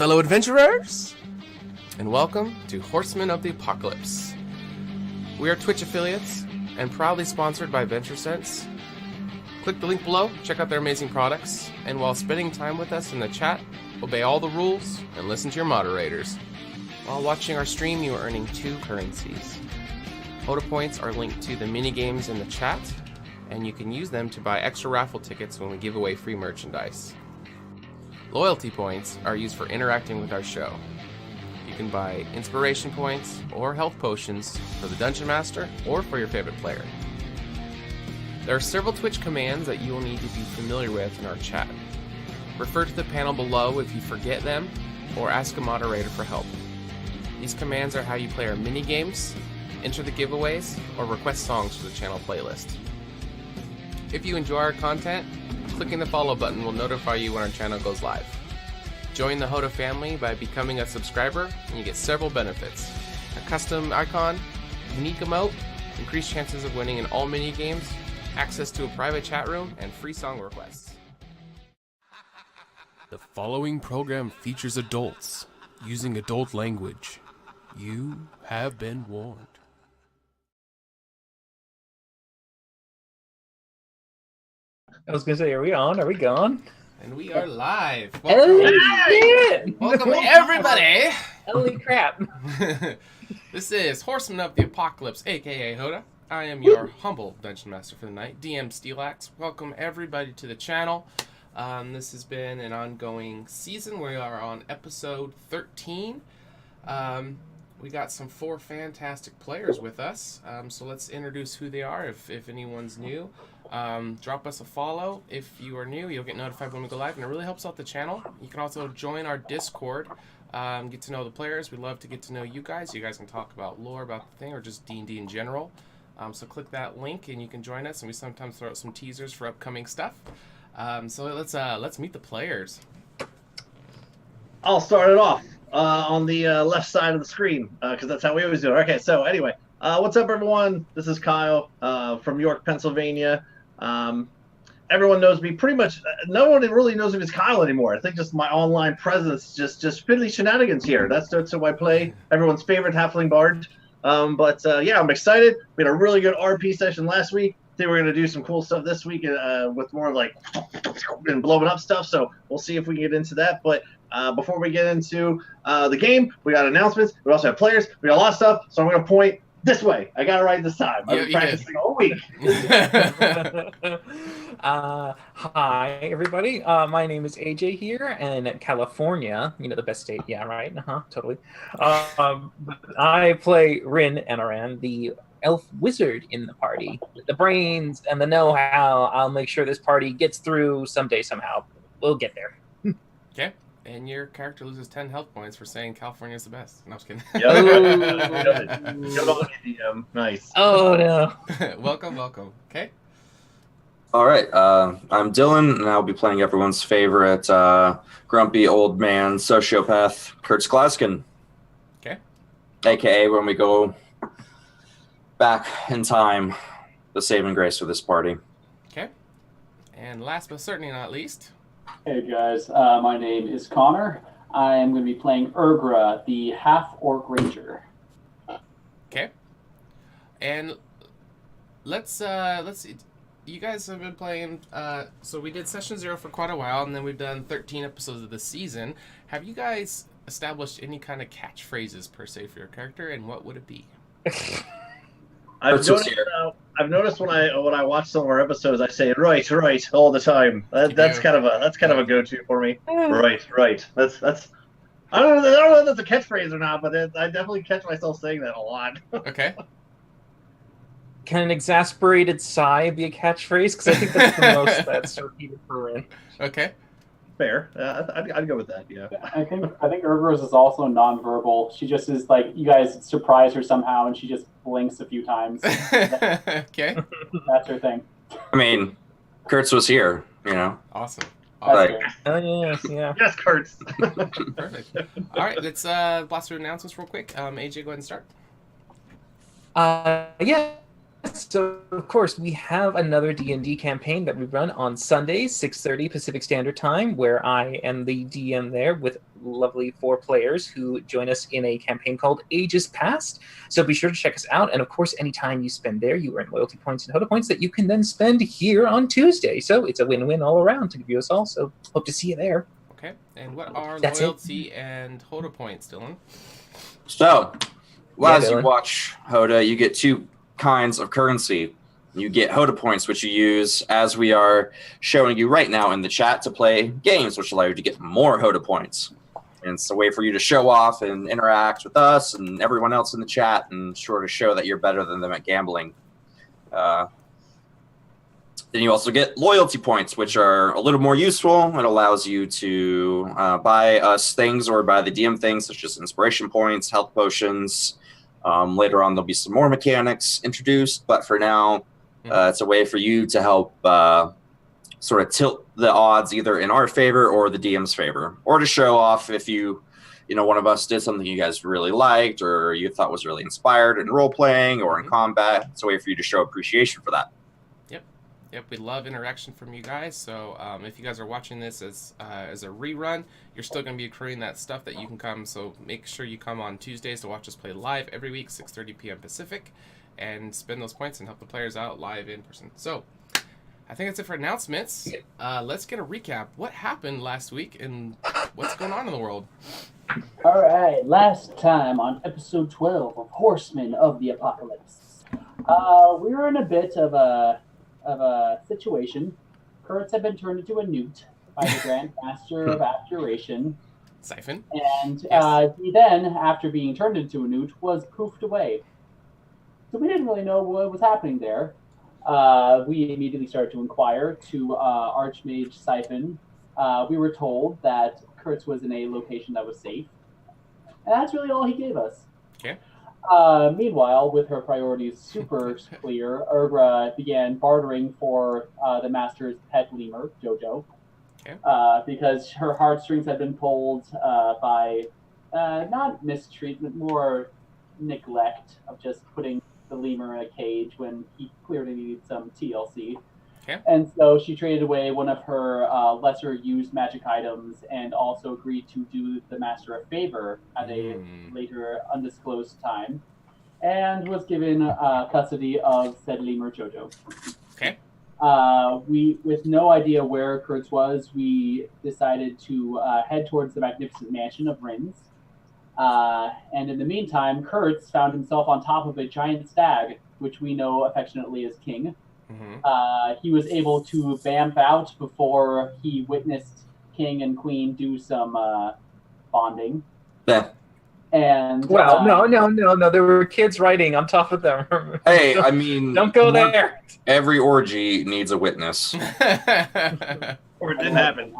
fellow adventurers, and welcome to Horsemen of the Apocalypse. We are Twitch affiliates and proudly sponsored by VentureSense. Click the link below, check out their amazing products, and while spending time with us in the chat, obey all the rules and listen to your moderators. While watching our stream, you are earning 2 currencies. HotA points are linked to the mini-games in the chat, and you can use them to buy extra raffle tickets when we give away free merchandise. Loyalty points are used for interacting with our show. You can buy inspiration points or health potions for the Dungeon Master or for your favorite player. There are several Twitch commands that you will need to be familiar with in our chat. Refer to the panel below if you forget them, or ask a moderator for help. These commands are how you play our mini-games, enter the giveaways, or request songs for the channel playlist. If you enjoy our content, clicking the follow button will notify you when our channel goes live. Join the HotA family by becoming a subscriber, and you get several benefits. A custom icon, unique emote, increased chances of winning in all mini-games, access to a private chat room, and free song requests. The following program features adults using adult language. You have been warned. I was gonna say, are we on? Are we gone? And we are live. Welcome everybody. Holy crap! This is Horsemen of the Apocalypse, aka HotA. I am your humble Dungeon Master for the night, DM Steelax. Welcome everybody to the channel. This has been an ongoing season. We are on episode 13. We got some 4 fantastic players with us. So let's introduce who they are if anyone's new. Drop us a follow. If you are new, you'll get notified when we go live, and it really helps out the channel. You can also join our Discord, get to know the players. We'd love to get to know you guys. You guys can talk about lore, about the thing, or just D&D in general. So click that link and you can join us, and we sometimes throw out some teasers for upcoming stuff. So let's meet the players. I'll start it off on the left side of the screen because that's how we always do it. Okay, so anyway, what's up, everyone? This is Kyle from York, Pennsylvania. Everyone knows me pretty much. No one really knows me as Kyle anymore. I think just my online presence, just fiddly shenanigans here. That's who I play. Everyone's favorite halfling bard. Yeah, I'm excited. We had a really good RP session last week. I think we're going to do some cool stuff this week with more like and blowing up stuff. So we'll see if we can get into that. But before we get into the game, we got announcements. We also have players. We got a lot of stuff. So I'm going to point this way. I got it right this time. I've been practicing all week. Hi, everybody. My name is AJ here in California. You know, the best state. Yeah, right? Totally. I play Rin Enaran, the elf wizard in the party. With the brains and the know-how, I'll make sure this party gets through someday, somehow. We'll get there. Okay. And your character loses 10 health points for saying California is the best. No, I'm just kidding. Nice. Oh, no. Welcome. Okay. All right. I'm Dylan, and I'll be playing everyone's favorite grumpy old man sociopath, Kurtz Glaskin. Okay. AKA when we go back in time, the saving grace for this party. Okay. And last but certainly not least... Hey guys, my name is Connor. I am going to be playing Urgra, the half-orc ranger. Okay. And let's you guys have been playing, so we did session 0 for quite a while, and then we've done 13 episodes of the season. Have you guys established any kind of catchphrases per se for your character, and what would it be? I've noticed when I watch some of our episodes, I say right all the time. That's kind of a go-to for me. Right. That's I don't know if that's a catchphrase or not, but I definitely catch myself saying that a lot. Okay. Can an exasperated sigh be a catchphrase? Because I think that's the most that's repeated for Rin. Okay. Fair. I'd go with that. Yeah. I think Urgra's is also nonverbal. She just is like, you guys surprise her somehow, and she just blinks a few times. Okay. That's her thing. I mean, Kurtz was here, you know. Awesome. Like, Oh, yeah. Yes, Kurtz. Perfect. All right, let's blast through announcements real quick. AJ, go ahead and start. Yeah. so of course we have another D&D campaign that we run on Sundays, 6:30 Pacific Standard Time, where I am the DM there with lovely 4 players who join us in a campaign called Ages Past. So be sure to check us out, and of course, any time you spend there, you earn loyalty points and HotA points that you can then spend here on Tuesday. So it's a win-win all around to give us all. So hope to see you there. Okay. And what are That's loyalty and HotA points, Dylan? So, as you Dylan. watch HotA, you get 2 kinds of currency. You get HotA points, which you use as we are showing you right now in the chat to play games, which allow you to get more HotA points. And it's a way for you to show off and interact with us and everyone else in the chat and sort of show that you're better than them at gambling. Then you also get loyalty points, which are a little more useful. It allows you to buy us things or buy the DM things, such as inspiration points, health potions. Later on, there'll be some more mechanics introduced, but for now, it's a way for you to help sort of tilt the odds either in our favor or the DM's favor, or to show off if one of us did something you guys really liked or you thought was really inspired in role-playing or in combat. It's a way for you to show appreciation for that. Yep, we love interaction from you guys. So if you guys are watching this as a rerun, you're still going to be accruing that stuff that you can come. So make sure you come on Tuesdays to watch us play live every week, 6:30 p.m. Pacific, and spend those points and help the players out live in person. So I think that's it for announcements. Let's get a recap. What happened last week and what's going on in the world? All right, last time on episode 12 of Horsemen of the Apocalypse, we were in a bit of a situation. Kurtz had been turned into a newt by the Grand Master of Abjuration. Siphon. And Yes. he then, after being turned into a newt, was poofed away. So we didn't really know what was happening there. We immediately started to inquire to Archmage Siphon. We were told that Kurtz was in a location that was safe. And that's really all he gave us. Okay. Meanwhile, with her priorities super clear, Urbra began bartering for the Master's pet lemur, Jojo. Okay. Because her heartstrings had been pulled by not mistreatment, more neglect of just putting the lemur in a cage when he clearly needed some TLC. Okay. And so she traded away one of her lesser used magic items and also agreed to do the Master a favor at a later undisclosed time, and was given custody of said lemur Jojo. Okay. We, with no idea where Kurtz was, we decided to head towards the magnificent mansion of Rin's. And in the meantime, Kurtz found himself on top of a giant stag, which we know affectionately as King. Mm-hmm. He was able to vamp out before he witnessed King and Queen do some bonding. Yeah. And Well, no. There were kids riding on top of them. Hey, I mean, Don't go there. every orgy needs a witness. Or it didn't happen.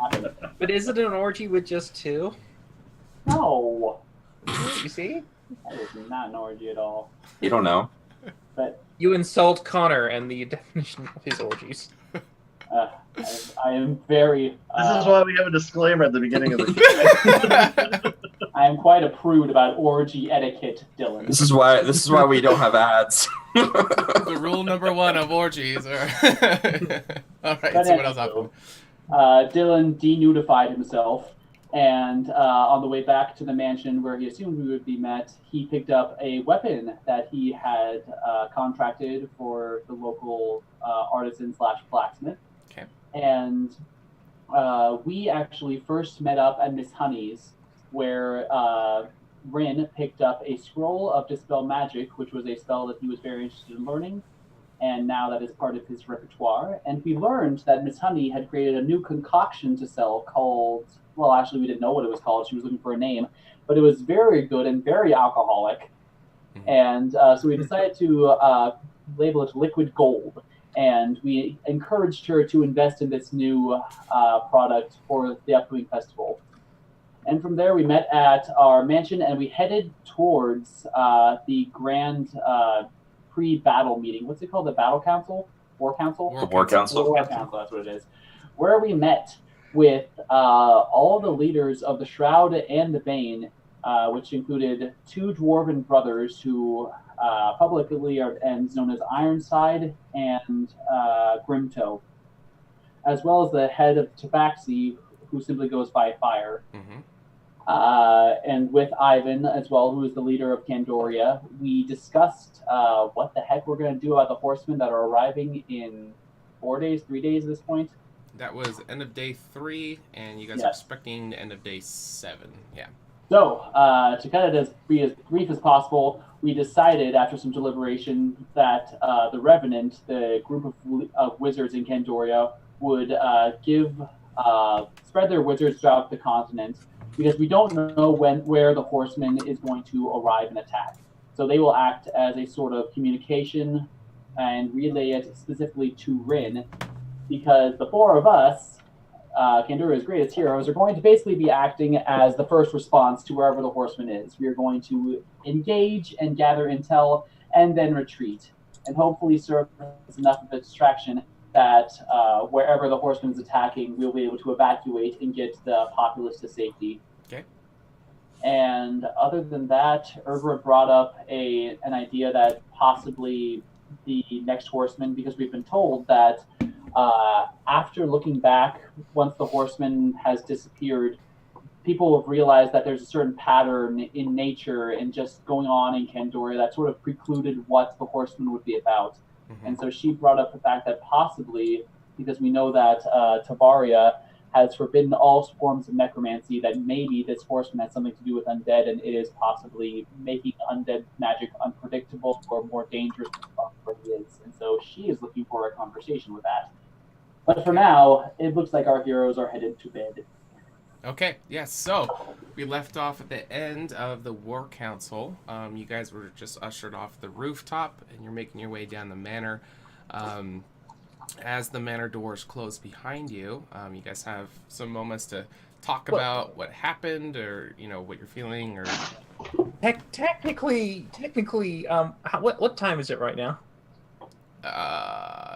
But is it an orgy with just 2? No, You see? that is not an orgy at all. You don't know. But You insult Connor and the definition of his orgies. I am very. This is why we have a disclaimer at the beginning of the show. I am quite a prude about orgy etiquette, Dylan. This is why we don't have ads. The rule number 1 of orgies are... All right, But so what else happened? Dylan denudifed himself, and on the way back to the mansion where he assumed we would be met, he picked up a weapon that he had contracted for the local artisan/blacksmith. Okay. And we actually first met up at Miss Honey's, where Rin picked up a scroll of Dispel Magic, which was a spell that he was very interested in learning, and now that is part of his repertoire. And we learned that Miss Honey had created a new concoction to sell called, well, actually we didn't know what it was called, she was looking for a name, but it was very good and very alcoholic. And so we decided to label it Liquid Gold, and we encouraged her to invest in this new product for the upcoming festival. And from there, we met at our mansion, and we headed towards the grand pre-battle meeting. What's it called? The Battle Council? War Council? The War Council. War Council, that's what it is. Where we met with all the leaders of the Shroud and the Bane, which included 2 dwarven brothers who publicly are ends known as Ironside and Grimtoe, as well as the head of Tabaxi, who simply goes by Fire. Mm-hmm. And with Ivan as well, who is the leader of Candoria, we discussed what the heck we're going to do about the Horsemen that are arriving in 3 days at this point. That was end of day 3, and you guys are Yes. expecting end of day 7. Yeah. So, to kind of be as brief as possible, we decided after some deliberation that the Revenant, the group of wizards in Candoria, would spread their wizards throughout the continent, because we don't know where the Horseman is going to arrive and attack. So they will act as a sort of communication and relay it specifically to Rin, because the 4 of us, Candoria's greatest heroes, are going to basically be acting as the first response to wherever the Horseman is. We are going to engage and gather intel and then retreat, and hopefully serve as enough of a distraction that wherever the Horseman is attacking, we'll be able to evacuate and get the populace to safety. Okay. And other than that, Erber brought up an idea that possibly the next Horseman, because we've been told that after looking back, once the Horseman has disappeared, people have realized that there's a certain pattern in nature and just going on in Candoria that sort of precluded what the Horseman would be about. Mm-hmm. And so she brought up the fact that possibly, because we know that Tavaria has forbidden all forms of necromancy, that maybe this Horseman has something to do with undead, and it is possibly making undead magic unpredictable or more dangerous than what it is. And so she is looking for a conversation with that. But for now, it looks like our heroes are headed to bed. Okay, yes, so we left off at the end of the War Council. You guys were just ushered off the rooftop, and you're making your way down the manor. As the manor doors close behind you, you guys have some moments to talk about what happened, or, you know, what you're feeling, or... Technically, what time is it right now?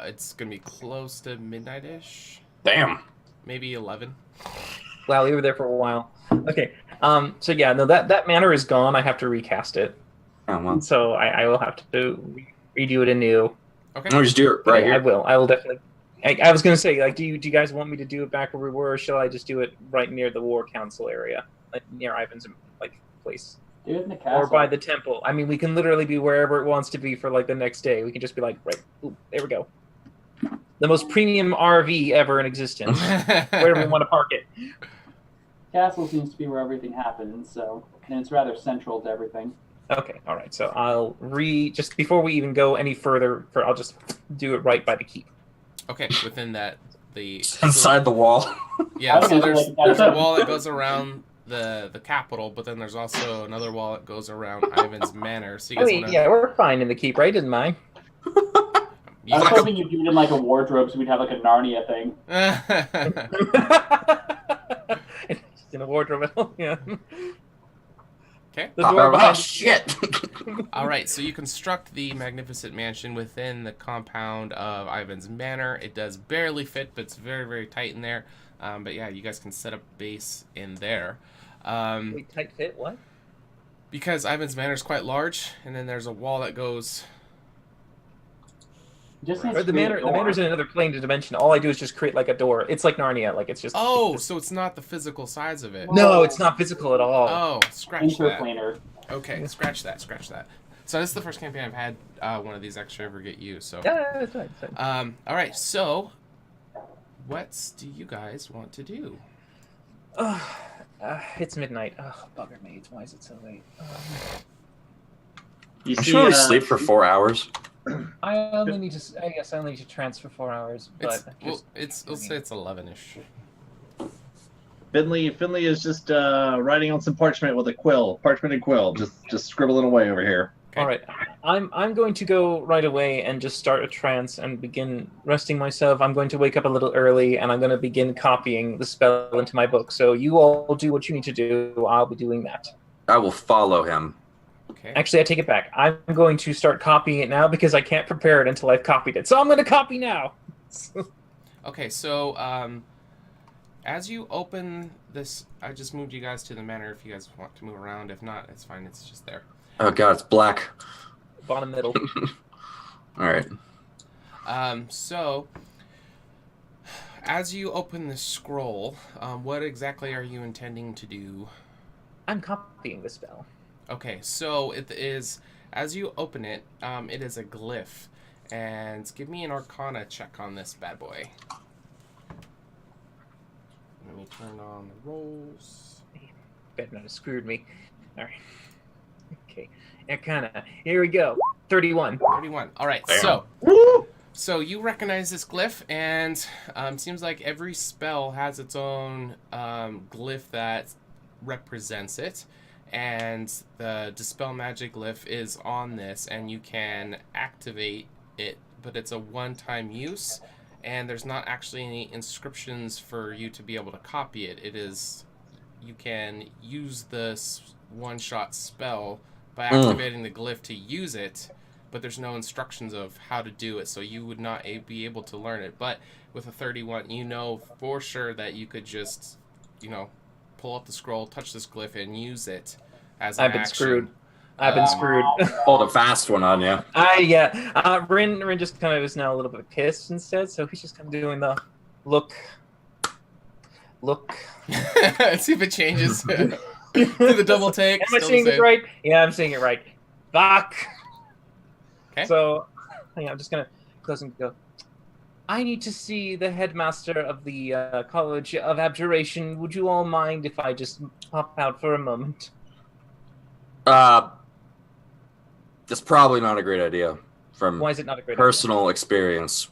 It's gonna be close to midnight-ish. Damn. Maybe 11. Wow, we were there for a while. Okay. So yeah, no, that manor is gone. I have to recast it. Oh, well. So I will have to redo it anew. Okay. No, just do it right Yeah, here. I will definitely. I was gonna say, like, do you guys want me to do it back where we were, or shall I just do it right near the War Council area, like near Ivan's place, Do it in the castle. or by the temple? I mean, we can literally be wherever it wants to be for like the next day. We can just be like, right, ooh, there we go. The most premium RV ever in existence. Wherever we want to park it. Castle seems to be where everything happens, and it's rather central to everything. Okay, all right. So I'll just before we even go any further, I'll just do it right by the keep. Okay, within that, Inside the wall. Yeah, so Okay, there's a wall that goes around the capital, but then there's also another wall that goes around Ivan's manor. So you I guys mean, wanna... yeah, we're fine in the keep, right? Didn't mind. You I was wanna- hoping you'd do it in like a wardrobe, so we'd have like a Narnia thing. Just in a wardrobe. Yeah. Okay. The door behind. Shit. All right, so you construct the magnificent mansion within the compound of Ivan's manor. It does barely fit, but it's very, very tight in there. But yeah, you guys can set up base in there. Wait, tight fit? What? Because Ivan's manor is quite large, and then there's a wall that goes... Just Right. needs Or the to be a manor. The door. manor's in another plane to dimension. All I do is just create like a door. It's like Narnia. Like it's just. Oh, it's just- so it's not the physical size of it. No, it's not physical at all. Oh, scratch that. Interplanar. Okay, scratch that. So this is the first campaign I've had one of these extra ever get used. So, Yeah, it's fine. It's fine. all right. So, what do you guys want to do? It's midnight. Oh, bugger me. Why is it so late? You I'm see, sure we sleep for 4 hours. I only need to. I guess I only need to trance for 4 hours. But Let's say it's 11ish. Finley is just writing on some parchment with a quill, parchment and quill, just scribbling away over here. Okay. All right, I'm going to go right away and just start a trance and begin resting myself. I'm going to wake up a little early and I'm going to begin copying the spell into my book. So you all do what you need to do. I'll be doing that. I will follow him. Okay. Actually, I take it back. I'm going to start copying it now because I can't prepare it until I've copied it. So I'm going to copy now. Okay. So, as you open this, I just moved you guys to the manor. If you guys want to move around, if not, it's fine. It's just there. Oh god, it's black. bottom middle. All right. So, as you open the scroll, what exactly are you intending to do? I'm copying the spell. Okay, so it is, as you open it, it is a glyph. And give me an Arcana check on this bad boy. Let me turn on the rolls. Better not have screwed me. All right. Okay. Arcana. Here we go. 31. 31. All right, Damn. so... Woo! So you recognize this glyph, and seems like every spell has its own glyph that represents it. And the Dispel Magic glyph is on this, and you can activate it, but it's a one-time use, and there's not actually any inscriptions for you to be able to copy it. It is, you can use this one-shot spell by activating the glyph to use it, but there's no instructions of how to do it, so you would not be able to learn it. But with a 31, you know for sure that you could just, pull up the scroll, touch this glyph, and use it as an I've been action. screwed. I've been screwed. Pulled a fast one on you. Yeah. Rin just kind of is now a little bit pissed instead, so he's just kind of doing the look. See if it changes. Do the double take. Am I seeing this right? Yeah, I'm seeing it right. Fuck. Okay. So, I'm just gonna close and go. I need to see the headmaster of the College of Abjuration. Would you all mind if I just pop out for a moment? That's probably not a great idea from Why is it not a great personal experience.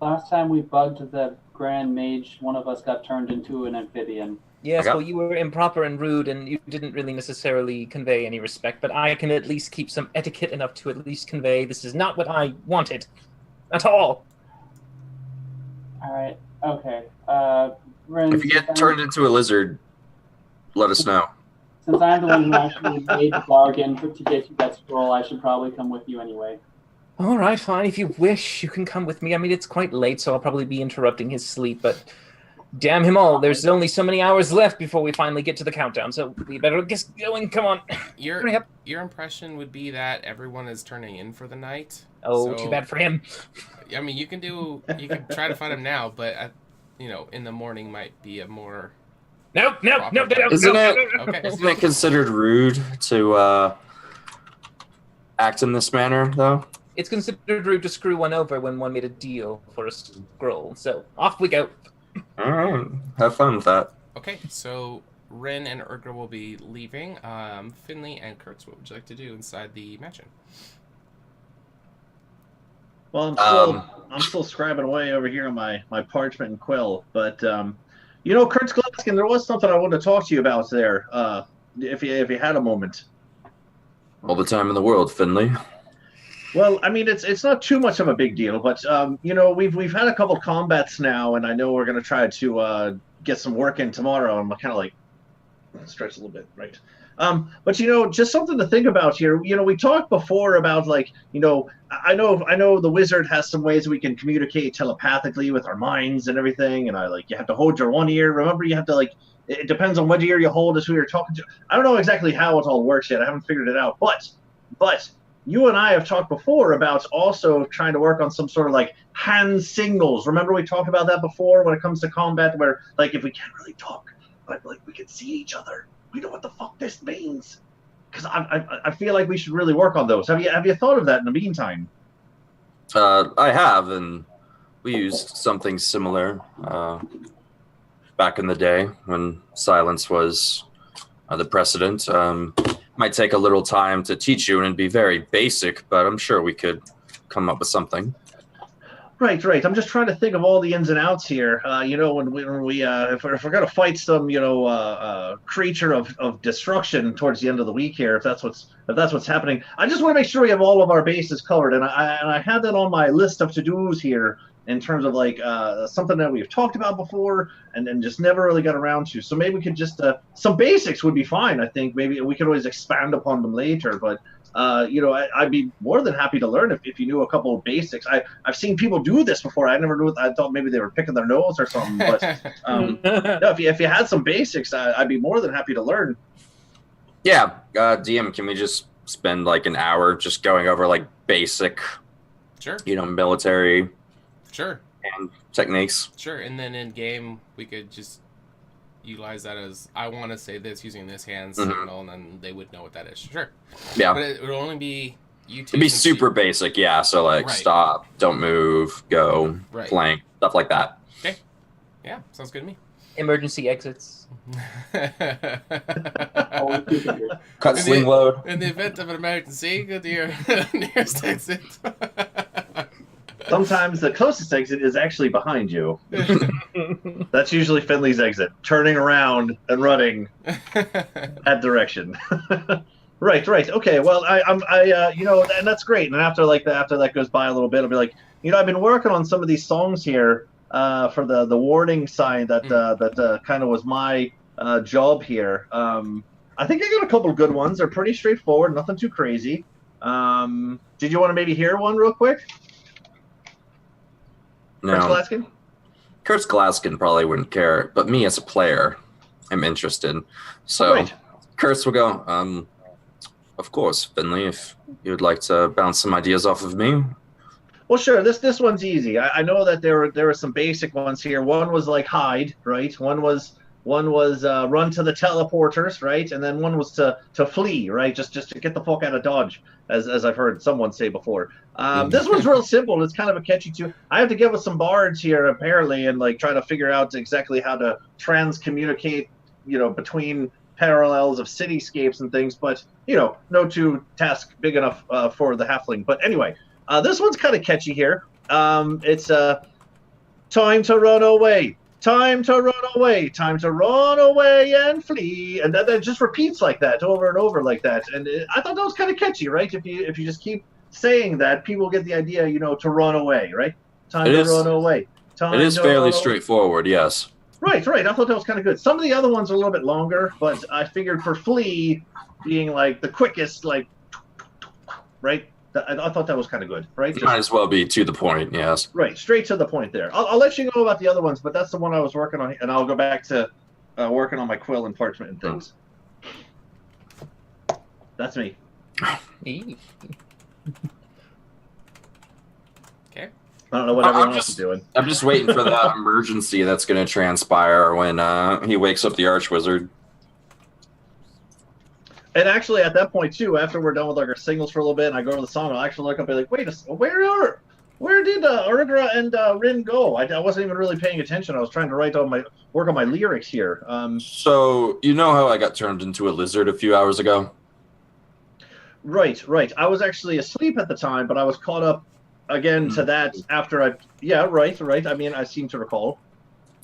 Last time we bugged the Grand Mage, one of us got turned into an amphibian. Yes, Okay. well, you were improper and rude, and you didn't really necessarily convey any respect, but I can at least keep some etiquette enough to at least convey this is not what I wanted. At all. Alright, okay. Ren, If you get turned into a lizard, let us know. Since I'm the one who actually made the bargain to get you that scroll, I should probably come with you anyway. All right, fine. If you wish, you can come with me. I mean, it's quite late, so I'll probably be interrupting his sleep, but damn him all. There's only so many hours left before we finally get to the countdown, so we better get going. Come on. Your impression would be that everyone is turning in for the night. Oh, So, too bad for him. I mean, you can try to find him now, but in the morning might be a more. No. Isn't it considered rude to act in this manner, though? It's considered rude to screw one over when one made a deal for a scroll, so off we go. All right, have fun with that. Okay, so Rin and Urgra will be leaving. Finley and Kurtz, what would you like to do inside the mansion? Well, I'm still scribing away over here on my parchment and quill, but Kurtz Glaskin, there was something I wanted to talk to you about there. If you had a moment. All the time in the world, Finley. Well, I mean, it's not too much of a big deal, but we've had a couple combats now, and I know we're going to try to get some work in tomorrow. I'm kind of like stretch a little bit, right? But just something to think about here. We talked before about I know the wizard has some ways we can communicate telepathically with our minds and everything, and you have to hold your one ear. Remember, you have to it depends on what ear you hold is who you're talking to. I don't know exactly how it all works yet. I haven't figured it out, but you and I have talked before about also trying to work on some sort of hand signals. Remember we talked about that before when it comes to combat, where if we can't really talk, but we can see each other, we know what the fuck this means. Because I feel like we should really work on those. Have you thought of that in the meantime? I have, and we used something similar back in the day when silence was the precedent. Might take a little time to teach you, and it'd be very basic, but I'm sure we could come up with something. Right. I'm just trying to think of all the ins and outs here. When we if we're gonna fight some creature of destruction towards the end of the week here, if that's what's happening, I just want to make sure we have all of our bases covered, and I had that on my list of to-dos here in terms of something that we've talked about before and just never really got around to. So maybe we could just some basics would be fine. I think maybe we could always expand upon them later, but. I'd be more than happy to learn if you knew a couple of basics. I've seen people do this before. I never knew. I thought maybe they were picking their nose or something. But no, if you had some basics, I'd be more than happy to learn. Yeah, DM, can we just spend like an hour just going over like basic, Sure. Military Sure. and techniques. Sure. And then in game, we could just utilize that as I want to say this using this hand signal, and then they would know what that is. Sure. Yeah. But it would only be you two. It'd be super basic, yeah. So like stop, don't move, go, flank, stuff like that. Okay. Yeah, sounds good to me. Emergency exits. Cut sling load. In the event of an emergency, go to your nearest exit. Sometimes the closest exit is actually behind you. That's usually Finley's exit, turning around and running that direction. Right. Okay. Well, and that's great. And after that goes by a little bit, I'll be like, I've been working on some of these songs here for the warning sign that kind of was my job here. I think I got a couple of good ones. They're pretty straightforward, nothing too crazy. Did you want to maybe hear one real quick? No. Kurtz Glaskin probably wouldn't care, but me as a player, I'm interested. So Kurtz will go, of course, Finley, if you would like to bounce some ideas off of me. Well, sure. This one's easy. I know that there were some basic ones here. One was like hide, right? One was run to the teleporters, right? And then one was to flee, right? Just to get the fuck out of Dodge, as I've heard someone say before. This one's real simple. It's kind of a catchy tune. I have to give us some bards here apparently, and like try to figure out exactly how to communicate, between parallels of cityscapes and things. But no two task big enough for the halfling. But anyway, this one's kind of catchy here. It's time to run away. Time to run away, time to run away and flee, and that just repeats like that over and over like that. And I thought that was kind of catchy, right? If you just keep saying that, people get the idea, to run away, right? Time to run away. It is fairly straightforward, yes. Right. I thought that was kind of good. Some of the other ones are a little bit longer, but I figured for flee being like the quickest, like, right? I thought that was kind of good, right? Might as well be to the point, yes. Right, straight to the point there. I'll let you know about the other ones, but that's the one I was working on, and I'll go back to working on my quill and parchment and things. That's me. Okay. I don't know what everyone else is doing. I'm just waiting for that emergency that's going to transpire when he wakes up the Archwizard. And actually, at that point too, after we're done with like our signals for a little bit, and I go over the song, I'll actually look up and be like, "Wait, where did Ardra and Rin go? I wasn't even really paying attention. I was trying to work on my lyrics here." So you know how I got turned into a lizard a few hours ago? Right. I was actually asleep at the time, but I was caught up again to that after I. Yeah, right. I mean, I seem to recall.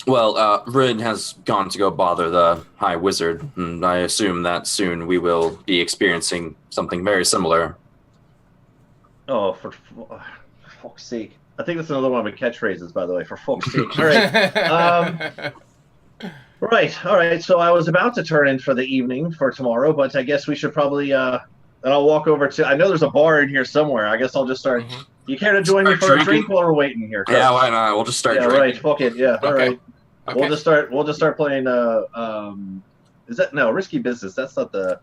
Well, Rin has gone to go bother the High Wizard, and I assume that soon we will be experiencing something very similar. Oh, for fuck's sake. I think that's another one of my catchphrases, by the way, for fuck's sake. All right. Right, all right. So I was about to turn in for the evening for tomorrow, but I guess we should probably, and I'll walk over to, I know there's a bar in here somewhere. I guess I'll just start. You care to join me for a drink while we're waiting here? Chris? Yeah, why not? We'll just start drinking. Right, fuck it, yeah, all right. Okay. We'll just start playing. Is that no Risky Business? That's not the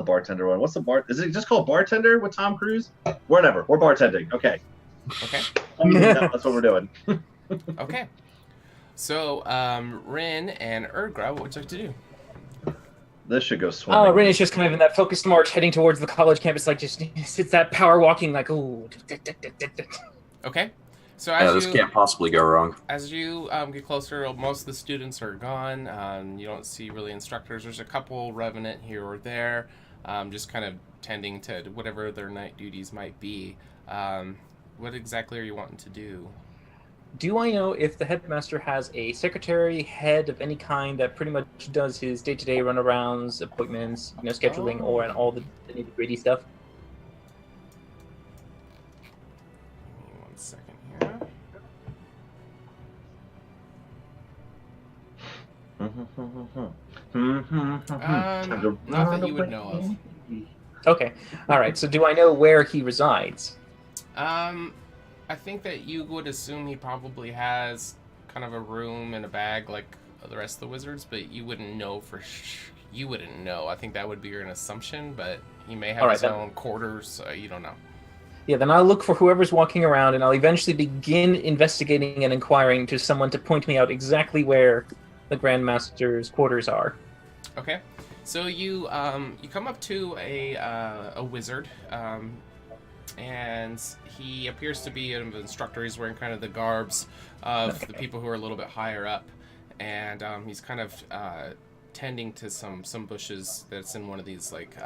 bartender one. What's the bar? Is it just called Bartender with Tom Cruise? Whatever. We're bartending. Okay. That's what we're doing. Okay. So, Rin and Erdgra, what would you like to do? This should go swimming. Rin is just kind of in that focused march heading towards the college campus, like just sits that power walking, like ooh. Okay. So as this can't possibly go wrong. As you get closer, most of the students are gone. You don't see really instructors. There's a couple Revenant here or there, just kind of tending to whatever their night duties might be. What exactly are you wanting to do? Do I know if the headmaster has a secretary head of any kind that pretty much does his day-to-day runarounds, appointments, scheduling, or and all the nitty-gritty stuff? Give me 1 second here. Not that you would know of. Okay. All right. So do I know where he resides? I think that you would assume he probably has kind of a room and a bag like the rest of the wizards, but you wouldn't know you wouldn't know. I think that would be an assumption, but He may have All right, his then. own quarters. You don't know. Yeah, then I'll look for whoever's walking around, and I'll eventually begin investigating and inquiring to someone to point me out exactly where the Grandmaster's quarters are. Okay, so you come up to a wizard, and he appears to be an instructor. He's wearing kind of the garbs of the people who are a little bit higher up, and he's kind of tending to some bushes that's in one of these like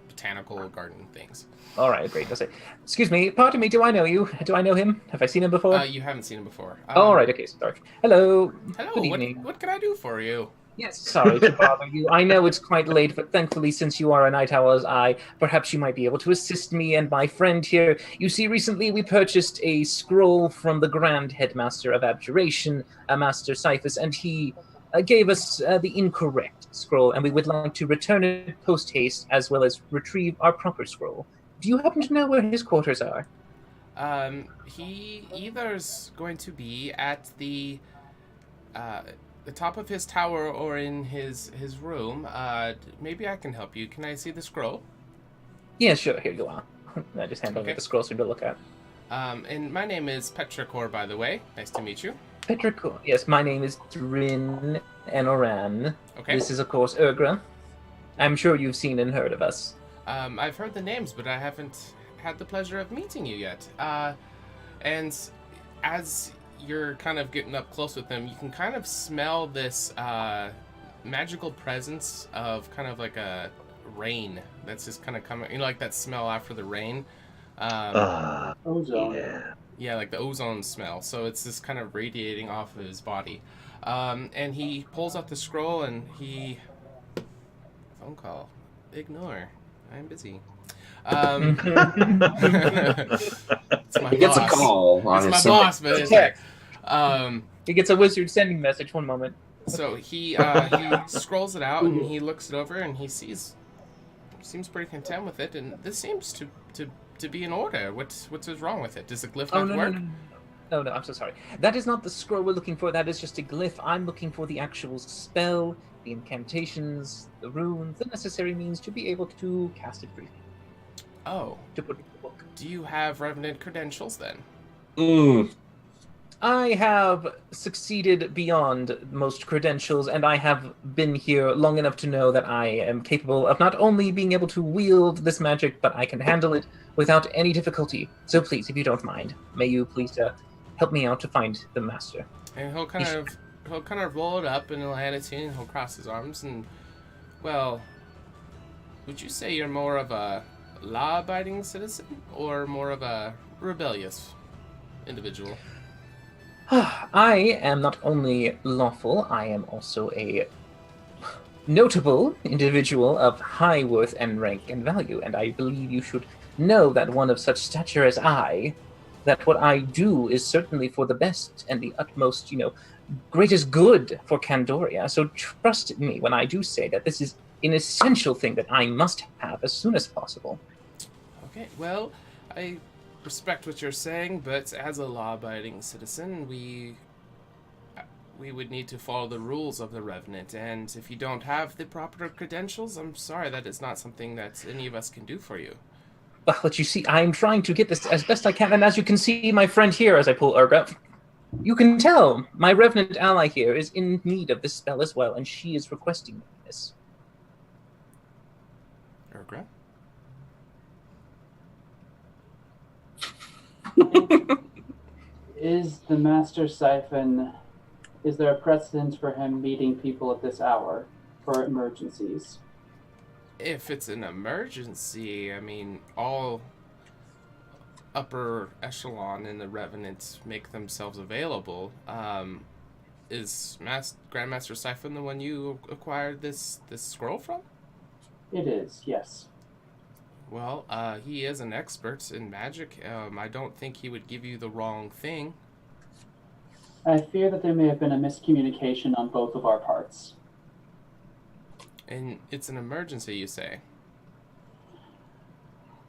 botanical garden things. All right, great. I'll say, excuse me, pardon me, do I know you? Do I know him? Have I seen him before? You haven't seen him before. All right, okay, sorry. Hello. Hello. Good evening. What can I do for you? Yes, sorry to bother you. I know it's quite late, but thankfully, since you are a night owl as I, perhaps you might be able to assist me and my friend here. You see, recently we purchased a scroll from the Grand Headmaster of Abjuration, Master Cyphus, and he gave us the incorrect scroll, and we would like to return it post-haste, as well as retrieve our proper scroll. Do you happen to know where his quarters are? He either is going to be at the top of his tower or in his room. Maybe I can help you. Can I see the scroll? Yeah, sure. Here you are. I just hand over the scroll for you to look at. And my name is Petricor, by the way. Nice to meet you. Petricor. Yes, my name is Drin Enoran. Okay. This is, of course, Urgra. I'm sure you've seen and heard of us. I've heard the names, but I haven't had the pleasure of meeting you yet. And as you're kind of getting up close with them, you can kind of smell this magical presence of kind of like a rain that's just kind of coming, you know, like that smell after the rain. Ozone. Yeah, like the ozone smell. So it's just kind of radiating off of his body. And he pulls out the scroll and phone call. Ignore. I'm busy. It's my He gets a boss. call on It's his my boss, but it's like, He gets a wizard sending message one moment. so he scrolls it out and he looks it over and he seems pretty content with it, and this seems to be in order. What's wrong with it? Does the glyph not work? No, I'm so sorry. That is not the scroll we're looking for. That is just a glyph. I'm looking for the actual spell, the incantations, the runes, the necessary means to be able to cast it freely. Oh. To put it in the book. Do you have Revenant credentials then? I have succeeded beyond most credentials, and I have been here long enough to know that I am capable of not only being able to wield this magic, but I can handle it without any difficulty. So please, if you don't mind, may you please help me out to find the master. And he'll kind of roll it up and he'll hand it to you and he'll cross his arms and, well, would you say you're more of a law-abiding citizen or more of a rebellious individual? I am not only lawful, I am also a notable individual of high worth and rank and value, and I believe you should know that one of such stature as I, that what I do is certainly for the best and the utmost, greatest good for Candoria. So trust me when I do say that this is an essential thing that I must have as soon as possible. Okay, well, I respect what you're saying, but as a law-abiding citizen, we would need to follow the rules of the Revenant, and if you don't have the proper credentials, I'm sorry, that is not something that any of us can do for you. But you see, I'm trying to get this as best I can, and as you can see, my friend here, as I pull Urga, you can tell my Revenant ally here is in need of this spell as well, and she is requesting this. Urgra? Is the Master Siphon, is there a precedent for him meeting people at this hour for emergencies? If it's an emergency, I mean, all upper echelon in the Revenant make themselves available. Is Grandmaster Siphon the one you acquired this scroll from? It is, yes. Well, he is an expert in magic. I don't think he would give you the wrong thing. I fear that there may have been a miscommunication on both of our parts. And it's an emergency, you say?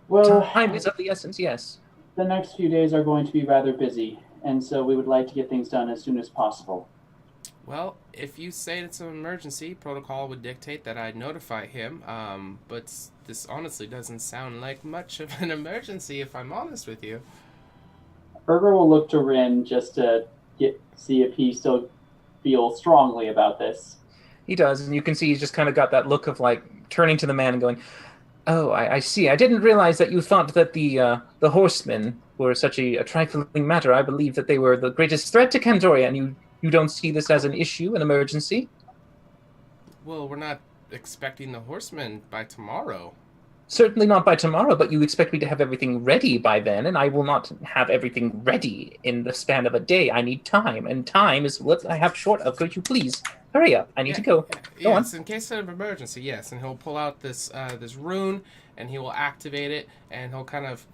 Well, Time is of the essence, yes. the next few days are going to be rather busy, and so we would like to get things done as soon as possible. Well, if you say it's an emergency, protocol would dictate that I notify him. But this honestly doesn't sound like much of an emergency, if I'm honest with you. Berger will look to Rin just to see if he still feels strongly about this. He does, and you can see he's just kind of got that look of like turning to the man and going, "Oh, I see. I didn't realize that you thought that the Horsemen were such a trifling matter. I believe that they were the greatest threat to Candoria, and you don't see this as an issue, an emergency." Well, we're not expecting the Horsemen by tomorrow. Certainly not by tomorrow, but you expect me to have everything ready by then, and I will not have everything ready in the span of a day. I need time, and time is what I have short of. Could you please hurry up? I need to go. Go on. Yes, in case of emergency, yes. And he'll pull out this rune, and he will activate it, and he'll kind of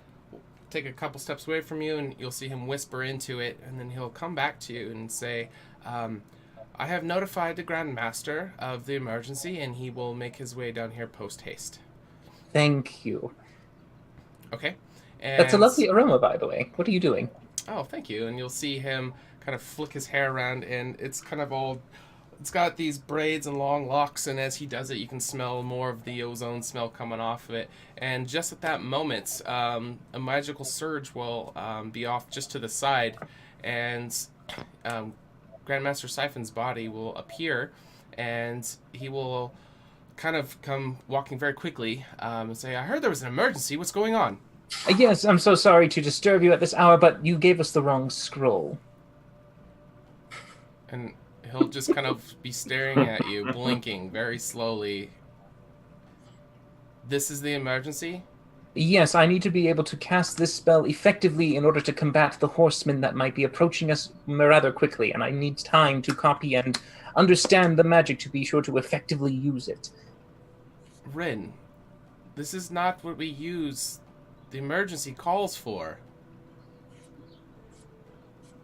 take a couple steps away from you, and you'll see him whisper into it, and then he'll come back to you and say, I have notified the Grand Master of the emergency, and he will make his way down here post-haste. Thank you. Okay. And That's a lovely aroma, by the way. What are you doing? Oh, thank you. And you'll see him kind of flick his hair around, and it's kind of all... It's got these braids and long locks, and as he does it, you can smell more of the ozone smell coming off of it. And just at that moment, a magical surge will be off just to the side, and Grandmaster Siphon's body will appear, and he will kind of come walking very quickly and say, I heard there was an emergency. What's going on? Yes, I'm so sorry to disturb you at this hour, but you gave us the wrong scroll. And he'll just kind of be staring at you, blinking very slowly. This is the emergency? Yes, I need to be able to cast this spell effectively in order to combat the horsemen that might be approaching us rather quickly, and I need time to copy and understand the magic to be sure to effectively use it. Rin, this is not what we use the emergency calls for.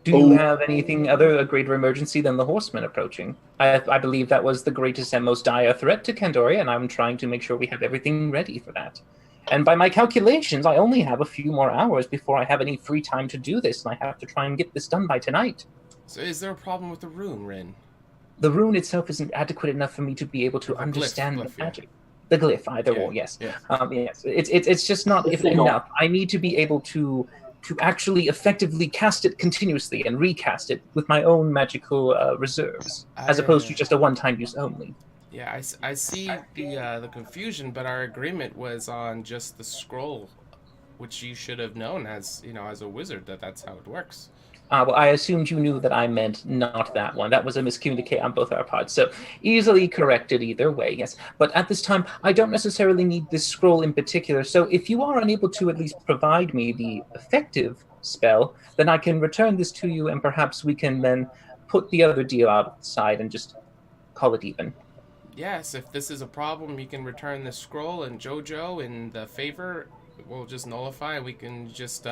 Do you have anything other, a greater emergency than the horsemen approaching? I believe that was the greatest and most dire threat to Candoria, and I'm trying to make sure we have everything ready for that. And by my calculations, I only have a few more hours before I have any free time to do this, and I have to try and get this done by tonight. So is there a problem with the rune, Rin? The rune itself isn't adequate enough for me to be able to understand the magic. The glyph, either or, yes. Yeah. Yes. It's just not enough. I need to be able to actually effectively cast it continuously and recast it with my own magical reserves, as opposed to just a one-time use only. Yeah, I see the confusion, but our agreement was on just the scroll, which you should have known as a wizard that's how it works. Well, I assumed you knew that I meant not that one. That was a miscommunication on both our parts, so easily corrected either way, yes. But at this time, I don't necessarily need this scroll in particular, so if you are unable to at least provide me the effective spell, then I can return this to you, and perhaps we can then put the other deal outside and just call it even. Yes, if this is a problem, you can return the scroll, and Jojo in the favor will just nullify, and we can just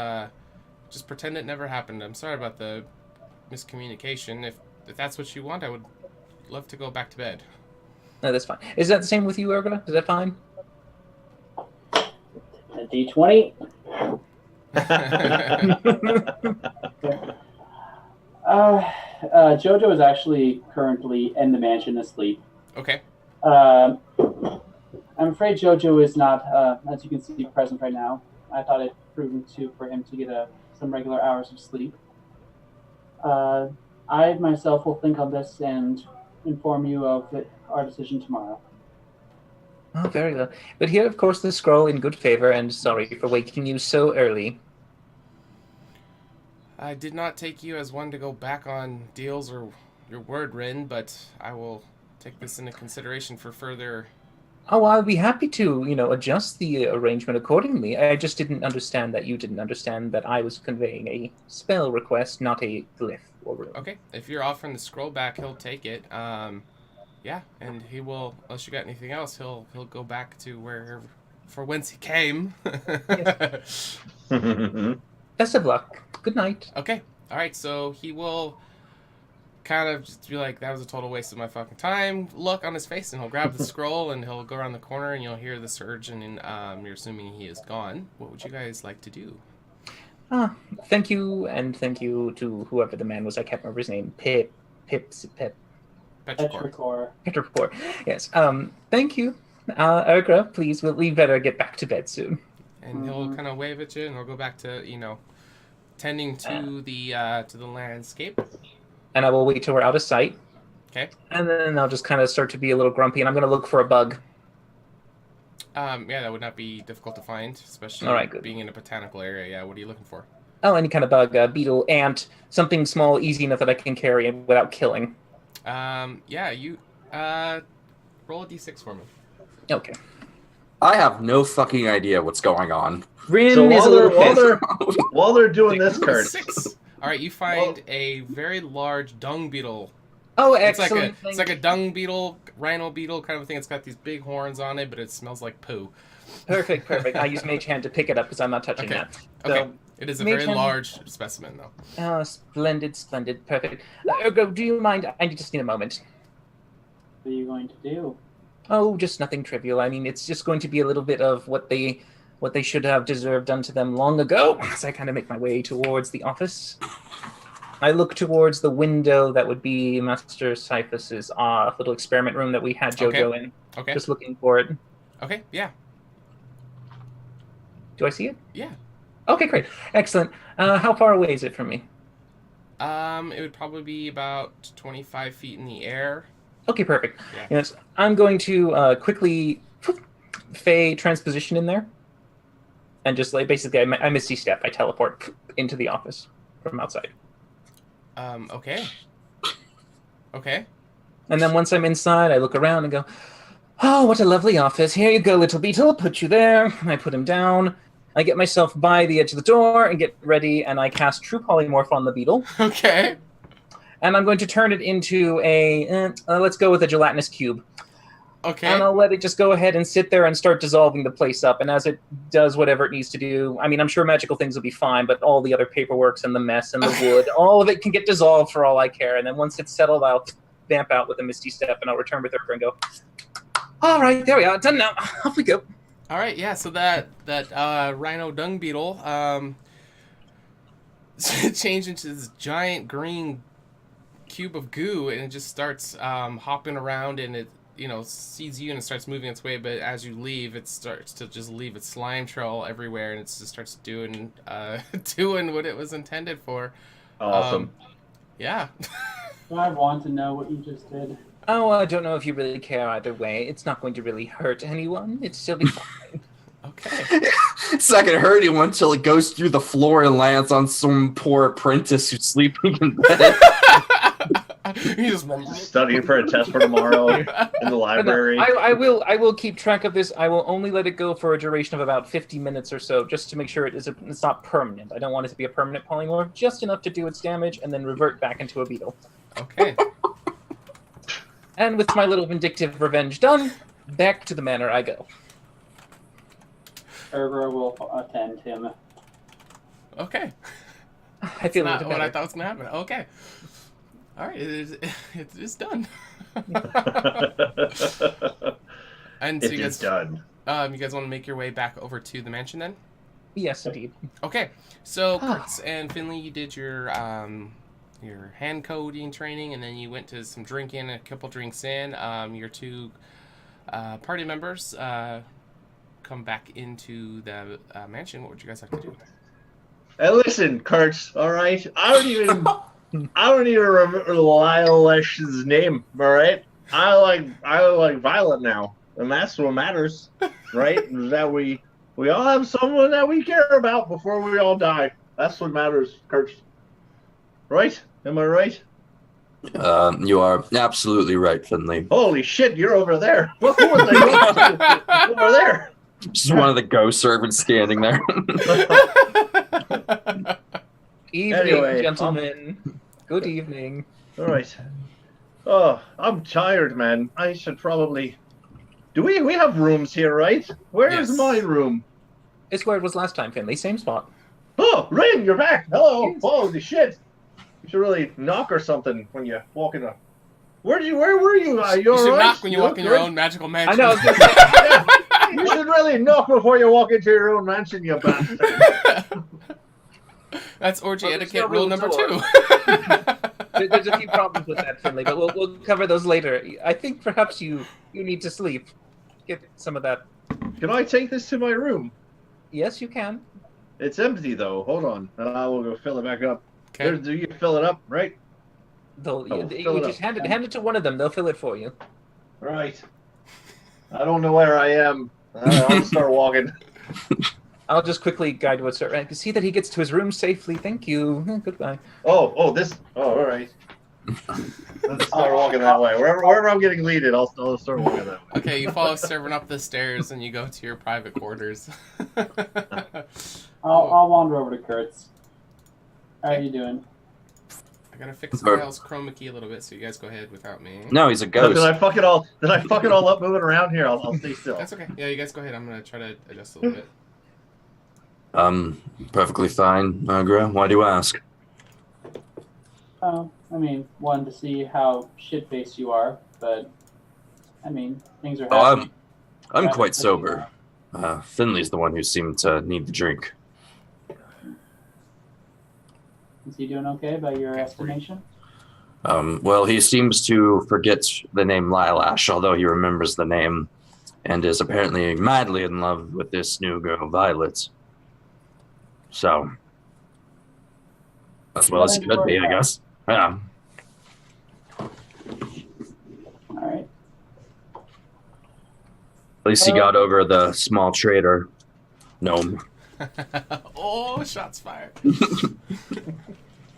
pretend it never happened. I'm sorry about the miscommunication. If that's what you want, I would love to go back to bed. No, that's fine. Is that the same with you, Urgula? Is that fine? A D20. Jojo is actually currently in the mansion asleep. Okay. I'm afraid Jojo is not, as you can see, present right now. I thought it prudent for him to get some regular hours of sleep. I myself will think on this and inform you of our decision tomorrow. Oh, very well. But here, of course, the scroll in good favor, and sorry for waking you so early. I did not take you as one to go back on deals or your word, Rin, but I will take this into consideration for further... Oh, I'll be happy to, adjust the arrangement accordingly. I just didn't understand that you didn't understand that I was conveying a spell request, not a glyph or rune. Okay, if you're offering the scroll back, he'll take it. Yeah, and he will, unless you got anything else, he'll go back to whence he came. Yes. Best of luck. Good night. Okay, all right, so he will kind of just be like, that was a total waste of my fucking time look on his face, and he'll grab the scroll and he'll go around the corner and you'll hear the surge, and you're assuming he is gone. What would you guys like to do? Thank you, and thank you to whoever the man was. I can't remember his name. Pip. Petrichor. Petrichor. Yes. Thank you. Ergra, please, we better get back to bed soon. And he'll kind of wave at you, and he'll go back to, tending to the landscape. And I will wait till we're out of sight. Okay. And then I'll just kind of start to be a little grumpy, and I'm going to look for a bug. Yeah, that would not be difficult to find, especially being in a botanical area. Yeah, what are you looking for? Oh, any kind of bug, beetle, ant, something small, easy enough that I can carry without killing. Yeah, you roll a d6 for me. Okay. I have no fucking idea what's going on. Rin So is a little pissed. while they're doing this, Kurt. 6. All right, you find a very large dung beetle. Oh, It's excellent. like a dung beetle, rhino beetle kind of thing. It's got these big horns on it, but it smells like poo. Perfect. I use Mage Hand to pick it up because I'm not touching that. So, Okay. It is a Mage very Hand- large specimen, though. Oh, splendid. Perfect. Ergo, do you mind? I just need a moment. What are you going to do? Oh, just nothing trivial. I mean, it's just going to be a little bit of what they should have deserved done to them long ago. As I kind of make my way towards the office. I look towards the window that would be Master Cyphus's little experiment room that we had Jojo in. Okay. Just looking for it. Okay, yeah. Do I see it? Yeah. Okay, great. Excellent. How far away is it from me? It would probably be about 25 feet in the air. Okay, perfect. Yeah. Yes, I'm going to quickly Fey transposition in there. And just basically, I misty step. I teleport into the office from outside. Okay. Okay. And then once I'm inside, I look around and go, oh, what a lovely office. Here you go, little beetle. I'll put you there. I put him down. I get myself by the edge of the door and get ready, and I cast True Polymorph on the beetle. Okay. And I'm going to turn it into let's go with a gelatinous cube. Okay. And I'll let it just go ahead and sit there and start dissolving the place up. And as it does whatever it needs to do, I mean, I'm sure magical things will be fine, but all the other paperworks and the mess and the wood, all of it can get dissolved for all I care. And then once it's settled, I'll vamp out with a misty step, and I'll return with her and go, all right, there we are, done now. Off we go. All right, yeah, so that rhino dung beetle changed into this giant green cube of goo, and it just starts hopping around, and it sees you and it starts moving its way, but as you leave, it starts to just leave its slime trail everywhere, and it just starts doing what it was intended for. Awesome. Yeah. I want to know what you just did. Oh, I don't know if you really care either way. It's not going to really hurt anyone. It's still be fine. Okay. It's not going to hurt anyone until it goes through the floor and lands on some poor apprentice who's sleeping in bed. He's Studying for a test for tomorrow in the library. I will keep track of this. I will only let it go for a duration of about 50 minutes or so, just to make sure it's not permanent. I don't want it to be a permanent polymorph, just enough to do its damage and then revert back into a beetle. Okay. And with my little vindictive revenge done, back to the manor I go. Ergra will attend him. Okay. I feel Not it what I thought was gonna happen. Okay. All right, it is done. And so It is done. you guys want to make your way back over to the mansion then? Yes, indeed. Okay. So Kurtz and Finley, you did your hand coding training, and then you went to some drinking. A couple drinks in, your two party members come back into the mansion. What would you guys like to do? Hey, listen, Kurtz. All right, I don't even remember Lylesh's name. All right, I like Violet now, and that's what matters, right? Is that we all have someone that we care about before we all die. That's what matters, Kurtz. Right? Am I right? You are absolutely right, Finley. Holy shit, you're over there. What was I over there? Just one of the ghost servants standing there. Evening, Anyway, gentlemen. Good evening. All right. Oh, I'm tired, man. I should probably. Do we have rooms here, right? Where is Yes. my room? It's where it was last time, Finley. Same spot. Oh, Rin, you're back. Hello. Yes. Holy shit. You should really knock or something when you walk in. Where were you? You You should all right? knock when you walk in your good? own magical I mansion. know. Yeah. You should really knock before you walk into your own mansion, you bastard. That's orgy Well, there's etiquette no rule real number door. 2. There's a few problems with that, Finley, but we'll cover those later. I think perhaps you need to sleep. Get some of that. Can I take this to my room? Yes, you can. It's empty though. Hold on, and I will go fill it back up. Okay. Do you fill it up, right? They'll Oh, you fill it just up. hand it to one of them. They'll fill it for you. Right. I don't know where I am. I'll start walking. I'll just quickly guide what's right. I can see that he gets to his room safely. Thank you. Goodbye. Oh, all right. Let's start walking that way. Wherever I'm getting leaded, I'll start walking that way. Okay, you follow servant up the stairs and you go to your private quarters. I'll wander over to Kurtz. How are you doing? I gotta fix Kyle's chroma key a little bit, so you guys go ahead without me. No, he's a ghost. Did I fuck it all? Did I fuck it all up moving around here? I'll stay still. That's okay. Yeah, you guys go ahead. I'm gonna try to adjust a little bit. Perfectly fine, Agra. Why do you ask? Oh, I mean, wanted to see how shit-faced you are, but I mean, things are Oh, happening. I'm Rather quite quickly sober. now. Finley's the one who seemed to need the drink. Is he doing okay by your estimation? Well, he seems to forget the name Lilash, although he remembers the name, and is apparently madly in love with this new girl, Violet. So, as well as he could be, I guess. Yeah. All right. At least he got over the small traitor gnome. Oh, shots fired.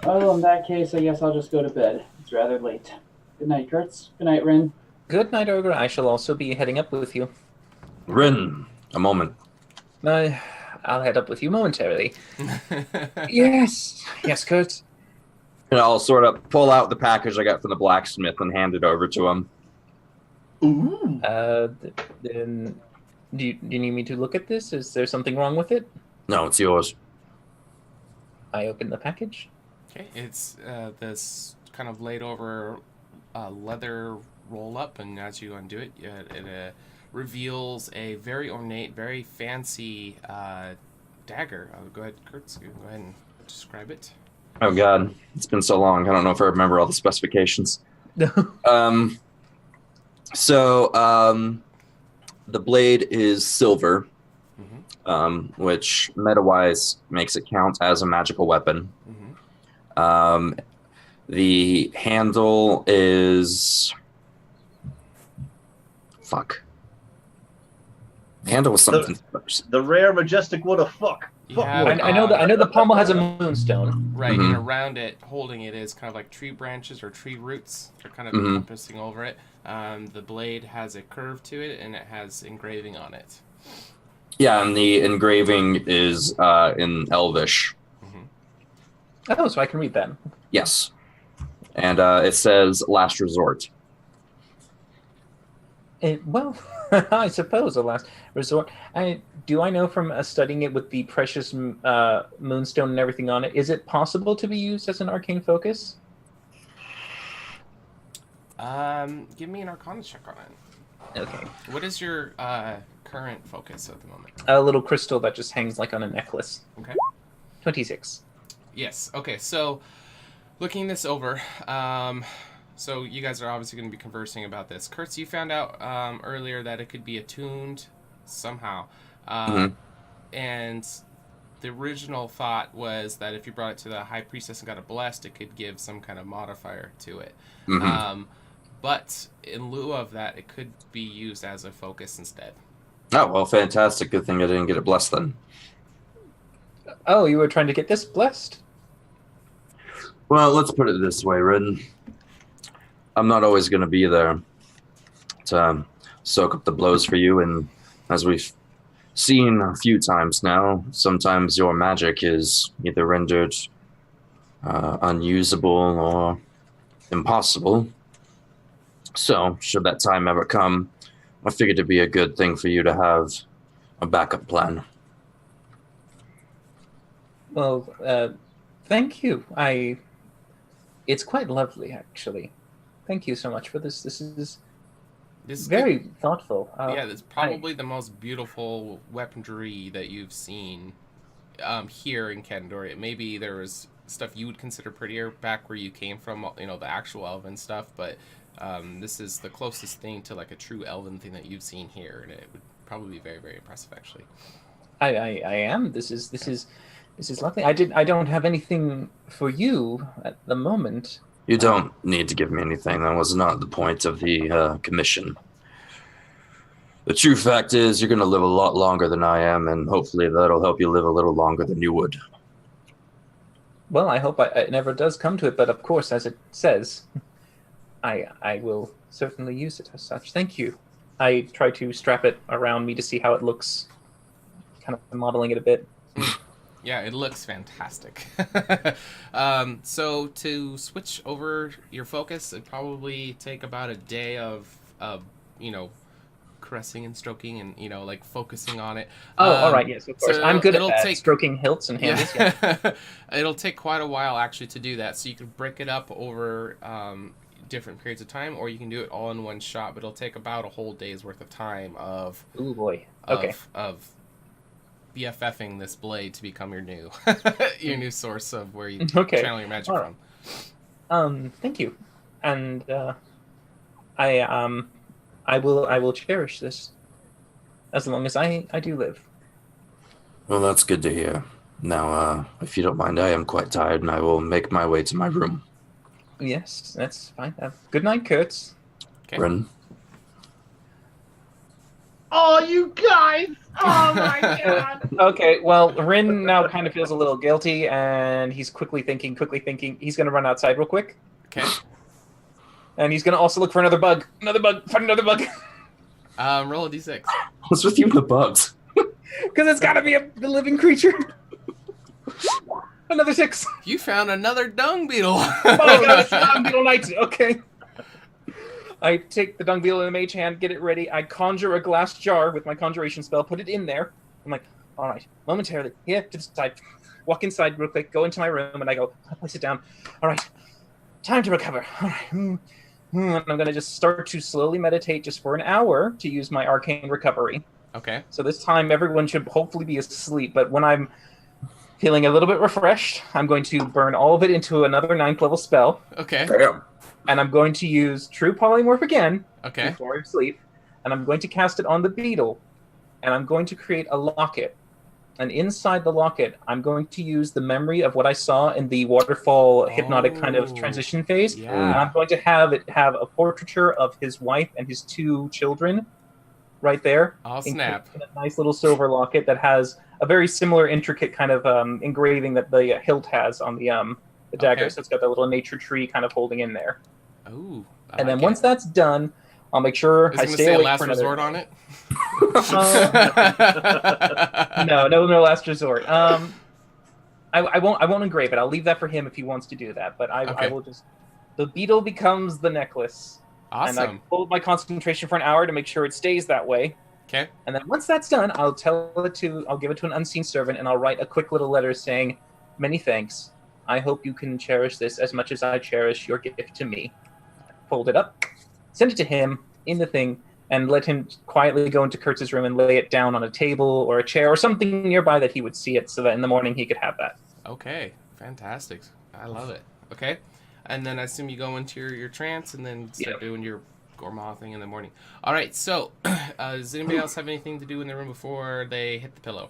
Well, in that case, I guess I'll just go to bed. It's rather late. Good night, Kurtz. Good night, Rin. Good night, Ogre. I shall also be heading up with you. Rin, a moment. I'll head up with you momentarily. Yes, Kurt. And I'll sort of pull out the package I got from the blacksmith and hand it over to him. Ooh. Then, do you need me to look at this? Is there something wrong with it? No, it's yours. I open the package. Okay, it's this kind of laid over leather roll up, and as you undo it, it reveals a very ornate, very fancy dagger. Go ahead, Kurtz. Go ahead and describe it. Oh God, it's been so long. I don't know if I remember all the specifications. So the blade is silver, which meta-wise makes it count as a magical weapon. The handle is... Fuck. The handle was something. The rare, majestic wood of fuck. Yeah, wood. I know the pommel has a moonstone. Right, and around it, holding it, is kind of like tree branches or tree roots. They're kind of encompassing over it. The blade has a curve to it, and it has engraving on it. Yeah, and the engraving is in Elvish. Oh, so I can read that. Yes. And it says last resort. Well, I suppose a last resort. I know from studying it with the precious moonstone and everything on it, is it possible to be used as an arcane focus? Give me an Arcana check on it. Okay. What is your current focus at the moment? A little crystal that just hangs like on a necklace. Okay. 26. Yes. Okay. So, looking this over, so you guys are obviously going to be conversing about this. Kurtz, you found out earlier that it could be attuned somehow, and the original thought was that if you brought it to the High Priestess and got it blessed, it could give some kind of modifier to it. But in lieu of that, it could be used as a focus instead. Oh, well, fantastic. Good thing I didn't get it blessed then. Oh, you were trying to get this blessed? Well, let's put it this way, Rin. I'm not always going to be there to soak up the blows for you, and as we've seen a few times now, sometimes your magic is either rendered unusable or impossible. So, should that time ever come, I figured it'd be a good thing for you to have a backup plan. Well, thank you. It's quite lovely, actually. Thank you so much for this. This is very thoughtful. Yeah, it's probably the most beautiful weaponry that you've seen here in Kendor. Maybe there was stuff you would consider prettier back where you came from, you know, the actual elven stuff, but this is the closest thing to like a true elven thing that you've seen here, and it would probably be very, very impressive, actually. I am. This is lovely. I don't have anything for you at the moment. You don't need to give me anything. That was not the point of the commission. The true fact is you're going to live a lot longer than I am, and hopefully that'll help you live a little longer than you would. Well, I hope it never does come to it, but of course, as it says, I will certainly use it as such. Thank you. I try to strap it around me to see how it looks, kind of modeling it a bit. Yeah, it looks fantastic. So to switch over your focus, it'd probably take about a day of you know, caressing and stroking and, you know, like focusing on it. All right, yes, of course. So I'm good at that, stroking hilts and handles. Yeah. It'll take quite a while actually to do that, so you can break it up over different periods of time, or you can do it all in one shot, but it'll take about a whole day's worth of time of Ooh boy. Okay. of BFFing this blade to become your new source of where you channel your magic from. Thank you. And I will cherish this as long as I do live. Well, that's good to hear. Now, if you don't mind, I am quite tired, and I will make my way to my room. Yes, that's fine. Good night, Kurtz. Okay. Ren. Oh, you guys! Oh my god! Okay, well, Rin now kind of feels a little guilty, and he's quickly thinking. He's going to run outside real quick. Okay. And he's going to also look for another bug. Find another bug. Roll a d6. What's with you and the bugs? Because it's got to be a living creature. Another 6. You found another dung beetle. Oh my god, it's dung beetle night. Okay. I take the dung beetle in the mage hand, get it ready. I conjure a glass jar with my conjuration spell, put it in there. I'm like, all right, momentarily, here to the side. Walk inside real quick, go into my room, and I go, I place it down. All right, time to recover. All right. And I'm going to just start to slowly meditate just for an hour to use my arcane recovery. Okay. So this time, everyone should hopefully be asleep, but when I'm feeling a little bit refreshed, I'm going to burn all of it into another 9th level spell. Okay. Damn. And I'm going to use True Polymorph again Okay. before I sleep. And I'm going to cast it on the beetle. And I'm going to create a locket. And inside the locket, I'm going to use the memory of what I saw in the waterfall hypnotic kind of transition phase. Yeah. And I'm going to have it have a portraiture of his wife and his 2 children right there. I'll snap. In a nice little silver locket that has a very similar intricate kind of engraving that the hilt has on the dagger. Okay. So it's got that little nature tree kind of holding in there. Ooh. And then once that's done, I'll make sure Is I it gonna stay say awake last for another. resort on it? No last resort. I won't engrave it. I'll leave that for him if he wants to do that. But I Okay. will just. The beetle becomes the necklace. And I Awesome. hold my concentration for an hour to make sure it stays that way. Okay. And then once that's done, I'll give it to an unseen servant, and I'll write a quick little letter saying, "Many thanks. I hope you can cherish this as much as I cherish your gift to me." Fold it up, send it to him in the thing, and let him quietly go into Kurtz's room and lay it down on a table or a chair or something nearby that he would see it, so that in the morning he could have that. Okay. Fantastic. I love it. Okay. And then I assume you go into your trance and then start doing your Gormaw thing in the morning. All right. So, does anybody else have anything to do in the room before they hit the pillow?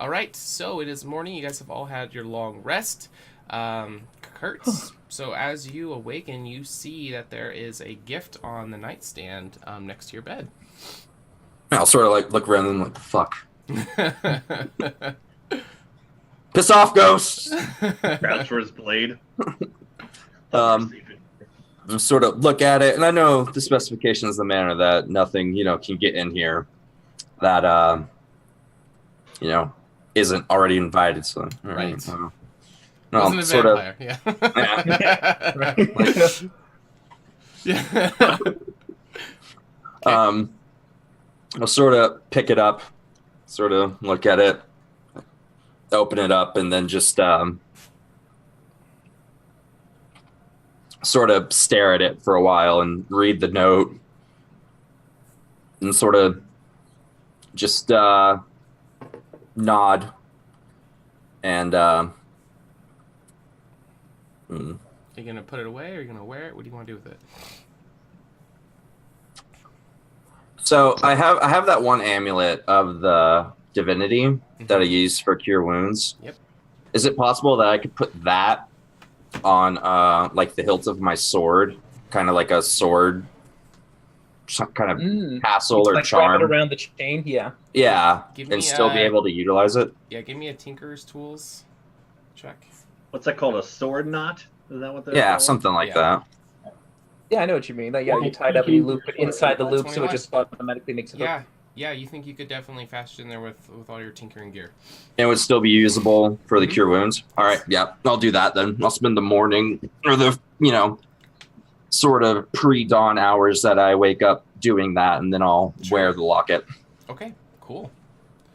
All right. So it is morning. You guys have all had your long rest. Kurtz. So as you awaken, you see that there is a gift on the nightstand next to your bed. I'll sort of like look around and like, fuck. Piss off, ghosts! Grabs for his blade. I sort of look at it, and I know the specifications of the manner that nothing, can get in here that, isn't already invited. So, Right. No, Wasn't a sort vampire. of. Yeah. Right. Yeah. I'll sort of pick it up, sort of look at it, open it up, and then just sort of stare at it for a while and read the note and sort of just nod And Are you gonna put it away, or are you gonna wear it? What do you want to do with it? so I have that one amulet of the divinity that I use for cure wounds. Yep. Is it possible that I could put that on like the hilt of my sword, kind of like a sword, some kind of tassel or like charm wrap it around the chain? Yeah. Yeah, Give and me, still be able to utilize it. Yeah, give me a Tinker's Tools check. What's that called? A sword knot? Is that what they're Yeah, called? something like Yeah. that. Yeah, I know what you mean. Like, yeah, you tie it up and you loop it inside the loop, so it just automatically makes it hook. Yeah, you think you could definitely fast in there with all your tinkering gear. It would still be usable for the cure wounds. All right, yeah, I'll do that then. I'll spend the morning or the sort of pre-dawn hours that I wake up doing that, and then I'll wear the locket. Okay, cool.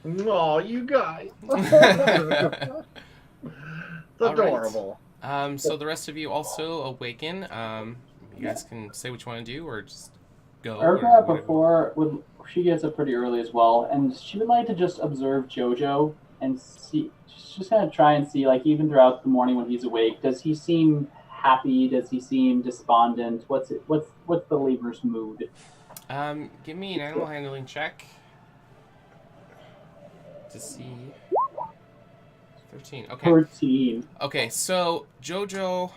Oh, you guys. It's All right. adorable. So the rest of you also awaken. You guys can say what you want to do, or just go. Erica she gets up pretty early as well, and she would like to just observe JoJo and see. She's just gonna try and see, like, even throughout the morning when he's awake, does he seem happy? Does he seem despondent? What's the lemur's mood? Give me an animal handling check to see. 13. Okay. 13. Okay, so JoJo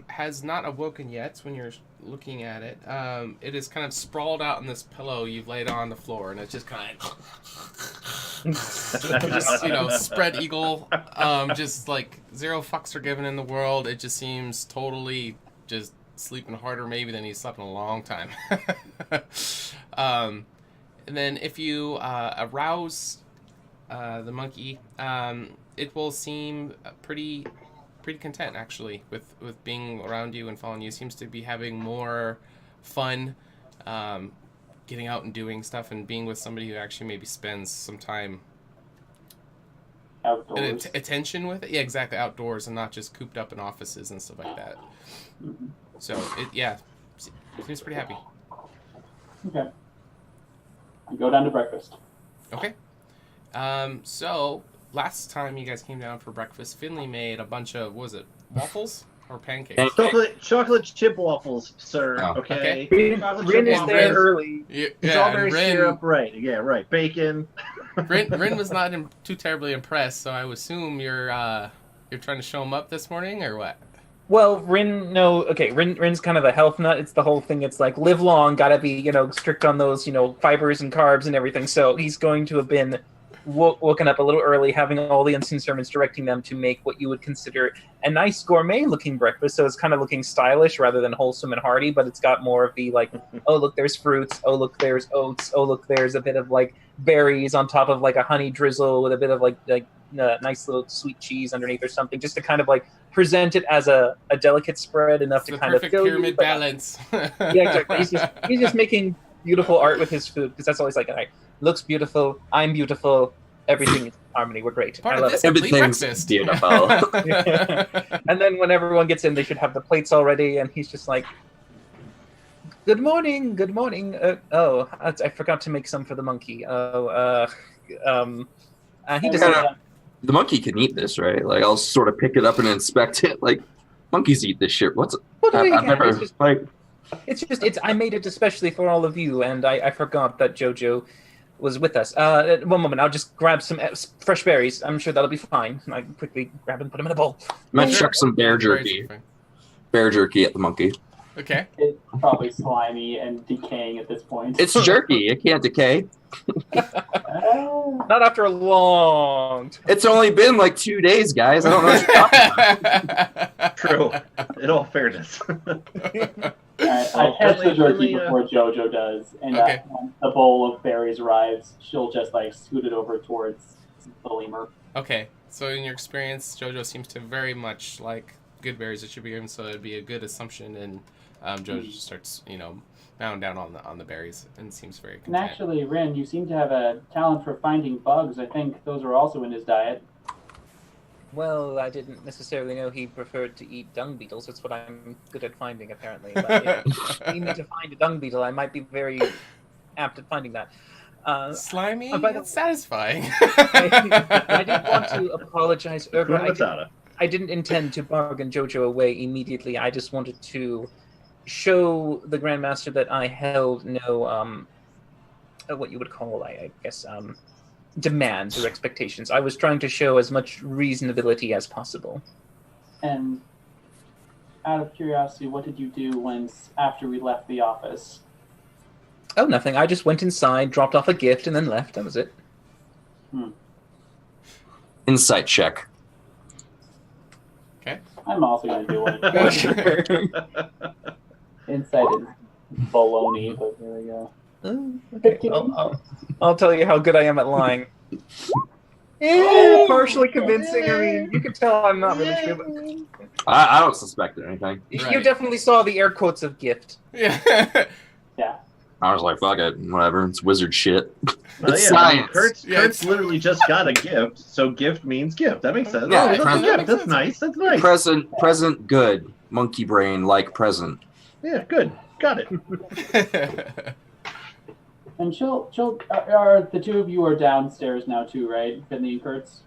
has not awoken yet when you're looking at it. It is kind of sprawled out on this pillow you've laid on the floor, and it's just kind of just, spread eagle. Just like zero fucks are given in the world. It just seems totally just sleeping harder maybe than he's slept in a long time. And then if you arouse the monkey, it will seem pretty content actually with being around you and following you. Seems to be having more fun, getting out and doing stuff and being with somebody who actually maybe spends some time Outdoors. attention with it. Yeah, exactly, outdoors and not just cooped up in offices and stuff like that. Mm-hmm. So seems pretty happy. Okay. I go down to breakfast. Okay. So last time you guys came down for breakfast, Finley made a bunch of, what was it, waffles or pancakes? Chocolate chip waffles, sir. Oh. Okay. Rin is there early. Yeah, Strawberry and Rin, syrup, right? Yeah, right. Bacon. Rin was not too terribly impressed, so I would assume you're trying to show him up this morning, or what? Well, Rin's kind of a health nut. It's the whole thing. It's like live long, gotta be, strict on those, fibers and carbs and everything. So he's going to have been woken up a little early, having all the instant servants directing them to make what you would consider a nice gourmet-looking breakfast. So it's kind of looking stylish rather than wholesome and hearty, but it's got more of the, like, oh, look, there's fruits. Oh, look, there's oats. Oh, look, there's a bit of, like, berries on top of, like, a honey drizzle with a bit of, like nice little sweet cheese underneath or something, just to kind of, like, present it as a delicate spread enough It's to the kind of perfect fill pyramid you, but balance. yeah, exactly. He's just making beautiful art with his food, because that's always like, right, looks beautiful, I'm beautiful, everything is in harmony, we're great. Part I of love this it. complete Everything's breakfast. beautiful. And then when everyone gets in, they should have the plates all ready, and he's just like, good morning. I forgot to make some for the monkey. He doesn't. The monkey can eat this, right? Like, I'll sort of pick it up and inspect it. Like, monkeys eat this shit. I made it especially for all of you, and I forgot that JoJo was with us. One moment, I'll just grab some fresh berries. I'm sure that'll be fine. I quickly grab and put them in a bowl. Might chuck some bear jerky. Bear jerky at the monkey. Okay. It's probably slimy and decaying at this point. It's jerky. It can't decay. Not after a long time. It's only been like 2 days, guys. I don't know what you're talking about. True. In all fairness. I catch the jerky before JoJo does, and when the bowl of berries arrives, she'll just like scoot it over towards the lemur. Okay, so in your experience, JoJo seems to very much like good berries that should be given, so it'd be a good assumption, and JoJo just starts, bowing down on the berries and seems very content. And actually, Rin, you seem to have a talent for finding bugs. I think those are also in his diet. Well, I didn't necessarily know he preferred to eat dung beetles. That's what I'm good at finding, apparently. But if you need me to find a dung beetle, I might be very apt at finding that. Slimy, by the- it's satisfying. I did want to apologize earlier. Matata. I didn't intend to bargain Jojo away immediately. I just wanted to show the Grandmaster that I held no, what you would call, I guess, demands or expectations. I was trying to show as much reasonability as possible. And out of curiosity, what did you do after we left the office? Oh, nothing. I just went inside, dropped off a gift, and then left. That was it. Insight check. Okay. I'm also going to do one. Insight is baloney, but there we go. Okay. I'll tell you how good I am at lying. Partially convincing. I mean, you can tell I'm not really sure. But I don't suspect anything. you Right. definitely saw the air quotes of gift. Yeah. Yeah. I was like, fuck it, whatever. It's wizard shit. Well, It's yeah, I mean, science. Kurt's Yeah, it's- literally just got a gift, so gift means gift. That makes sense. Yeah, Oh, that's a present. gift. That's nice. That's nice. Present, good. Monkey brain, like present. Yeah, good. Got it. And are the two of you are downstairs now too, right? Finley and Kurtz?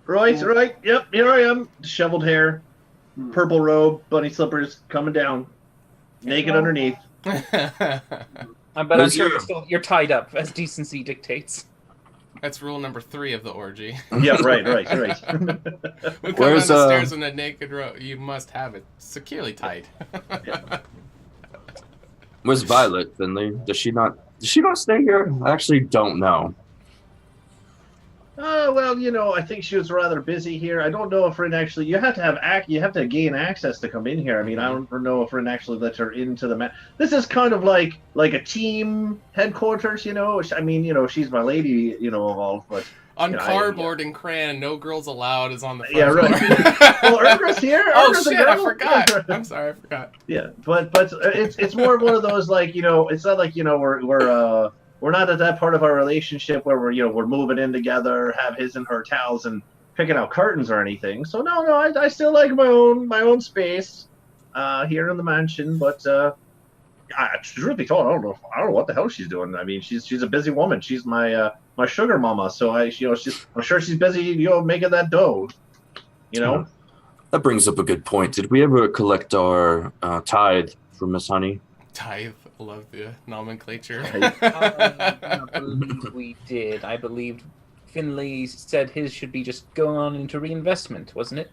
Right. Yep, here I am. Disheveled hair, purple robe, bunny slippers, coming down, naked underneath. But I'm Where's sure your- you're tied up, as decency dictates. That's rule number 3 of the orgy. Yeah, right. When coming down Where's, the stairs in a naked row, you must have it securely tied. Where's Violet, Finley? Does she not stay here? I actually don't know. Well, I think she was rather busy here. I don't know if Rin actually. You have to gain access to come in here. I mean, I don't know if Rin actually lets her into the This is kind of like a team headquarters. I mean, she's my lady. Involved, but On Yeah, cardboard in Cran, no girls allowed is on the front Yeah, right. floor. well, Urgra's here. Oh Urgra's a shit! I girl. forgot. I'm sorry, I forgot. Yeah, but it's more one of those it's not like we're not at that part of our relationship where we're moving in together, have his and her towels and picking out curtains or anything. So no, I still like my own space here in the mansion. But truth be told, I don't know what the hell she's doing. I mean, she's a busy woman. She's my sugar mama. So I'm sure she's busy making that dough. That brings up a good point. Did we ever collect our tithe from Miss Honey? Tithe. Love the nomenclature. I believe we did. I believe Finley said his should be just going on into reinvestment, wasn't it?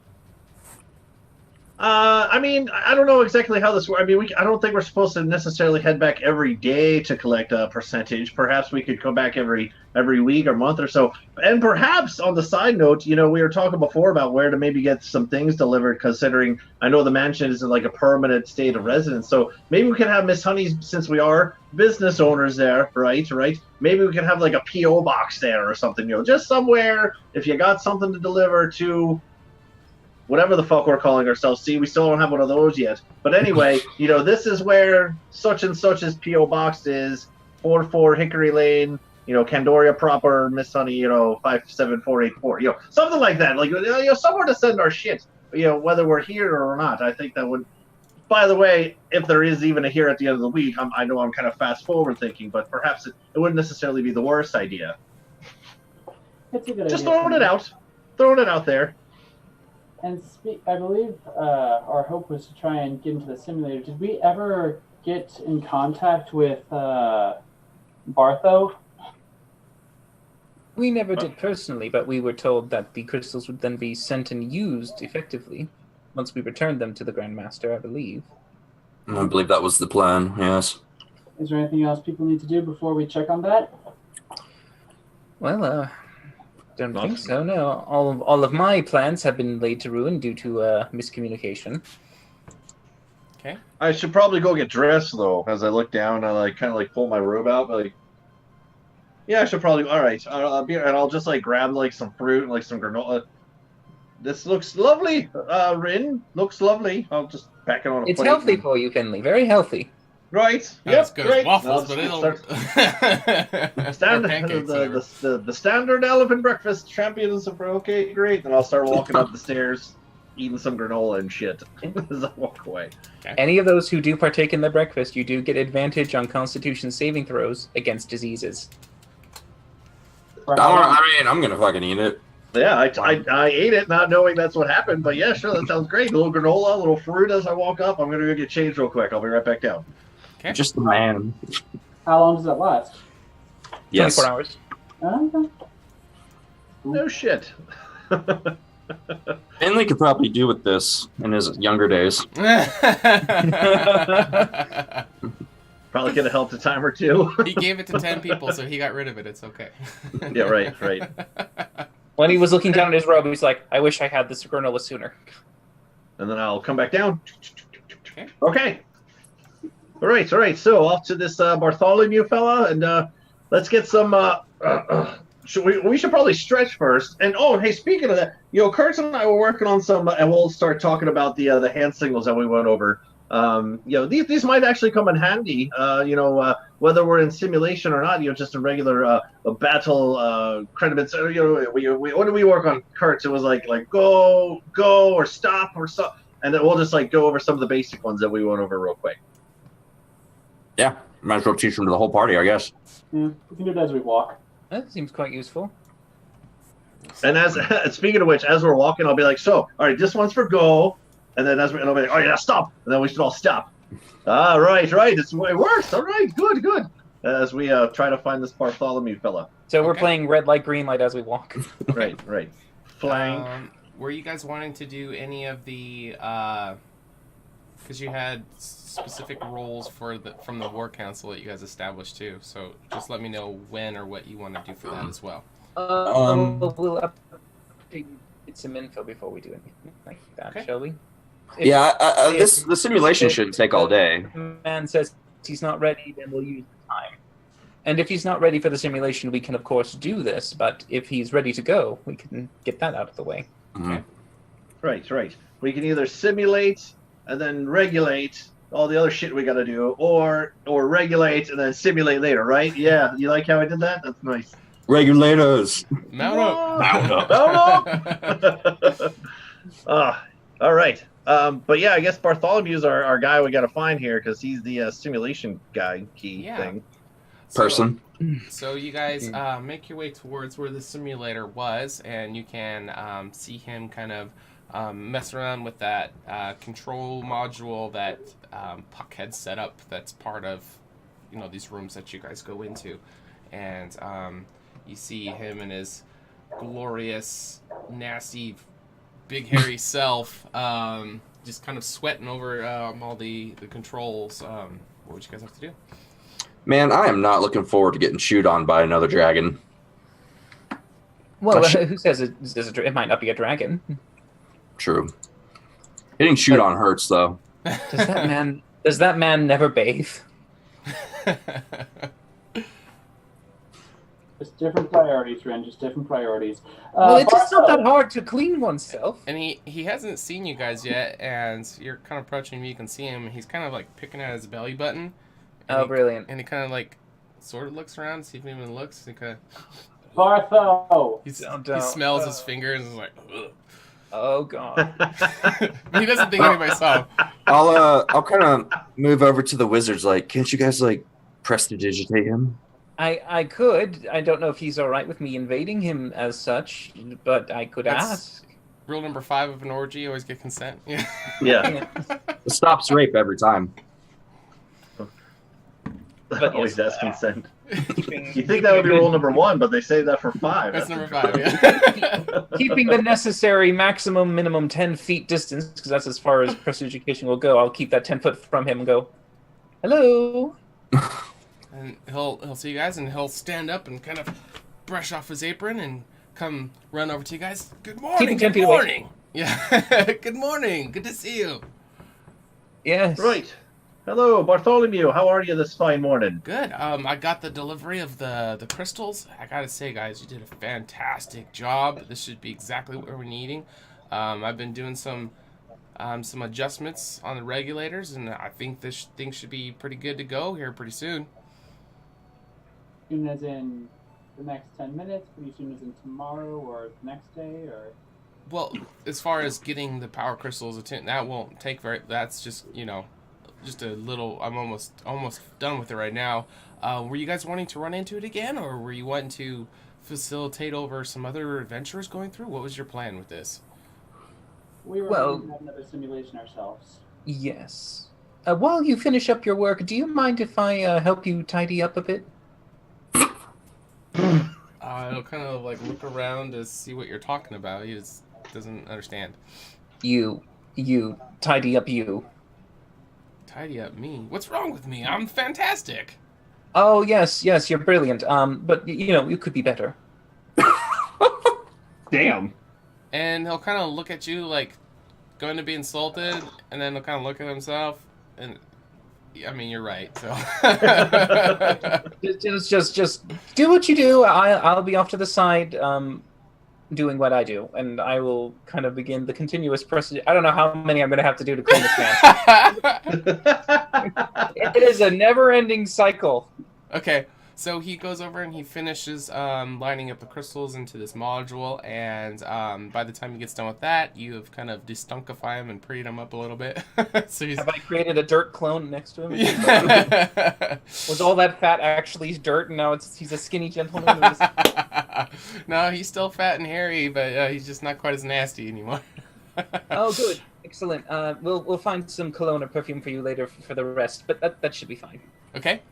I mean, I don't know exactly how this works. I mean, I don't think we're supposed to necessarily head back every day to collect a percentage. Perhaps we could come back every week or month or so. And perhaps on the side note, we were talking before about where to maybe get some things delivered, considering I know the mansion isn't like a permanent state of residence. So maybe we can have Miss Honey's, since we are business owners there, right? Maybe we can have like a P.O. box there or something, just somewhere if you got something to deliver to whatever the fuck we're calling ourselves. See, we still don't have one of those yet. But anyway, this is where such and such's P.O. box is, 44 Hickory Lane, Candoria proper, Miss Honey, 57484, something like that. Like, somewhere to send our shit, whether we're here or not. I think that would, by the way, if there is even a here at the end of the week, I know I'm kind of fast forward thinking, but perhaps it wouldn't necessarily be the worst idea. It's a good Just idea. throwing it out there. And I believe our hope was to try and get into the simulator. Did we ever get in contact with Bartho? We never did personally, but we were told that the crystals would then be sent and used effectively once we returned them to the Grandmaster, I believe. I believe that was the plan, yes. Is there anything else people need to do before we check on that? Well, don't think so, no. All of my plans have been laid to ruin due to miscommunication. Okay. I should probably go get dressed though. As I look down, I kind of pull my robe out. Yeah, I should probably. All right, I'll just grab some fruit and some granola. This looks lovely. Rin looks lovely. I'll just pack it on a plate. It's healthy for you, Finley. Very healthy. Right. Not Yep. as good great. as waffles, I'll but it'll. Standard, pancakes, whatever. the standard elephant breakfast champions of okay, great. Then I'll start walking up the stairs, eating some granola and shit as I walk away. Any of those who do partake in the breakfast, you do get advantage on Constitution saving throws against diseases. I'm gonna fucking eat it. Yeah, I ate it not knowing that's what happened, but yeah, sure, that sounds great. A little granola, a little fruit as I walk up. I'm gonna go get changed real quick. I'll be right back down. Okay. Just the man. How long does that last? Yes. 24 hours. Okay. No shit. Finley could probably do with this in his younger days. Probably could have helped a time or two. He gave it to 10 people, so he got rid of it. It's okay. Yeah, right. When he was looking down at his robe, he's like, I wish I had this granola sooner. And then I'll come back down. Okay. Okay. All right. So off to this Bartholomew fella, and let's get some. We should probably stretch first. And hey, speaking of that, Kurtz and I were working on some, and we'll start talking about the hand signals that we went over. These might actually come in handy. Whether we're in simulation or not, just a regular battle credits. When did we work on Kurtz? It was like go or stop or so, and then we'll just go over some of the basic ones that we went over real quick. Yeah, might as well teach them to the whole party, I guess. Yeah, we can do it as we walk. That seems quite useful. And speaking of which, as we're walking, I'll be like, so, all right, this one's for go. And then I'll be like, oh yeah, stop. And then we should all stop. Right. It works. All right, good. As we try to find this Bartholomew fella. So we're playing red light, green light as we walk. Right. Flank. Were you guys wanting to do any of the... Because you had specific roles from the War Council that you guys established too. So just let me know when or what you want to do for that as well. We'll update some info before we do anything like that, shall we? The simulation shouldn't take all day. If the man says he's not ready, then we'll use the time. And if he's not ready for the simulation, we can of course do this. But if he's ready to go, we can get that out of the way. Mm-hmm. Right. We can either simulate and then regulate all the other shit we got to do, or regulate and then simulate later, right? Yeah, you like how I did that? That's nice. Regulators. Mount up. All right. But yeah, I guess Bartholomew's our guy we got to find here because he's the simulation guy thing. Person. So you guys make your way towards where the simulator was, and you can see him kind of mess around with that control module that Puck had set up. That's part of these rooms that you guys go into, and you see him and his glorious, nasty, big hairy self just kind of sweating over all the controls. What would you guys have to do? Man, I am not looking forward to getting chewed on by another dragon. Well, who says it might not be a dragon? True. Getting chewed on hurts, though. Does that man never bathe? Just different priorities, Ren. Just different priorities. Well, it's not that hard to clean oneself. And he hasn't seen you guys yet, and you're kind of approaching him. You can see him. He's kind of picking at his belly button. Brilliant. And he kind of sort of looks around, see if anyone looks. He kind of... Bartho! He smells his fingers and is like, ugh. Oh god. He doesn't think anybody saw him. I'll kind of move over to the wizards. Can't you guys prestidigitate him? I could. I don't know if he's all right with me invading him as such, but I could ask. Rule number 5 of an orgy: always get consent. Yeah. It stops rape every time. But always ask consent. You think that would be rule number 1, but they say that for 5. That's number 5. Yeah. Keeping the necessary minimum 10 feet distance, because that's as far as prestidigitation will go. I'll keep that 10 foot from him and go, hello. And he'll see you guys, and he'll stand up and kind of brush off his apron and come run over to you guys. Good morning. Good morning. Away. Yeah. Good morning. Good to see you. Yes. Right. Hello, Bartholomew. How are you this fine morning? Good. I got the delivery of the crystals. I gotta say, guys, you did a fantastic job. This should be exactly what we're needing. I've been doing some adjustments on the regulators, and I think this thing should be pretty good to go here pretty soon. Soon as in the next 10 minutes, pretty soon as in tomorrow or the next day, or... Well, as far as getting the power crystals, that won't take very. That's just just a little. I'm almost done with it right now. Were you guys wanting to run into it again, or were you wanting to facilitate over some other adventurers going through? What was your plan with this? We were going to have another simulation ourselves. Yes. While you finish up your work, do you mind if I help you tidy up a bit? I'll kind of like look around to see what you're talking about. He just doesn't understand. You tidy up you. Tidy up me? What's wrong with me? I'm fantastic. Oh yes, you're brilliant. But you could be better. Damn. And he'll kind of look at you like going to be insulted, and then he'll kind of look at himself, and I mean, you're right. So just do what you do. I'll be off to the side, doing what I do, and I will kind of begin the continuous process. I don't know how many I'm going to have to do to clean this man. It is a never-ending cycle. Okay, so he goes over and he finishes lining up the crystals into this module, and by the time he gets done with that, you have kind of destunkify him and prettied him up a little bit. So have I created a dirt clone next to him? Yeah. Was all that fat actually dirt, and now he's a skinny gentleman? No, he's still fat and hairy, but he's just not quite as nasty anymore. Oh, good. Excellent. We'll find some cologne or perfume for you later for the rest, but that should be fine. Okay.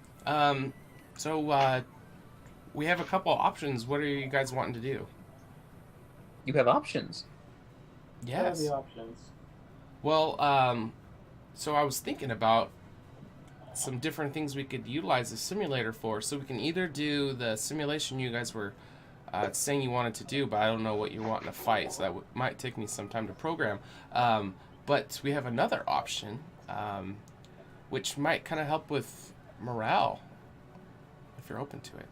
So we have a couple options. What are you guys wanting to do? You have options? Yes. What are the options? Well, so I was thinking about some different things we could utilize the simulator for. So we can either do the simulation you guys were saying you wanted to do, but I don't know what you're wanting to fight, so that might take me some time to program. But we have another option, which might kind of help with morale, if you're open to it.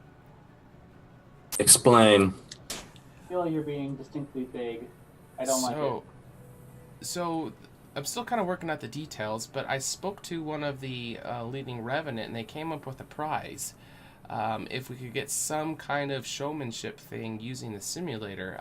Explain. I feel like you're being distinctly vague. I don't like it. So I'm still kind of working out the details, but I spoke to one of the leading Revenant, and they came up with a prize. If we could get some kind of showmanship thing using the simulator,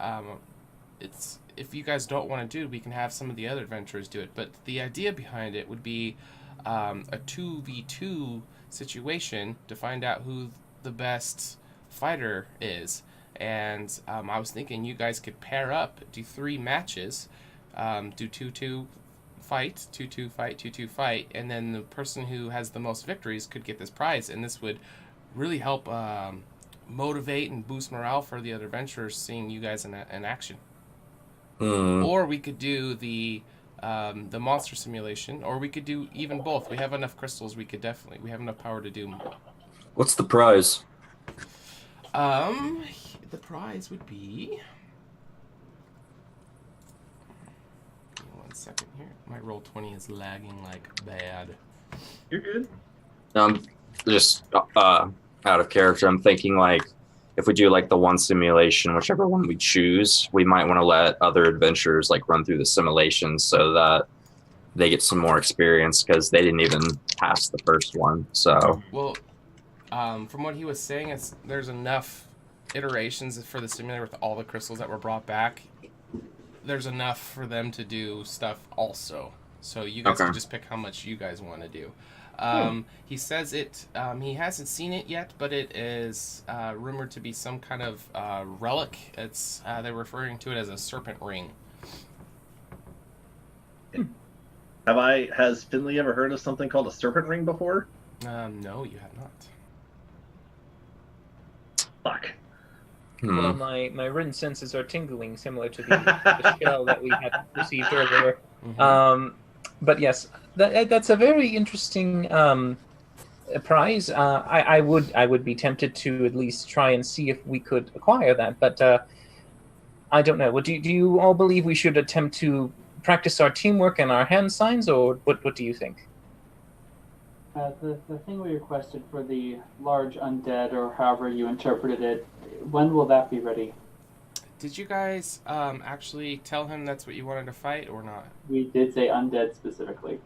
if you guys don't want to do it, we can have some of the other adventurers do it. But the idea behind it would be a 2v2 situation to find out who the best fighter is. And I was thinking you guys could pair up, do 3 matches, do 2-2 fight, 2-2 fight, 2-2 fight, and then the person who has the most victories could get this prize. And this would really help motivate and boost morale for the other adventurers seeing you guys in action. Or we could do the monster simulation, or we could do even both. We have enough crystals. We have enough power to do more. What's the prize? The prize would be. Give me 1 second here. My Roll20 is lagging like bad. You're good. Just out of character, I'm thinking like if we do like the one simulation, whichever one we choose, we might want to let other adventurers like run through the simulation so that they get some more experience because they didn't even pass the first one. So well, from what he was saying, there's enough iterations for the simulator with all the crystals that were brought back. There's enough for them to do stuff also. So you guys can just pick how much you guys want to do. He says he hasn't seen it yet, but it is rumored to be some kind of relic. It's they're referring to it as a serpent ring. Has Finley ever heard of something called a serpent ring before? No, you have not. Fuck. Well, my written senses are tingling, similar to the shell that we had received earlier. Mm-hmm. But yes, that's a very interesting prize. I would be tempted to at least try and see if we could acquire that, but I don't know. Do you all believe we should attempt to practice our teamwork and our hand signs, or what do you think? The thing we requested for the large undead, or however you interpreted it, when will that be ready? Did you guys actually tell him that's what you wanted to fight, or not? We did say undead specifically,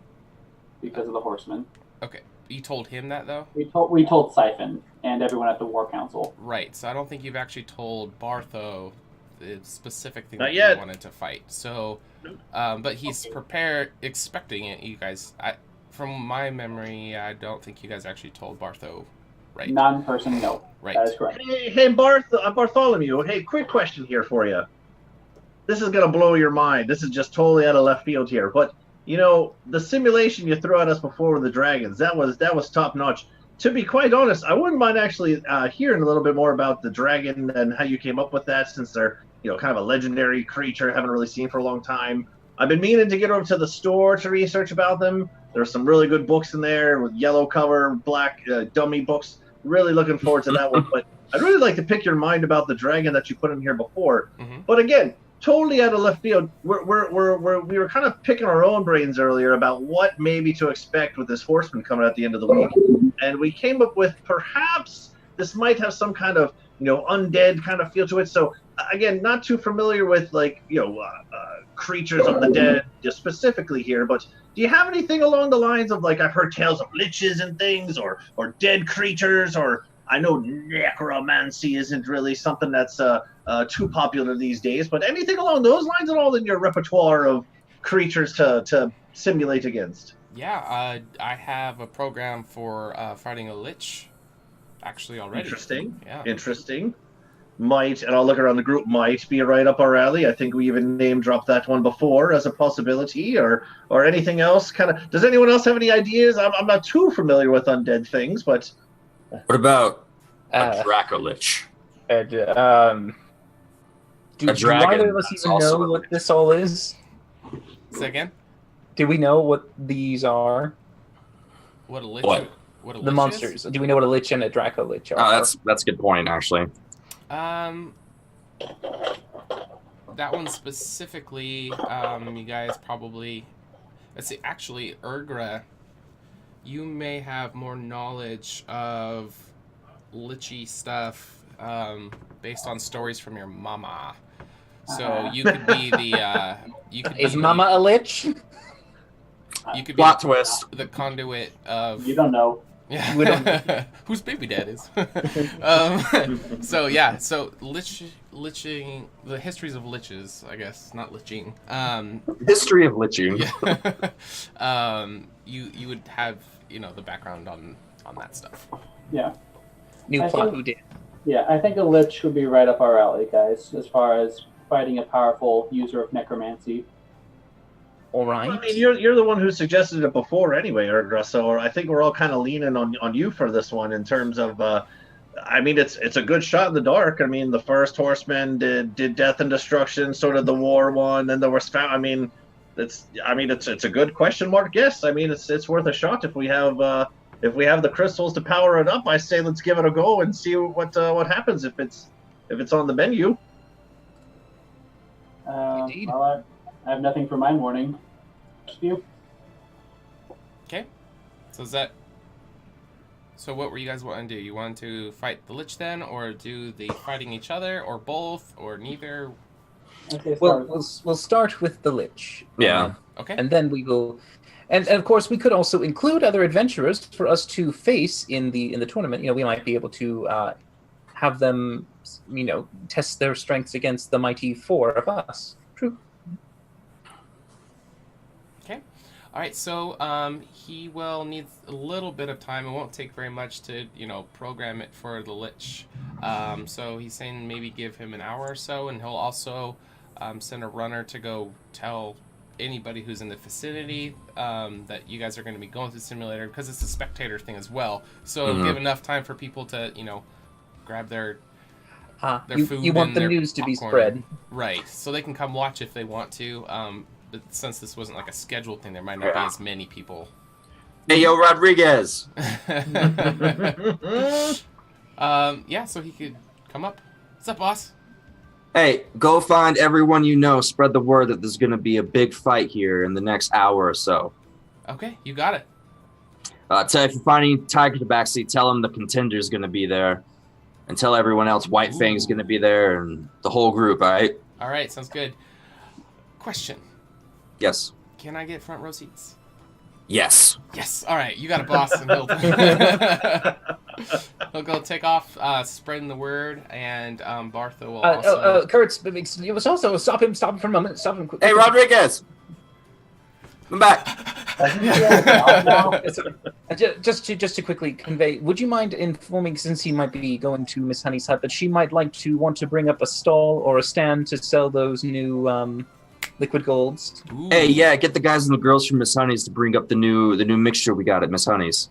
because of the Horsemen. Okay, you told him that though? We told Siphon and everyone at the War Council. Right, so I don't think you've actually told Bartho the specific thing Not that yet. he wanted to fight. So, but he's prepared, expecting it. You guys, from my memory, I don't think you guys actually told Bartho, right? Non-person, no. Right. That is correct. Hey, Bartholomew. Hey, quick question here for you. This is gonna blow your mind. This is just totally out of left field here. But the simulation you threw at us before with the dragons, that was top notch. To be quite honest, I wouldn't mind actually hearing a little bit more about the dragon and how you came up with that, since they're kind of a legendary creature, haven't really seen for a long time. I've been meaning to get over to the store to research about them. There's some really good books in there with yellow cover, black dummy books. Really looking forward to that one. But I'd really like to pick your mind about the dragon that you put in here before. Mm-hmm. But again, totally out of left field. We were kind of picking our own brains earlier about what maybe to expect with this Horseman coming at the end of the week, and we came up with perhaps this might have some kind of undead kind of feel to it. So again, not too familiar with creatures of the dead specifically here, but do you have anything along the lines of, like, I've heard tales of liches and things, or dead creatures, or I know necromancy isn't really something that's too popular these days, but anything along those lines at all in your repertoire of creatures to simulate against? Yeah, I have a program for fighting a lich, actually, already. Interesting. Yeah. Interesting. Might, and I'll look around the group, might be right up our alley. I think we even name dropped that one before as a possibility, or anything else. Kind of. Does anyone else have any ideas? I'm not too familiar with undead things, but What about a Dracolich? Do dragon, either of us that's even also know a what lich. this all is? Say again? Do we know what these are? What a lich? What? What a The lich monsters. Do we know what a lich and a Dracolich are? Oh, that's a good point, actually. Is? That one specifically, you guys probably... Let's see, actually, Urgra, you may have more knowledge of lichy stuff based on stories from your mama. So you could be the... Is Mama a lich? You could be Plot twist. the conduit of... You don't know. Yeah. We don't- Whose baby dad is. So liching, the histories of liches, I guess, not liching. History of liching. Yeah. You would have, the background on that stuff. Yeah. New I plot think- who did. Yeah, I think a lich would be right up our alley, guys, as far as fighting a powerful user of necromancy. All right. I mean, you're the one who suggested it before anyway, Urgra. So I think we're all kind of leaning on you for this one in terms of. I mean, it's a good shot in the dark. I mean, the first Horsemen did death and destruction, so did the war one, and there was found. I mean, it's a good question mark guess. I mean, it's worth a shot if we have the crystals to power it up. I say let's give it a go and see what happens if it's on the menu. Indeed. Well, I have nothing for my morning. Just you. Okay. So what were you guys wanting to do? You want to fight the lich then, or do the fighting each other, or both, or neither? Okay, Well, we'll start with the lich. Yeah. Okay. And then we will... And of course, we could also include other adventurers for us to face in the tournament. We might be able to have them, test their strengths against the mighty four of us. True. Okay. All right. So he will need a little bit of time. It won't take very much to program it for the lich. So he's saying maybe give him an hour or so, and he'll also send a runner to go tell anybody who's in the vicinity that you guys are going to be going through the simulator, because it's a spectator thing as well. So it'll give enough time for people to grab their food. You want and the their news to be popcorn. spread. Right, so they can come watch if they want to. But since this wasn't like a scheduled thing, there might not be as many people. Hey, yo, Rodriguez. Yeah, so he could come up. What's up, boss? Hey, go find everyone you know. Spread the word that there's going to be a big fight here in the next hour or so. Okay, you got it. If you find any tiger to the backseat, tell them the Contender's going to be there. And tell everyone else White Fang's going to be there, and the whole group, all right? All right, sounds good. Question. Yes. Can I get front row seats? Yes. Yes. All right, you got a boss. And he'll... He'll go take off, spreading the word, and Bartha will also. Kurtz, it was also stop him for a moment. Stop him. Hey, Rodriguez! I'm back. Just to quickly convey, would you mind informing, since he might be going to Miss Honey's hut, that she might want to bring up a stall or a stand to sell those new liquid golds? Ooh. Hey, yeah, get the guys and the girls from Miss Honey's to bring up the new mixture we got at Miss Honey's.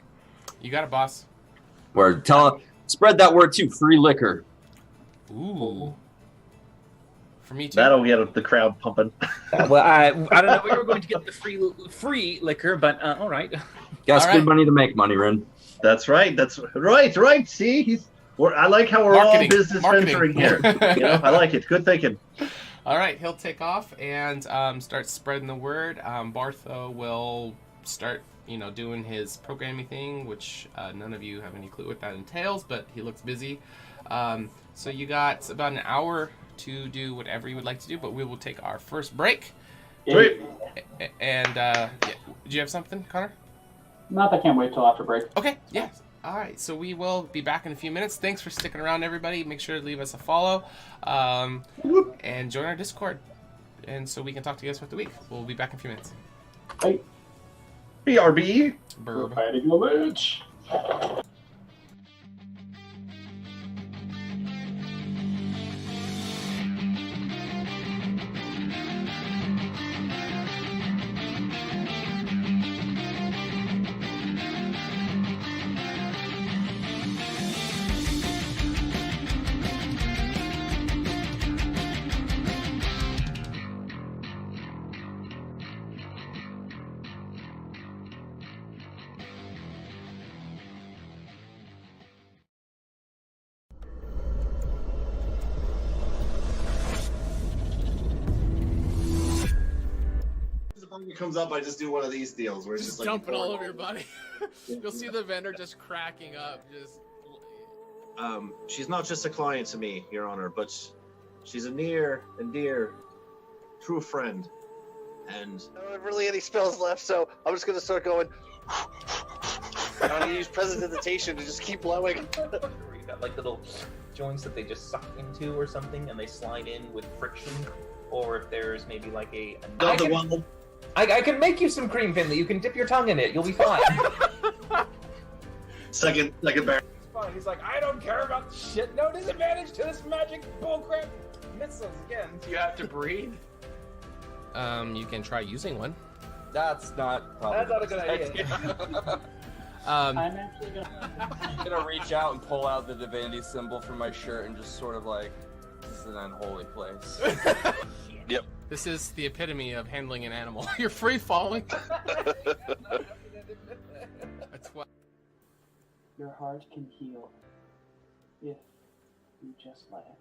You got it, boss. Word. Spread that word too. Free liquor. Ooh. For me too. That'll get the crowd pumping. Well, I don't know. We were going to get the free liquor, but all right. Got All good right. money to make, money, Rin. That's right. That's right. See, I like how we're Marketing. all business venturing here. You know, I like it. Good thinking. All right, he'll take off and start spreading the word. Bartho will start, doing his programming thing, which none of you have any clue what that entails, but he looks busy. So you got about an hour to do whatever you would like to do, but we will take our first break. Sweet. And yeah. Do you have something, Connor? Not that I can't wait till after break. Okay, yeah. All right, so we will be back in a few minutes. Thanks for sticking around, everybody. Make sure to leave us a follow and join our Discord, and so we can talk to you guys throughout the week. We'll be back in a few minutes. Hey, BRB. we're Burb. fighting a lich. It comes up, I just do one of these deals where it's just like Jumping all over your body. You'll see the vendor just cracking up. she's not just a client to me, Your Honor, but she's a near and dear, true friend. And I don't have really any spells left, so I'm just gonna start going. I'm gonna use Prestidigitation to just keep blowing. You got like little joints that they just suck into or something, and they slide in with friction. Or if there's maybe like I can make you some cream, Finley. You can dip your tongue in it. You'll be fine. second bear. It's fine. He's like, I don't care about shit. No disadvantage to this magic bullcrap missiles again. You have to breathe. You can try using one. That's not a good idea. I'm actually I'm gonna reach out and pull out the divinity symbol from my shirt and just sort of like, this is an unholy place. Yep. This is the epitome of handling an animal. You're free falling. That's what. Your heart can heal if you just let it.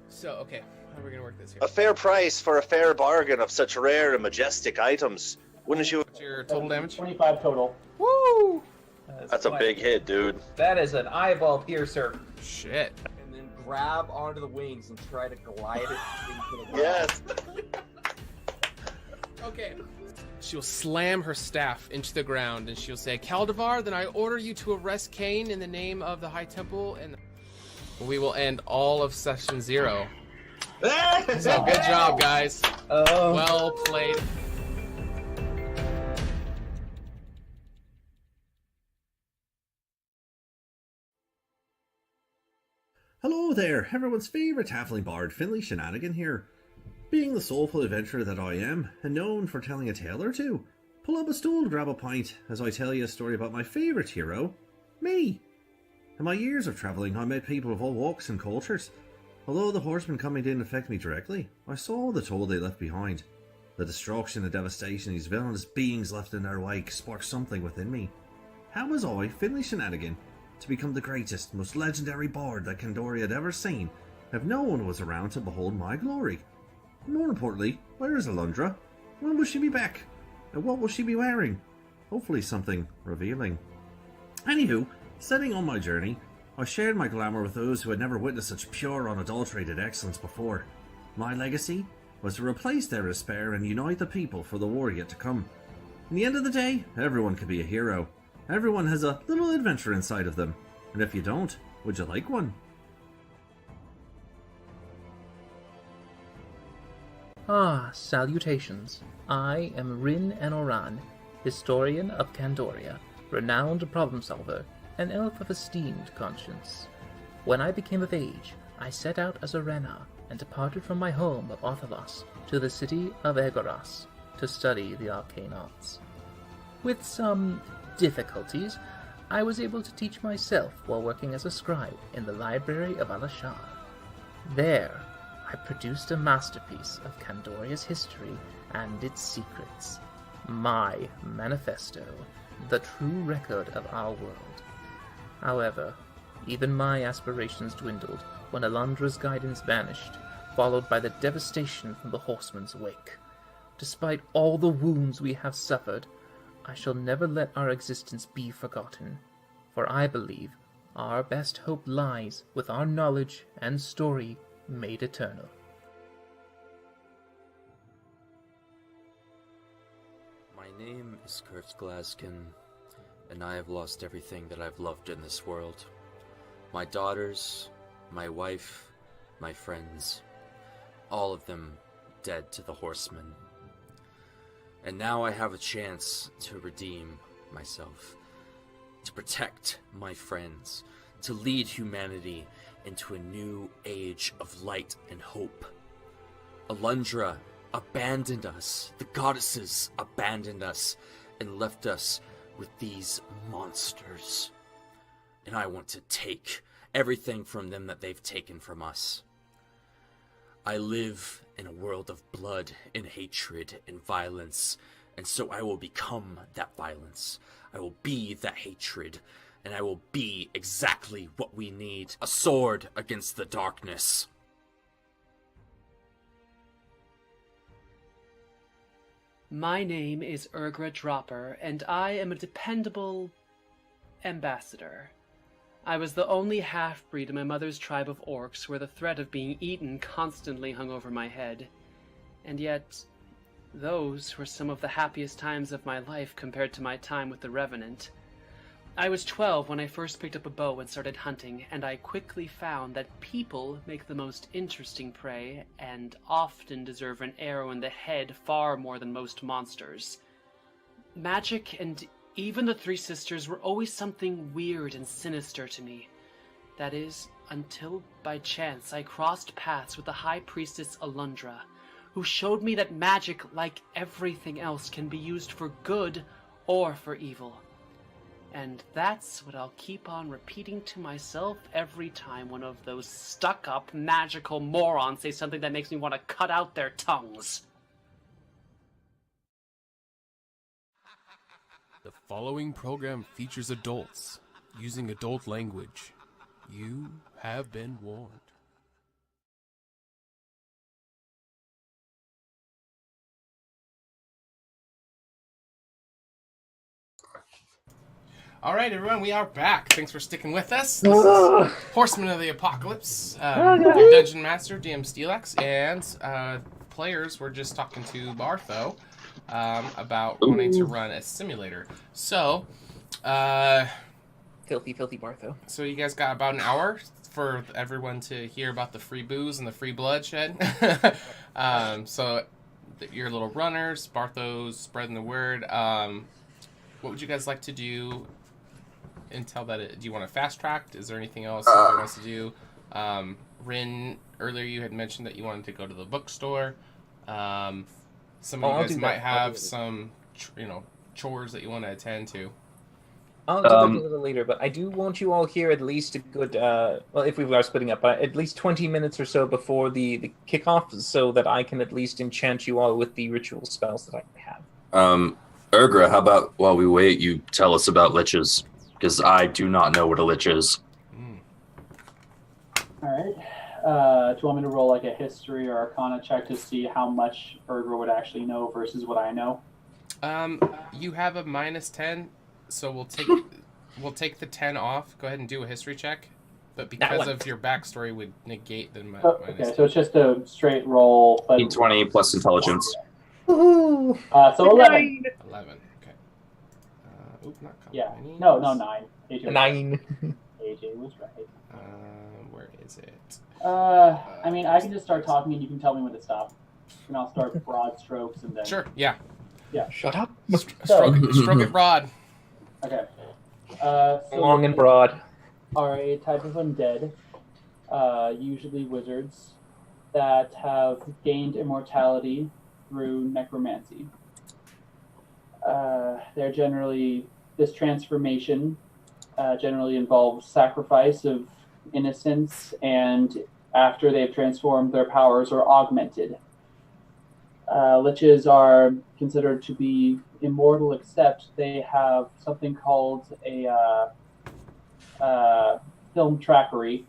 So, okay, how are we gonna work this here? A fair price for a fair bargain of such rare and majestic items. Wouldn't you? What's your total damage? 25 total. Woo! That's a big hit, dude. That is an eyeball piercer. Shit. And then grab onto the wings and try to glide it into the ground. Yes. Okay. She'll slam her staff into the ground and she'll say, Caldivar, then I order you to arrest Cain in the name of the High Temple, and we will end all of session 0. So good job, guys. Oh. Well played. Hello there, everyone's favourite halfling bard, Finley Shenanigan here. Being the soulful adventurer that I am, and known for telling a tale or two, pull up a stool to grab a pint as I tell you a story about my favourite hero, me. In my years of travelling, I met people of all walks and cultures. Although the Horsemen coming didn't affect me directly, I saw the toll they left behind. The destruction and devastation these villainous beings left in their wake sparked something within me. How was I, Finley Shenanigan, to become the greatest, most legendary bard that Kandori had ever seen, if no one was around to behold my glory? More importantly, where is Alundra? When will she be back? And what will she be wearing? Hopefully something revealing. Anywho, setting on my journey, I shared my glamour with those who had never witnessed such pure, unadulterated excellence before. My legacy was to replace their despair and unite the people for the war yet to come. In the end of the day, everyone could be a hero. Everyone has a little adventure inside of them. And if you don't, would you like one? Salutations. I am Rin Enoran, historian of Candoria, renowned problem solver, an elf of esteemed conscience. When I became of age, I set out as a Rena and departed from my home of Othalos to the city of Egoras to study the arcane arts. With some difficulties, I was able to teach myself while working as a scribe in the library of Alashar. There, I produced a masterpiece of Candoria's history and its secrets, my manifesto, the true record of our world. However, even my aspirations dwindled when Alundra's guidance vanished, followed by the devastation from the Horsemen's wake. Despite all the wounds we have suffered, I shall never let our existence be forgotten, for I believe our best hope lies with our knowledge and story made eternal. My name is Kurt Glaskin, and I have lost everything that I've loved in this world. My daughters, my wife, my friends, all of them dead to the Horsemen. And now I have a chance to redeem myself, to protect my friends, to lead humanity into a new age of light and hope. Alundra abandoned us, the goddesses abandoned us, and left us with these monsters. And I want to take everything from them that they've taken from us. I live in a world of blood and hatred and violence, and so I will become that violence. I will be that hatred, and I will be exactly what we need, a sword against the darkness. My name is Urgra Dropper, and I am a dependable ambassador. I was the only half-breed in my mother's tribe of orcs where the threat of being eaten constantly hung over my head. And yet, those were some of the happiest times of my life compared to my time with the Revenant. I was 12 when I first picked up a bow and started hunting, and I quickly found that people make the most interesting prey and often deserve an arrow in the head far more than most monsters. Magic and even the Three Sisters were always something weird and sinister to me. That is, until by chance I crossed paths with the High Priestess Alundra, who showed me that magic, like everything else, can be used for good or for evil. And that's what I'll keep on repeating to myself every time one of those stuck-up magical morons say something that makes me want to cut out their tongues. The following program features adults using adult language. You have been warned. All right, everyone, we are back. Thanks for sticking with us. This is Horsemen of the Apocalypse. Your Dungeon Master, DM Steelex, and players were just talking to Bartho about wanting to run a simulator. So, Filthy Bartho. So you guys got about an hour for everyone to hear about the free booze and the free bloodshed. So your little runners, Bartho's spreading the word. What would you guys like to do until that? Do you want to fast track? Is there anything else you wants to do? Rin, earlier you had mentioned that you wanted to go to the bookstore. Some of you guys might have some, chores that you want to attend to. I'll do that a little later, but I do want you all here at least a good, if we are splitting up, at least 20 minutes or so before the kickoff, so that I can at least enchant you all with the ritual spells that I have. Urgra, how about while we wait, you tell us about liches? Because I do not know what a lich is. All right. Do you want me to roll like a history or arcana check to see how much Urgra would actually know versus what I know? You have a -10, so we'll take the 10 off. Go ahead and do a history check. But because of your backstory would negate the okay, so it's just a straight roll. But... 20 plus intelligence. Woohoo! So 11. 11. Okay. Oop, not Yeah. companies. No, 9. AJ was 9. right. AJ was right. Where is it? I mean, I can just start talking and you can tell me when to stop. And I'll start broad strokes and then. Sure. Yeah. Shut up. Stroke it broad. Okay. So Long and broad. are a type of undead, usually wizards, that have gained immortality through necromancy. They're generally, this transformation generally involves sacrifice of innocence, and after they've transformed, their powers are augmented. Liches are considered to be immortal, except they have something called a film trackery,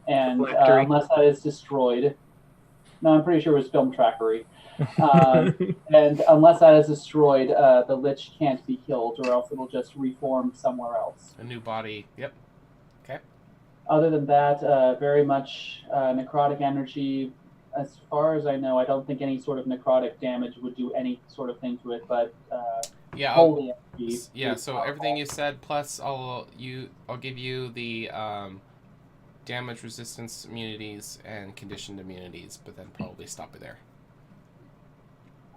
and unless that is destroyed, no, I'm pretty sure it was film trackery. And unless that is destroyed, the Lich can't be killed, or else it'll just reform somewhere else. A new body. Yep. Okay. Other than that, very much necrotic energy. As far as I know, I don't think any sort of necrotic damage would do any sort of thing to it, but Yeah. holy energy. Yeah. is So powerful. everything you said, plus I'll give you the damage resistance immunities and conditioned immunities, but then probably stop it there.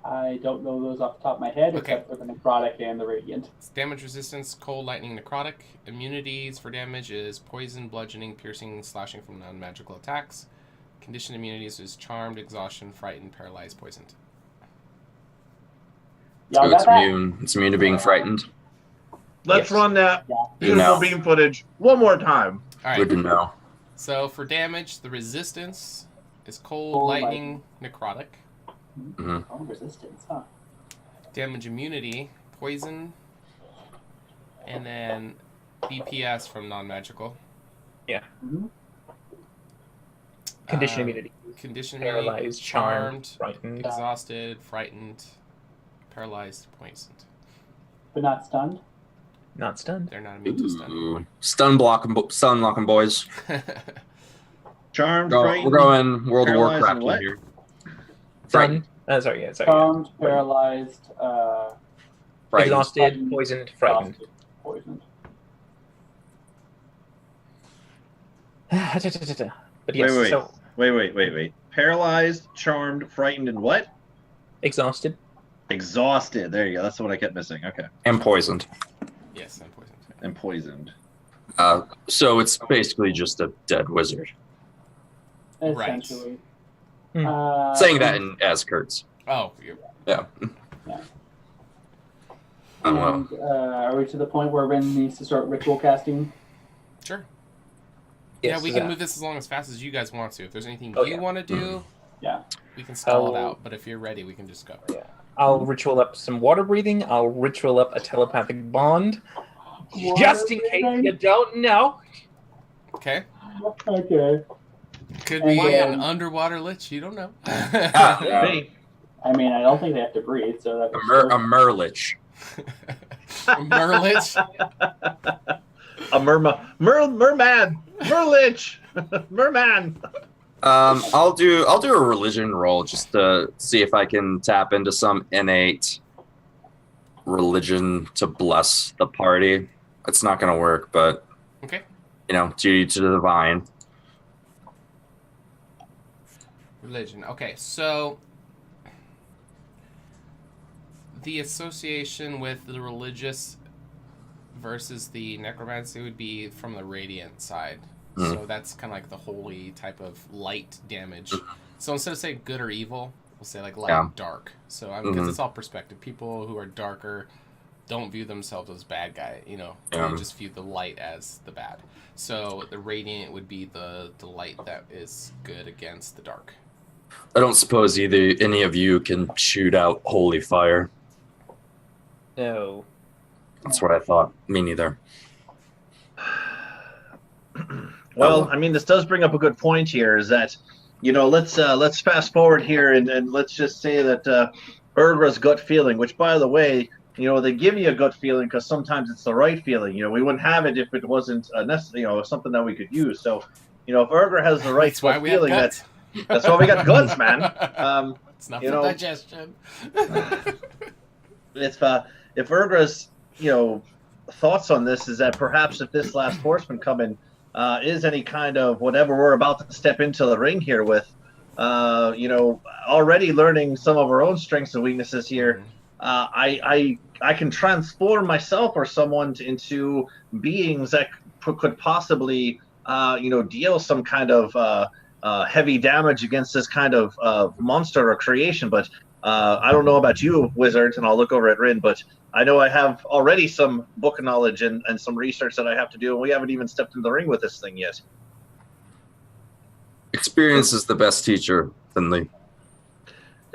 I don't know those off the top of my head, Okay. except for the necrotic and the radiant. It's damage resistance, cold, lightning, necrotic. Immunities for damage is poison, bludgeoning, piercing, slashing from non-magical attacks. Conditioned immunities is charmed, exhaustion, frightened, paralyzed, poisoned. Y'all So got it's that? immune. It's immune to being frightened. Let's run that Yeah. beautiful No. beam footage one more time. All Good right. to know. So for damage, the resistance is cold, Cold, lightning, necrotic. hmm Oh, resistance, huh? Damage immunity, poison, and then DPS from non-magical. Mm-hmm. Condition Uh, immunity. Condition immunity, Paralyzed, charmed, frightened. exhausted, frightened, paralyzed, poisoned. But not stunned? Not stunned. They're not immune to stun. Ooh. Stun locking boys. Charmed, We're frightened, going World of paralyzed, Warcraft and what? here. Stunned. Sorry. Charmed, paralyzed, Frightened. Exhausted, poisoned, frightened. exhausted, poisoned. But yes, Wait. so Wait. Paralyzed, charmed, frightened, and what? exhausted. Exhausted. There you go. That's the one I kept missing. Okay. And poisoned. Yes, and poisoned. And poisoned. So it's basically just a dead wizard. Right. Essentially. Hmm. Saying that in as Kurtz. Oh, you're... Yeah. Yeah. Oh, well. And, are we to the point where Ren needs to start ritual casting? Sure. Yes, Yeah, we can move this as fast as you guys want to. If there's anything Oh, you yeah. want to do, Yeah. we can stall it I'll- out. But if you're ready, we can just go. Yeah. I'll ritual up some water breathing. I'll ritual up a telepathic bond. Just in case breathing? you don't know. Okay. Okay. Could be And, an underwater lich. You don't know. Me. I mean, I don't think they have to breathe, so that's A Merlich. Merlich. A merman. Merlich. Merman. I'll do a religion roll just to see if I can tap into some innate religion to bless the party. It's not gonna work, but Okay. duty to the divine. Religion. Okay, so the association with the religious versus the necromancy would be from the radiant side. So that's kind of like the holy type of light damage. So instead of saying good or evil, we'll say like light, dark. So because it's all perspective. People who are darker don't view themselves as bad guy. They just view the light as the bad. So the radiant would be the light that is good against the dark. I don't suppose any of you can shoot out holy fire. No. That's what I thought. Me neither. Well, I mean, this does bring up a good point here. Is that let's fast forward here and let's just say that Urgra's gut feeling, which by the way, they give you a gut feeling because sometimes it's the right feeling. We wouldn't have it if it wasn't something that we could use. So, if Urgra has the right That's why gut we have feeling, guts. that's why we got guts, man. It's not for digestion. If Urgra's thoughts on this is that perhaps if this last horseman coming is any kind of whatever we're about to step into the ring here with, already learning some of our own strengths and weaknesses here, I can transform myself or someone into beings that could possibly, deal some kind of heavy damage against this kind of monster or creation. But I don't know about you, wizards, and I'll look over at Rin, but I know I have already some book knowledge and some research that I have to do, and we haven't even stepped in the ring with this thing yet. Experience is the best teacher, Finley.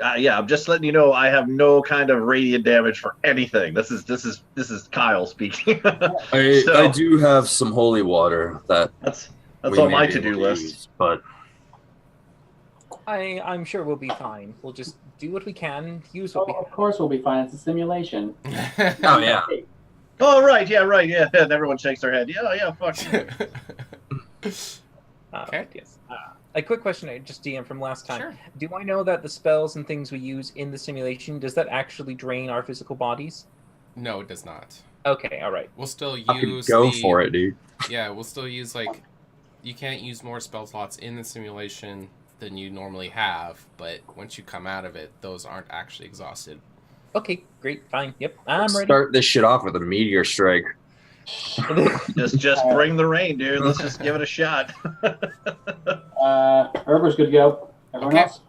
I'm just letting you know I have no kind of radiant damage for anything. This is Kyle speaking. I do have some holy water that's on my to-do list, but I'm sure we'll be fine. We'll just do what we can, use what we can. Of course we'll be fine. It's a simulation. Oh, yeah. Oh, right. And everyone shakes their head. Yeah, fuck. Okay. Yes. A quick question, just DM from last time. Sure. Do I know that the spells and things we use in the simulation, does that actually drain our physical bodies? No, it does not. Okay, all right. We'll still use go for it, dude. Yeah, we'll still use, you can't use more spell slots in the simulation than you normally have, but once you come out of it, those aren't actually exhausted. Okay, great, fine. Yep, I'm ready. Start this shit off with a meteor strike. just bring the rain, dude. Let's just give it a shot. Herbert's good to go. Everyone else?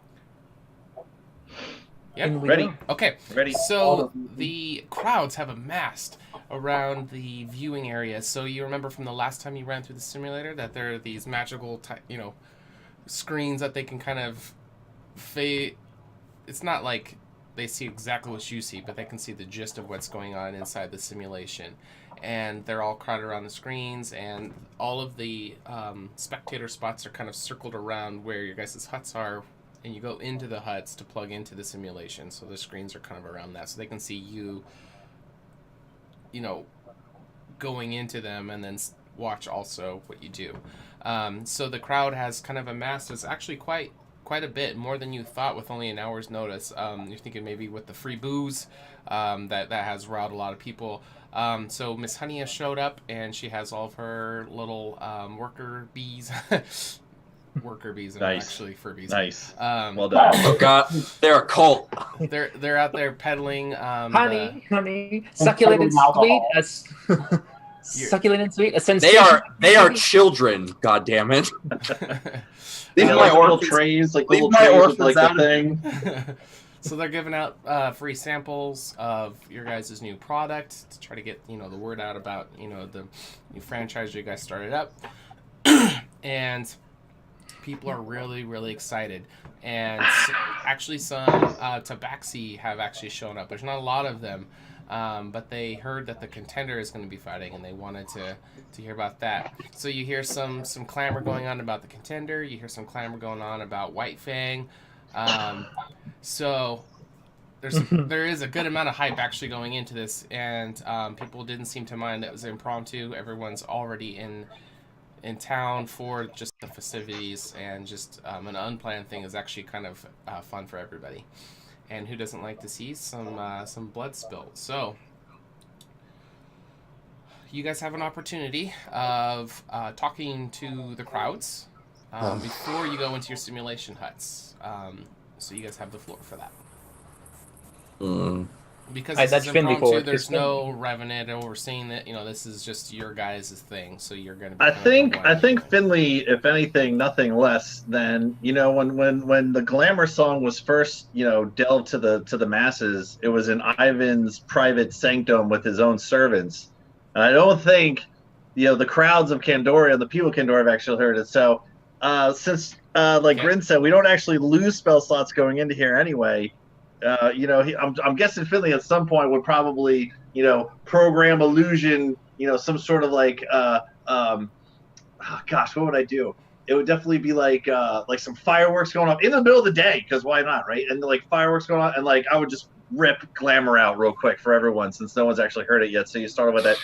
Yep, ready. Okay, ready. So the crowds have amassed around the viewing area. So you remember from the last time you ran through the simulator that there are these magical, screens that they can kind of fade. It's not like they see exactly what you see, but they can see the gist of what's going on inside the simulation. And they're all crowded around the screens, and all of the spectator spots are kind of circled around where your guys' huts are, and you go into the huts to plug into the simulation. So the screens are kind of around that, so they can see you, going into them, and then watch also what you do. So the crowd has kind of amassed. It's actually quite a bit, more than you thought with only an hour's notice. You're thinking maybe with the free booze that has riled a lot of people. So Miss Honey has showed up, and she has all of her little worker bees. Worker bees are actually Furbies. Nice. Well done. Oh God, they're a cult. They're out there peddling. Honey, succulent and sweet. Succulent and sweet. A sensation. They are children. God damn it. These are my little trays, little trays with the thing. So they're giving out free samples of your guys' new product to try to get the word out about the new franchise you guys started up, and people are really, really excited. And actually, some Tabaxi have actually shown up. There's not a lot of them, but they heard that the Contender is going to be fighting, and they wanted to hear about that. So you hear some clamor going on about the Contender. You hear some clamor going on about White Fang. So there is a good amount of hype actually going into this, and people didn't seem to mind that it was impromptu. Everyone's already in town for just the festivities, and just an unplanned thing is actually kind of fun for everybody. And who doesn't like to see some blood spilled? So you guys have an opportunity of talking to the crowds before you go into your simulation huts. So you guys have the floor for that. Because this is impromptu, there's no revenant overseeing that. This is just your guys' thing. So you're going to be. I think Finley, if anything, nothing less than when the glamour song was first delved to the masses, it was in Ivan's private sanctum with his own servants. And I don't think the crowds of Candoria, the people of Candoria, have actually heard it. So since Grin said, we don't actually lose spell slots going into here anyway. I'm guessing Finley at some point would probably, program illusion, some sort of what would I do? It would definitely be like some fireworks going off in the middle of the day, because why not, right? And fireworks going on, and I would just rip glamour out real quick for everyone since no one's actually heard it yet. So you started with that,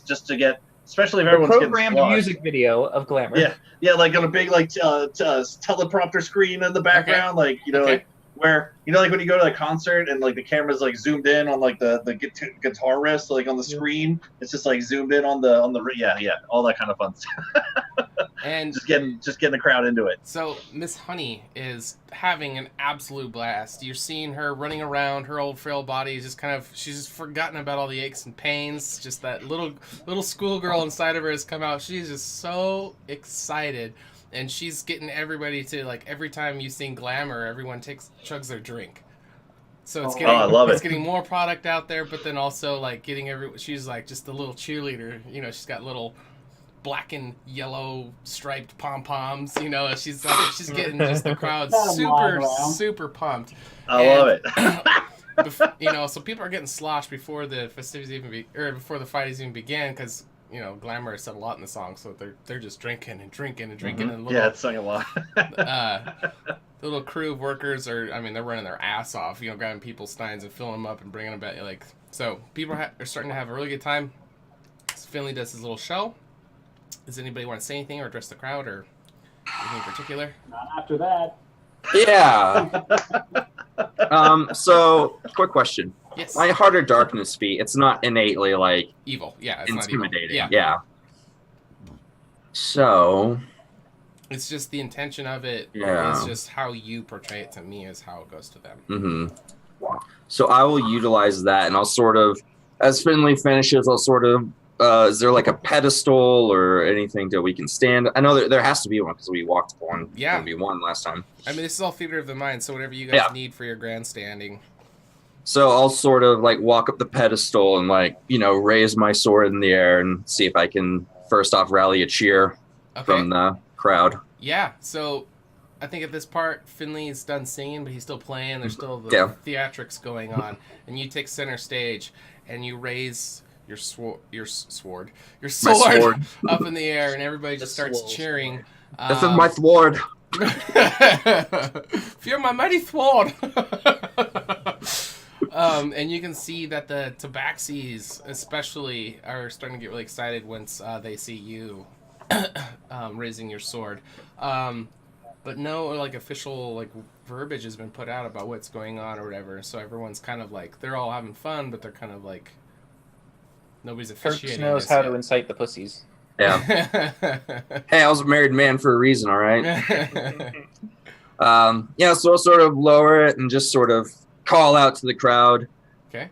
just to get. Especially if everyone's getting programmed music video of glamour. Yeah, on a big teleprompter screen in the background, where like when you go to a concert and like the camera's like zoomed in on like the guitar riffs like on the screen, it's just like zoomed in on the all that kind of fun stuff. And just getting the crowd into it. So Miss Honey is having an absolute blast. You're seeing her running around. Her old frail body is just she's just forgotten about all the aches and pains. Just that little schoolgirl inside of her has come out. She's just so excited. And she's getting everybody to, like, every time you sing Glamour, everyone chugs their drink. So it's getting, I love it's it. getting more product out there, but then also, like, getting she's, like, just a little cheerleader. You know, she's got little black and yellow striped pom-poms. You know, she's getting just the crowd super pumped. I love it. You know, so people are getting sloshed before the festivities before the fight even began, because Glamour said a lot in the song, so they're just drinking and drinking and drinking. Mm-hmm. And little, it's sung a lot. The little crew of workers they're running their ass off, grabbing people's steins and filling them up and bringing them back. Like, so people are starting to have a really good time. So Finley does his little show. Does anybody want to say anything or address the crowd or anything in particular? Not after that. Yeah. So, quick question. Yes. My Heart of Darkness feat, it's not innately, like... evil. Yeah, it's intimidating. Not evil. Yeah. So... it's just the intention of it. Yeah. It's just how you portray it to me is how it goes to them. Mm-hmm. So I will utilize that, and I'll sort of... as Finley finishes, I'll sort of... is there like a pedestal or anything that we can stand? I know there has to be one because we walked one. Yeah. We won last time. I mean, this is all theater of the mind, so whatever you guys need for your grandstanding. So I'll sort of like walk up the pedestal and like, raise my sword in the air and see if I can first off rally a cheer from the crowd. Yeah, so I think at this part, Finley's done singing, but he's still playing. There's still the theatrics going on. And you take center stage and you raise your sword up in the air, and everybody just starts cheering. This is my sword. Fear my mighty sword. And you can see that the Tabaxis especially are starting to get really excited once they see you raising your sword. But no like official like verbiage has been put out about what's going on or whatever. So everyone's kind of like, they're all having fun, but they're kind of like, nobody's officiating. Kirk knows how to incite the pussies. Yeah. Hey, I was a married man for a reason, all right? So I'll sort of lower it and just sort of call out to the crowd. Okay.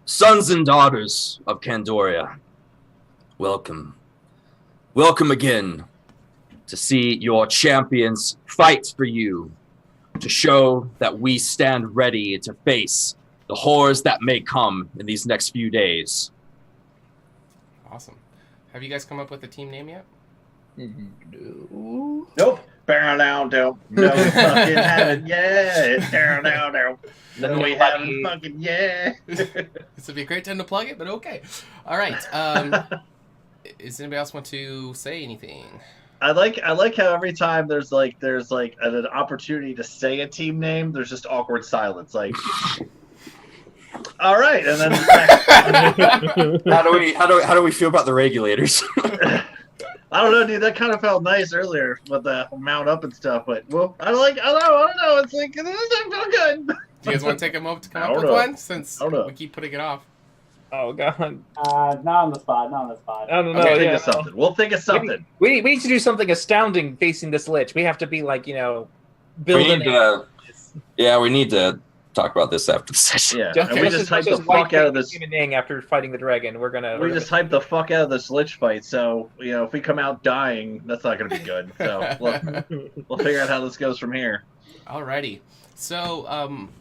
Sons and daughters of Candoria, welcome. Welcome again to see your champions fight for you, to show that we stand ready to face the horrors that may come in these next few days. Awesome. Have you guys come up with a team name yet? No. Nope. Down. No fucking haven't yet. Down. No, we haven't fucking yet. This would be a great time to plug it, but okay. All right. Does anybody else want to say anything? I like how every time there's an opportunity to say a team name, there's just awkward silence. Like, all right, and then how do we feel about the regulators? I don't know, dude. That kind of felt nice earlier with the mount up and stuff. But well, I don't know. It's like this doesn't feel good. Do you guys want to take a moment to come up with one since we keep putting it off? Oh god. Not on the spot. I don't know. Okay, think of something. We'll think of something. We need to do something astounding facing this lich. We have to be like, building. We need to talk about this after the session. Yeah, and we just hype the fuck out of this. After fighting the dragon, we're gonna hype the fuck out of this lich fight. So if we come out dying, that's not gonna be good. So we'll figure out how this goes from here. Alrighty. So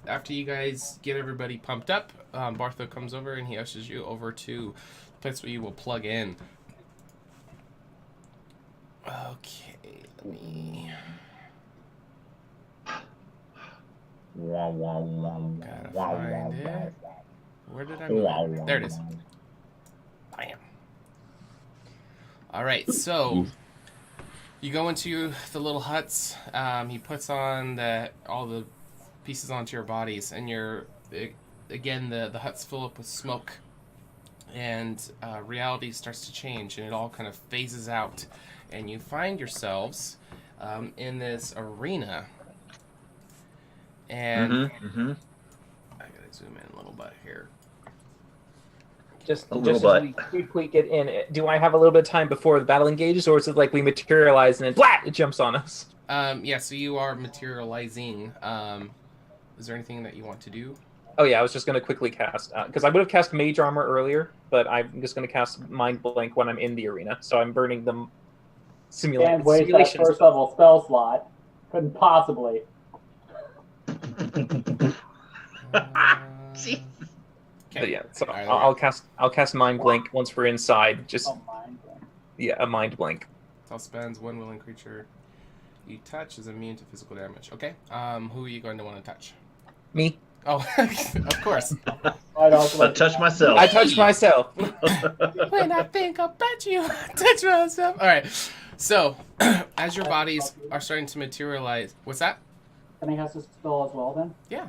after you guys get everybody pumped up, Bartho comes over and he ushers you over to the place where you will plug in. Okay, let me. Gotta find it. Where did I move it? There it is. Bam. Alright, so you go into the little huts. He puts on all the pieces onto your bodies, and again the huts fill up with smoke, and reality starts to change, and it all kind of phases out, and you find yourselves in this arena. And Mm-hmm. I gotta zoom in a little bit here. Just A little as we quickly get in, do I have a little bit of time before the battle engages, or is it like we materialize and then flat it jumps on us? Yeah, so you are materializing. Is there anything that you want to do? Oh yeah, I was just going to quickly cast, because I would have cast Mage Armor earlier, but I'm just going to cast Mind Blank when I'm in the arena, so I'm burning them. Can't waste that first level spell slot. Couldn't possibly. Jesus. But yeah, so I'll cast Mind Blank once we're inside. Just Mind Blank. Yeah, a Mind Blank. All spends one willing creature you touch is immune to physical damage. Okay. Who are you going to want to touch? Me. Oh, of course. I touch myself. I touch myself. When I think about you, I touch myself. All right. So, as your bodies are starting to materialize, what's that? Can I cast a spell as well then? Yeah.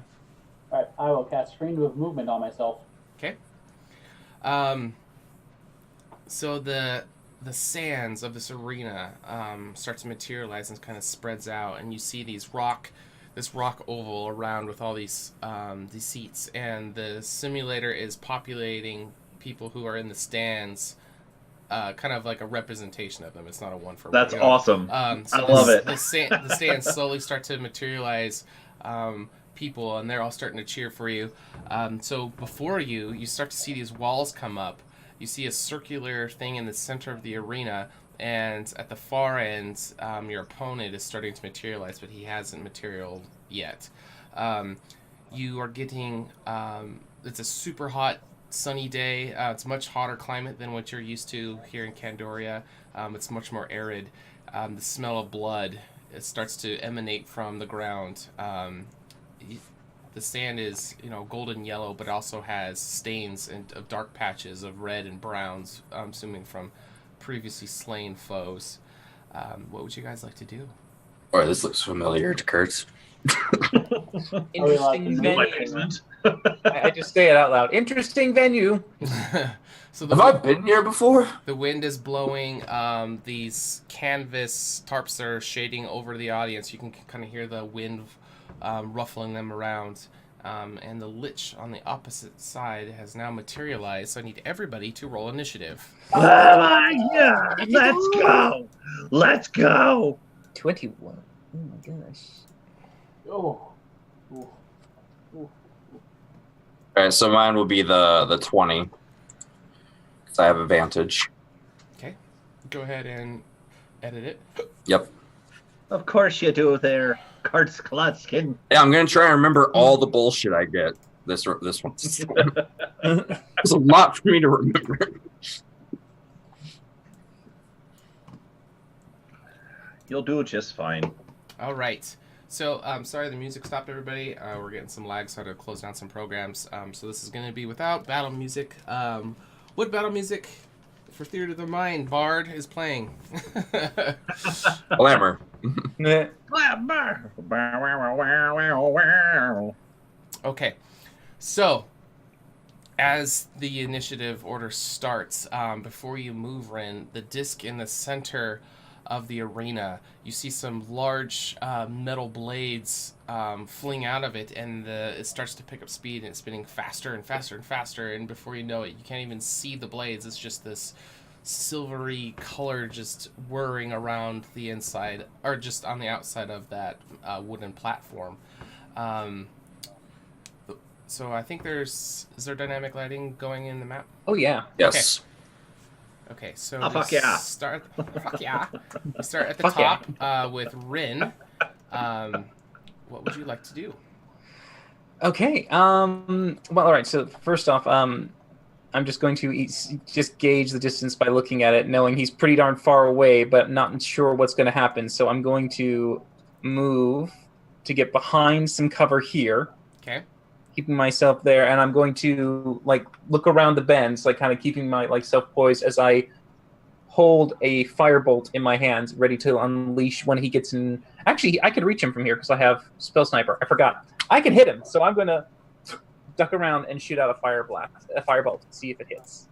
All right, I will cast Freedom of Movement on myself. Okay. So the sands of this arena start to materialize and kind of spreads out, and you see this rock oval around with all these seats, and the simulator is populating people who are in the stands, kind of like a representation of them. It's not a one for one. That's awesome. So I love it. The stands slowly start to materialize people, and they're all starting to cheer for you. So before you start to see these walls come up. You see a circular thing in the center of the arena, and at the far end, your opponent is starting to materialize, but he hasn't materialized yet. You are getting, it's a super hot, sunny day. It's a much hotter climate than what you're used to here in Candoria. It's much more arid. The smell of blood, it starts to emanate from the ground. The sand is, golden yellow, but also has stains of dark patches of red and browns, I'm assuming from previously slain foes. What would you guys like to do? All right, this looks familiar to Kurtz. Interesting venue. I just say it out loud. Interesting venue. So have I been here before? The wind is blowing. These canvas tarps are shading over the audience. You can kind of hear the wind ruffling them around. And the Lich on the opposite side has now materialized, so I need everybody to roll initiative. Oh my God! Let's go! Let's go! 21. Oh my gosh. Oh. All right, so mine will be the 20, because I have advantage. Okay, go ahead and edit it. Yep. Of course you do there, Kurtzklatskin. Yeah, I'm gonna try and remember all the bullshit I get this one. It's a lot for me to remember. You'll do just fine. All right. So, sorry the music stopped, everybody. We're getting some lag, so I had to close down some programs. So this is going to be without battle music. What battle music for Theater of the Mind Bard is playing? Glamour. Okay. So, as the initiative order starts, before you move, Ren, the disc in the center of the arena, you see some large metal blades fling out of it, and it starts to pick up speed, and it's spinning faster and faster and faster, and before you know it, you can't even see the blades. It's just this silvery color just whirring around the inside, or just on the outside of that wooden platform. So I think is there dynamic lighting going in the map? Oh yeah. Yes. Okay, so fuck yeah. Start we start at the Fuck top yeah. with Rin. What would you like to do? Okay. Well, all right. So first off, I'm just going to just gauge the distance by looking at it, knowing he's pretty darn far away, but not sure what's going to happen. So I'm going to move to get behind some cover here. Okay. Keeping myself there, and I'm going to look around the bends, kind of keeping my self poised as I hold a firebolt in my hands, ready to unleash when he gets in. Actually, I could reach him from here because I have Spell Sniper. I forgot. I can hit him, so I'm gonna duck around and shoot out a firebolt, see if it hits.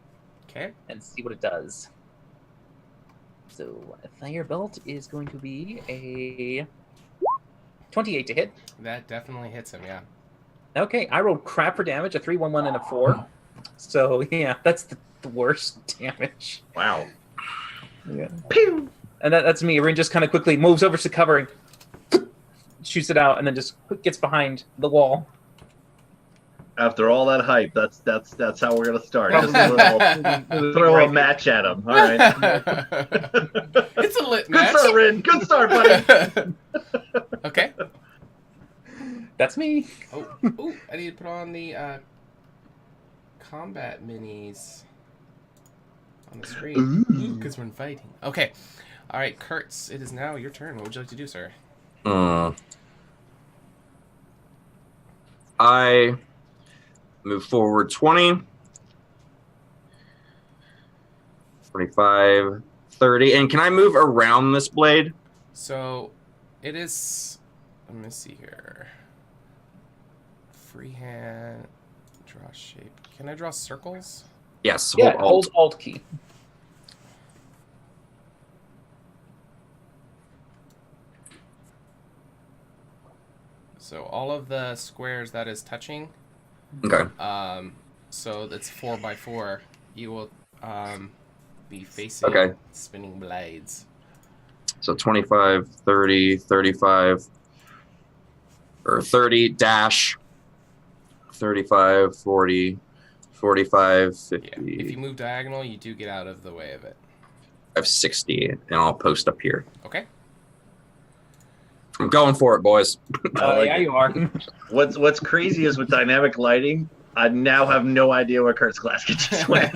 Okay. And see what it does. So a firebolt is going to be a 28 to hit. That definitely hits him, yeah. Okay, I rolled crap for damage, a 3, 1, 1, and a 4. So, yeah, that's the worst damage. Wow. Yeah. Pew! And that's me. Rin just kind of quickly moves over to covering, shoots it out, and then just gets behind the wall. After all that hype, that's how we're gonna start. Just throw a match at him. All right. It's a lit Good match. start, Rin. Good start, buddy. Okay. That's me. Oh, I need to put on the combat minis on the screen because we're fighting. Okay. All right, Kurtz, it is now your turn. What would you like to do, sir? I move forward 20, 25, 30. And can I move around this blade? So, it is... Let me see here. Freehand, draw shape. Can I draw circles? Yes. Yeah, hold Alt key. So all of the squares that is touching. Okay. So that's 4x4. You will be facing spinning blades. So 25, 30, 35, or 30 dash, 35, 40, 45, 50. Yeah. If you move diagonal, you do get out of the way of it. I have 60, and I'll post up here. Okay. I'm going for it, boys. Yeah, you are. What's crazy is with dynamic lighting, I now have no idea where Kurt's glass just went.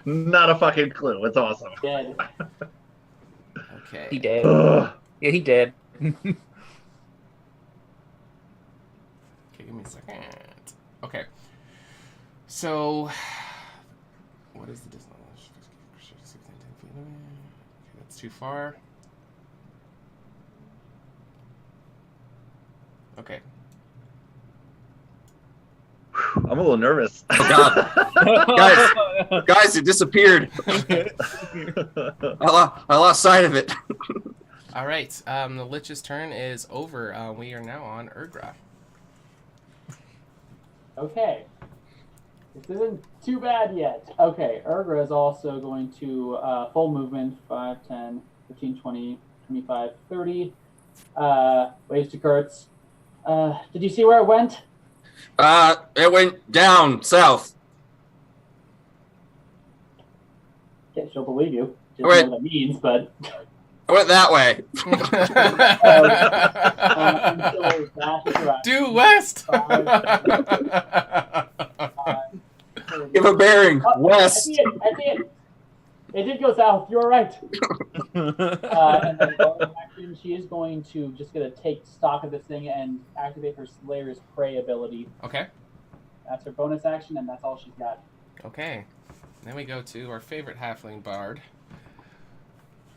Not a fucking clue. It's awesome. Dead. Okay. He did. Yeah, he did. Okay, give me a second. Okay. So, what is the distance? Okay, that's too far. Okay. I'm a little nervous. Oh, God. guys, it disappeared. I lost sight of it. All right. The Lich's turn is over. We are now on Urgra. Okay. This isn't too bad yet. Okay, Urgra is also going to full movement, 5, 10, 15, 20, 25, 30. Waves to Kurtz. Did you see where it went? It went down south. Yeah, she'll believe you. She Wait. doesn't know what that means, but... I went that way. Due west. Give a bearing. West. I see it. It did go south. You were right. And then bonus action, she is going to just gonna take stock of this thing and activate her Slayer's Prey ability. Okay. That's her bonus action, and that's all she's got. Okay. Then we go to our favorite halfling bard.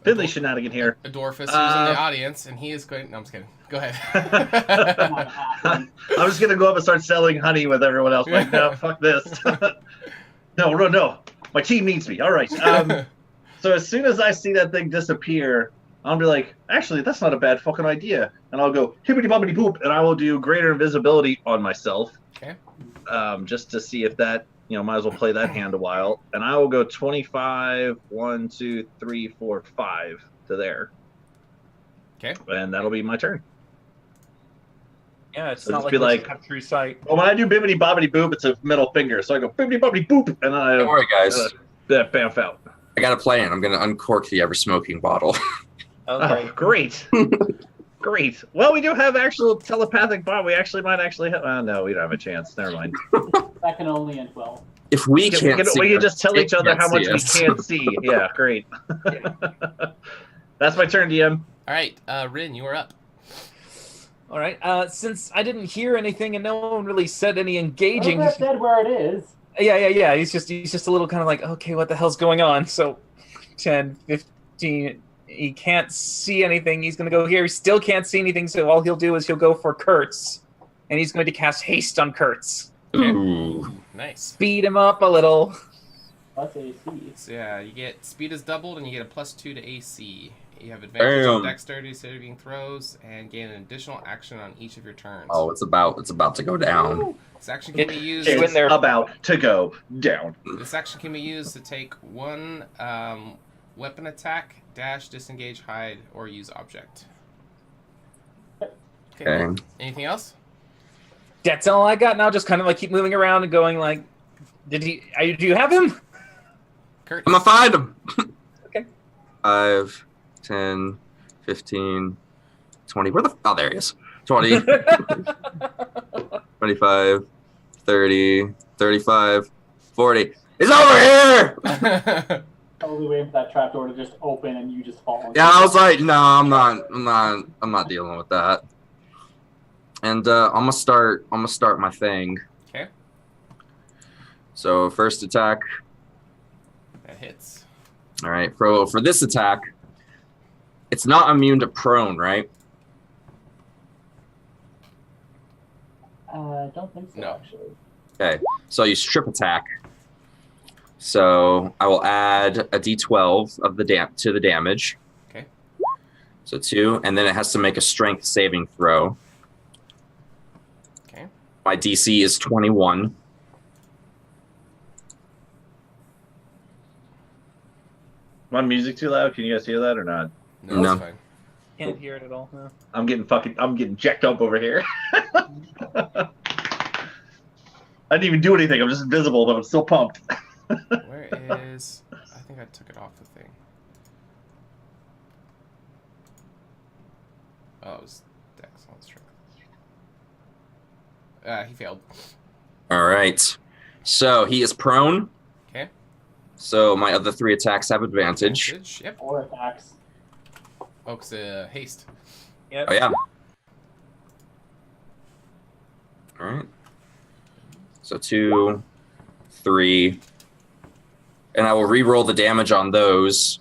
Fiddly shenanigan here. Adorphus, who's in the audience, and he is going... No, I'm just kidding. Go ahead. I'm just going to go up and start selling honey with everyone else. Like, no, fuck this. No. My team needs me. All right. So as soon as I see that thing disappear, I'll be like, actually, that's not a bad fucking idea. And I'll go, hibbity bobbity boop, and I will do greater invisibility on myself. Okay. Just to see if that, might as well play that hand a while. And I will go 25, 1, 2, 3, 4, 5 to there. Okay. And that'll be my turn. Yeah, it's So not just like be it's like- a cut through sight. Well, when I do bibbity bobbity boop, it's a middle finger. So I go bibbity bobbity boop, and then I Don't worry, guys. bamf out. I got a plan. I'm going to uncork the ever-smoking bottle. Okay. Oh, great. Great. Well, we do have actual telepathic bot. We actually might actually have... no, we don't have a chance. Never mind. That can only end well. If we can't see we can us, just tell it each other can't how much see we us. can't see. Yeah, great. That's my turn, DM. All right. Rin, you are up. All right. Since I didn't hear anything and no one really said any engaging... Urgra said where it is. Yeah. He's just a little kind of like, okay, what the hell's going on? So 10, 15... He can't see anything. He's going to go here. He still can't see anything, so all he'll do is he'll go for Kurtz. And he's going to cast Haste on Kurtz. Okay. Ooh. Nice. Speed him up a little. Plus AC. So, yeah, you get... Speed is doubled, and you get a +2 to AC You have advantage on Bam. dexterity saving throws and gain an additional action on each of your turns. Oh, it's about to go down. This action can be used. It's about to go down. This action can be used to take one weapon attack, dash, disengage, hide, or use object. Okay. Anything else? That's all I got now. Just kind of like keep moving around and going like, do you have him? Kurt. I'm gonna find him. Okay. 5, 10, 15, 20. Where the? Oh, there he is. 20, 25, 30, 35, 40. He's over here! Totally waiting for that trapdoor to just open and you just fall. Yeah, I was like, no, I'm not dealing with that. And I'm gonna start my thing. Okay. So first attack. That hits. All right. For this attack, it's not immune to prone, right? I don't think so, actually. Okay. So you strip attack. So I will add a d12 of the to the damage. Okay. So 2, and then it has to make a strength saving throw. Okay. My DC is 21. My music too loud? Can you guys hear that or not? No, No. it's fine. Can't hear it at all. No. I'm getting jacked up over here. I didn't even do anything. I'm just invisible, but I'm still pumped. Where is... I think I took it off the thing. Oh, it was Dex on strength. He failed. All right. So he is prone. Okay. So my other 3 attacks have advantage. Yep. 4 attacks. Oh, it's haste. Yep. Oh, yeah. All right. So 2, 3. And I will re-roll the damage on those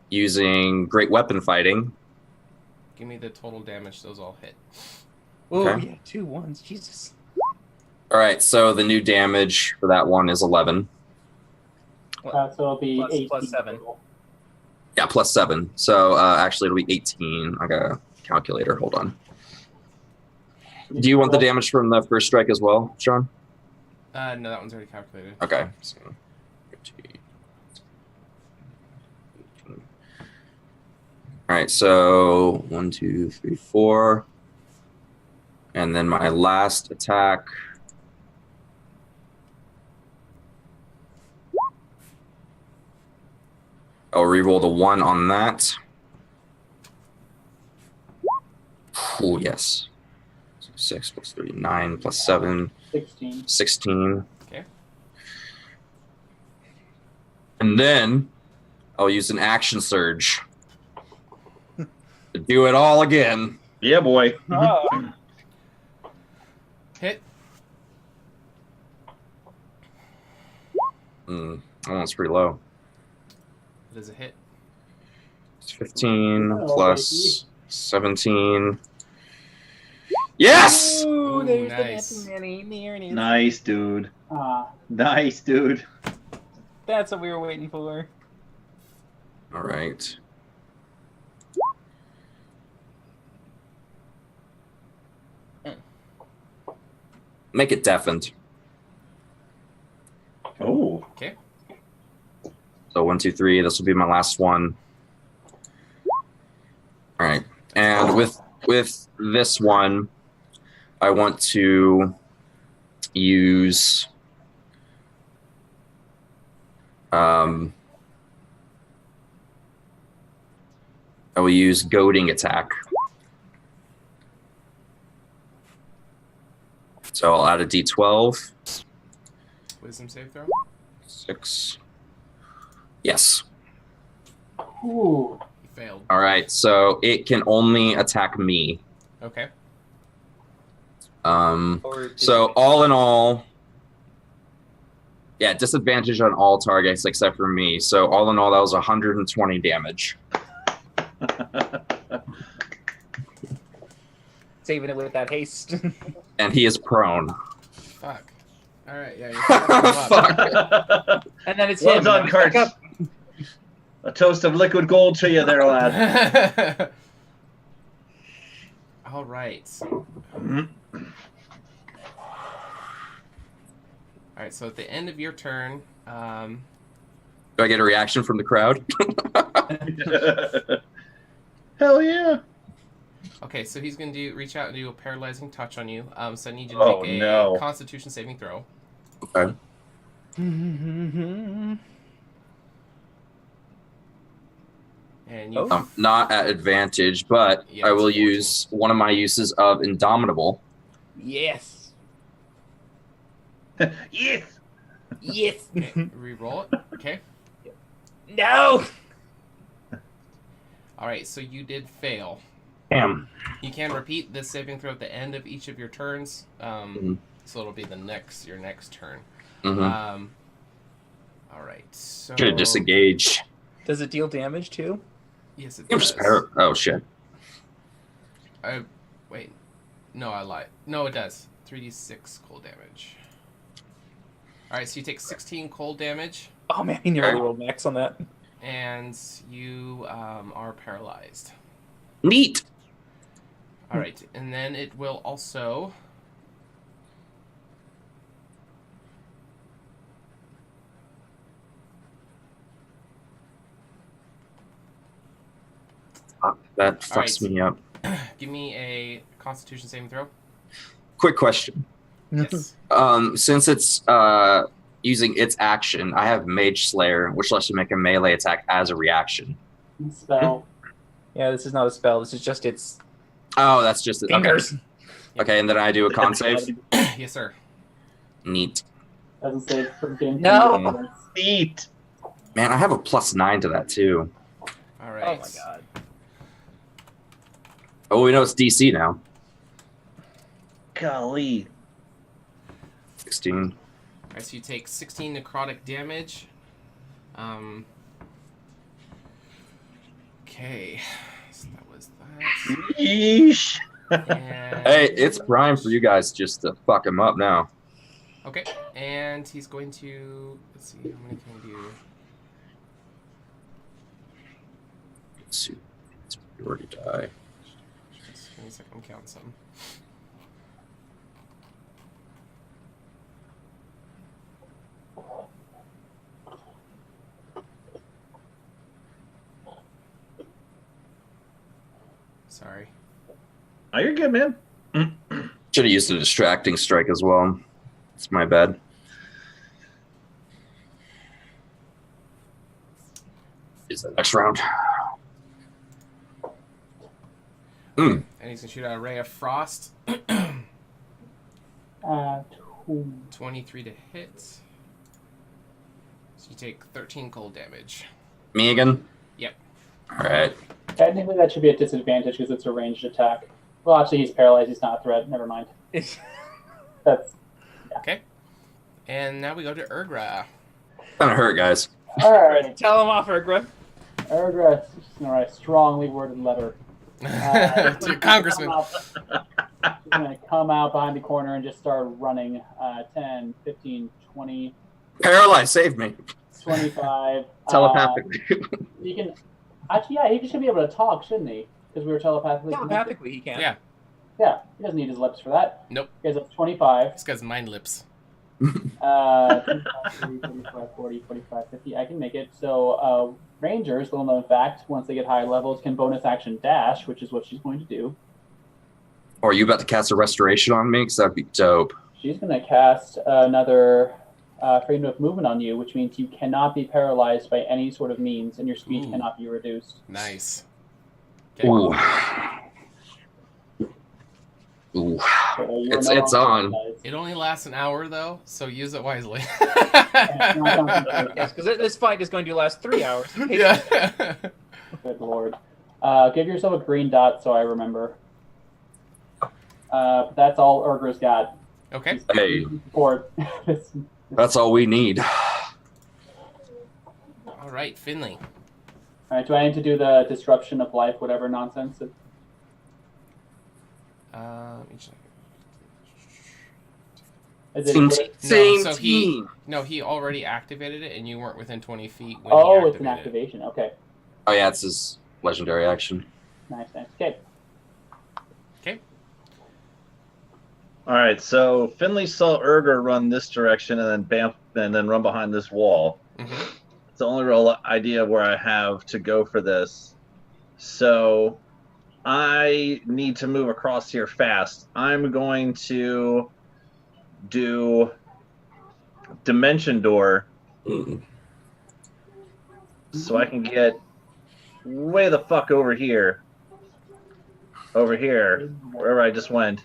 using Great Weapon Fighting. Give me the total damage. Those all hit. Oh, Okay. yeah, 2 1s. Jesus. All right, so the new damage for that one is 11. So it'll be Plus- 18 plus 7. total. Yeah, plus 7. So actually, it'll be 18. I got a calculator. Hold on. Do you want the damage from the first strike as well, Sean? No, that one's already calculated. Okay. So, all right, so 1, 2, 3, 4. And then my last attack. I'll reroll the 1 on that. Oh, yes. 6 plus 3, 9 plus 7. 16. 16. Okay. And then I'll use an action surge to do it all again. Yeah, boy. Oh. Hit. That one's pretty low. It is a hit. It's 15 Oh, plus 17. Yes! Ooh, there's nice. the nanny. There it is. Nice, dude. Ah, Nice, dude. That's what we were waiting for. All right. Make it deafened. Oh. Okay. So 1, 2, 3. This will be my last one. All right. And with this one, I want to use I will use goading attack. So I'll add a d12. Wisdom save throw. 6. Yes. ooh. He failed. All right. So it can only attack me. Okay. So all in all, yeah, disadvantage on all targets except for me. So all in all, that was 120 damage. Saving it with that haste. And he is prone. Fuck. All right. Yeah. You're fucking him up. Fuck. And then it's Well him. done, Back Kurt. up. A toast of liquid gold to you there, lad. All right. All right, so at the end of your turn, Do I get a reaction from the crowd? Hell yeah. okay, so he's going to reach out and do a paralyzing touch on you. So I need you to make a Constitution saving throw. Okay. And you Not at advantage, but Yeah, I will it's 14. use one of my uses of Indomitable. Yes. Yes. Yes. Okay, re-roll it. Okay. No. All right, so you did fail. Damn. You can repeat this saving throw at the end of each of your turns. So it'll be your next turn. Mm-hmm. All right. So Should have disengaged. Does it deal damage too? Yes, it Oops. does. Oh, shit. Wait. No, I lied. No, it does. 3d6 cold damage. All right, so you take 16 cold damage. Oh man, you nearly rolled max on that. And you are paralyzed. Neat. All right, and then it will also... That fucks me up. Give me a Constitution saving throw. Quick question. Yes. Since it's using its action, I have Mage Slayer, which lets you make a melee attack as a reaction. Spell. Yeah, this is not a spell. This is just its Oh, that's just it. fingers. Okay, and then I do a con save. Yes, sir. Neat. Doesn't save for game. No. Eat. Man, I have a +9 to that too. All right. Oh my god. Oh, we know it's DC now. Golly. 16. All right, so you take 16 necrotic damage. Okay. So that was that. Yeesh. And... Hey, it's prime for you guys just to fuck him up now. Okay, and he's going to... Let's see, how many can we do? Let's see. It's already die. Just give me a second, I'm counting some. Sorry. Oh, you're good, man. Should have used a distracting strike as well. It's my bad. Is the next round? And he's going to shoot out a ray of frost. 23 to hit. So you take 13 cold damage. Me again? Yep. Alright. Technically, that should be a disadvantage because it's a ranged attack. Well, actually, he's paralyzed. He's not a threat. Never mind. That's yeah. Okay. And now we go to Urgra. Kinda hurt, guys. Alright. Tell him off, Urgra. Urgra, just gonna write a strongly worded letter. To your congressman. He's going to come out behind the corner and just start running. 10, 15, 20, Paralyzed, save me. 25. Telepathically. You can... Actually, yeah, he should be able to talk, shouldn't he? Because we were telepathically connected. Telepathically, he can. Yeah. Yeah, he doesn't need his lips for that. Nope. He has up 25. This guy's mind lips. 25, 30, 45, 40, 45, 50. I can make it. So, Rangers, little known fact, once they get higher levels, can bonus action dash, which is what she's going to do. Or are you about to cast a restoration on me? Because that'd be dope. She's going to cast another freedom of movement on you, which means you cannot be paralyzed by any sort of means, and your speed Ooh. cannot be reduced. Nice. Okay. Ooh. Ooh. So you're It's no on. longer paralyzed. It only lasts an hour, though, so use it wisely. Yes, because this fight is going to last 3 hours. Yeah. Good lord. Give yourself a green dot so I remember. But that's all Urgra's got. Okay. Hey, Support. that's all we need. All right, Finley. Alright, do I need to do the disruption of life, whatever nonsense? As in, Same so team. he already activated it, and you weren't within 20 feet when oh, he it's an activated it. activation. Okay. Oh yeah, it's his legendary action. Nice. Okay. Okay. All right, so Finley saw Urger run this direction and then run behind this wall. Mm-hmm. It's the only real idea where I have to go for this. So I need to move across here fast. I'm going to do Dimension Door so I can get way the fuck over here. Over here, wherever I just went.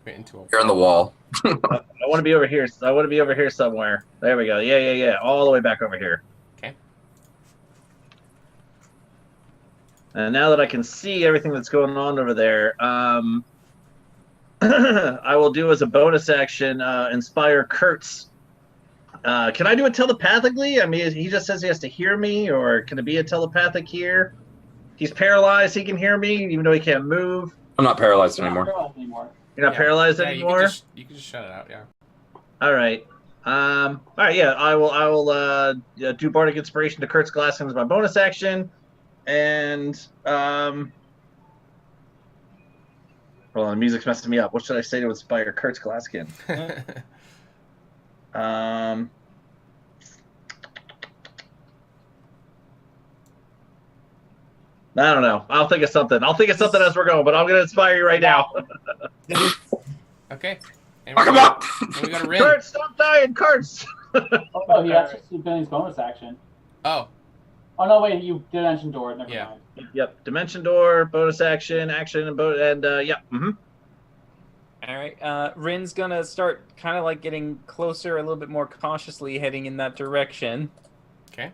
You're in the wall. I want to be over here. I want to be over here somewhere. There we go. Yeah. All the way back over here. Okay. And now that I can see everything that's going on over there, I will do as a bonus action, inspire Kurtz. Can I do it telepathically? I mean, he just says he has to hear me, or can it be a telepathic here? He's paralyzed. He can hear me, even though he can't move. I'm not paralyzed anymore. You're not paralyzed anymore? You can just shut it out, yeah. All right. All right, yeah, I will do Bardic Inspiration to Kurt's Glasskin as my bonus action. And, hold on, the music's messing me up. What should I say to inspire Kurt's Glasskin? I don't know. I'll think of something. As we're going, but I'm going to inspire you right now. Okay. And Fuck him up! We got a Rin. Kurt, stop dying, Kurtz! Oh, no, that's just doing his bonus action. Oh. Oh, no, wait, you Dimension Door. Never mind. Yep, Dimension Door, bonus action, yeah. Mm-hmm. All right. Rin's gonna start kind of like getting closer, a little bit more cautiously, heading in that direction. Okay.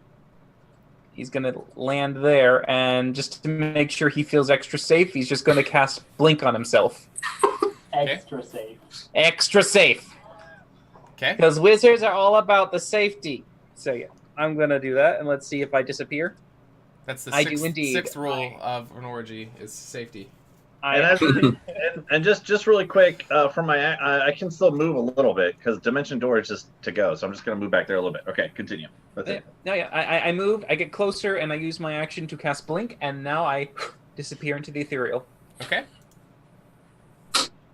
He's gonna land there, and just to make sure he feels extra safe, he's just gonna cast Blink on himself. Extra safe. Extra safe. Okay. Because wizards are all about the safety. So yeah, I'm gonna do that, and let's see if I disappear. That's the I do indeed. sixth rule of an orgy is safety. And just really quick, for my I can still move a little bit because Dimension Door is just to go, so I'm just gonna move back there a little bit. Okay, continue. That's it. No, yeah, I move, I get closer, and I use my action to cast Blink, and now I disappear into the Ethereal. Okay.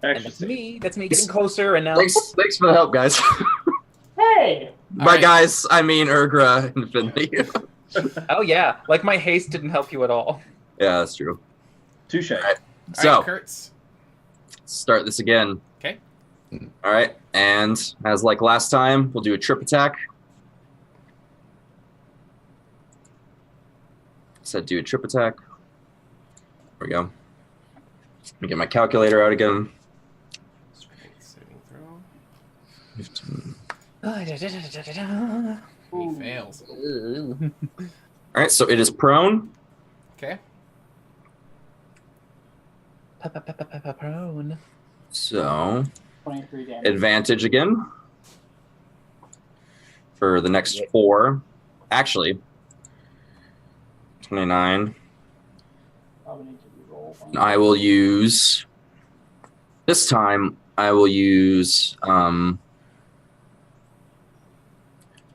And that's me getting closer, and now... Thanks for the help, guys. Hey! By guys, I mean Urgra and Finley. Oh yeah, like my haste didn't help you at all. Yeah, that's true. Touche. All right. All So, right, Kurtz. start this again. Okay. All right, and as like last time, we'll do a trip attack. Said do a trip attack. There we go. Let me get my calculator out again. Strength saving throw. 15. He fails. All right, so it is prone. Okay. Prone. So 23 damage. advantage again for the next 4. Actually, 29. Probably need to re-roll. I will use this time. I will use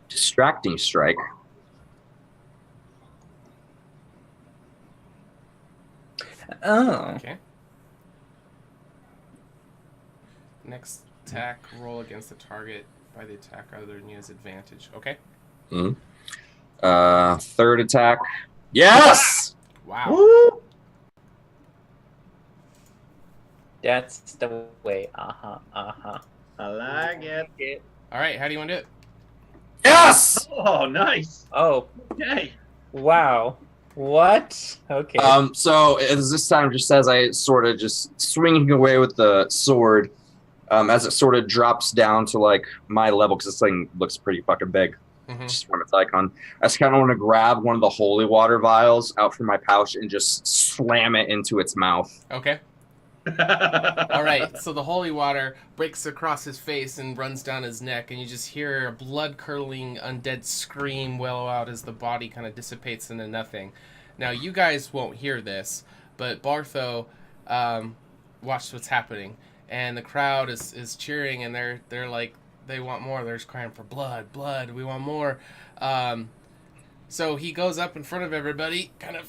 distracting strike. Oh. Okay. Next attack, roll against the target by the attack other than you has advantage. Okay. Mm-hmm. Third attack. Yes! Wow. Woo! That's the way. I like it. All right, how do you want to do it? Yes! Oh, nice. Oh, Yay. wow. What? Okay. So as this time, just as I sort of just swinging away with the sword, as it sort of drops down to like my level, because this thing looks pretty fucking big. Mm-hmm. Just from its icon, I just kind of want to grab one of the holy water vials out from my pouch and just slam it into its mouth. Okay. All right, so the holy water breaks across his face and runs down his neck, and you just hear a blood-curdling undead scream wallow out as the body kind of dissipates into nothing. Now, you guys won't hear this, but Bartho watched what's happening, and the crowd is cheering, and they're like, they want more. They're just crying for blood, blood. We want more. So he goes up in front of everybody, kind of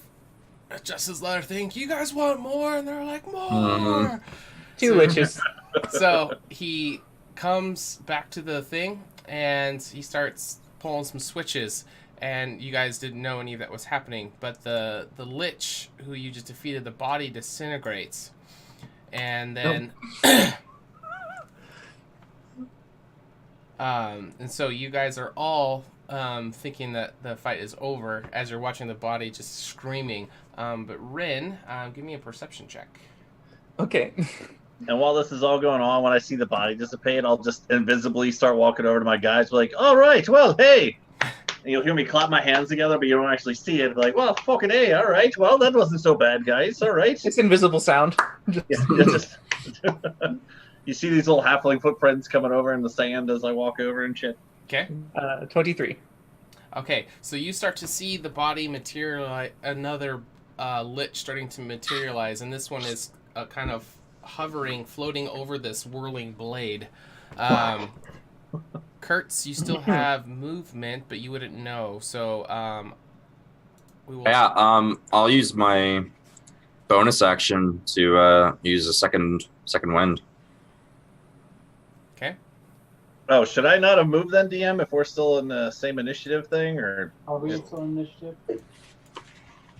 adjusts his leather thing. You guys want more? And they're like, more. Two liches. So he comes back to the thing, and he starts pulling some switches. And you guys didn't know any of that was happening, but the lich who you just defeated, the body disintegrates, and then and so you guys are all thinking that the fight is over as you're watching the body just screaming. But Rin, give me a perception check. Okay. And while this is all going on, when I see the body dissipate, I'll just invisibly start walking over to my guys, like, all right, well, hey. And you'll hear me clap my hands together, but you don't actually see it. Like, well, fucking A, all right. Well, that wasn't so bad, guys. All right. It's invisible sound. You see these little halfling footprints coming over in the sand as I walk over and shit. Okay. 23. Okay, so you start to see the body materialize, another lich starting to materialize, and this one is kind of hovering, floating over this whirling blade. Kurtz, you still have movement, but you wouldn't know. So, we will. Yeah. I'll use my bonus action to use a second wind. Okay. Oh, should I not have moved then, DM? If we're still in the same initiative thing, or Are we still in initiative?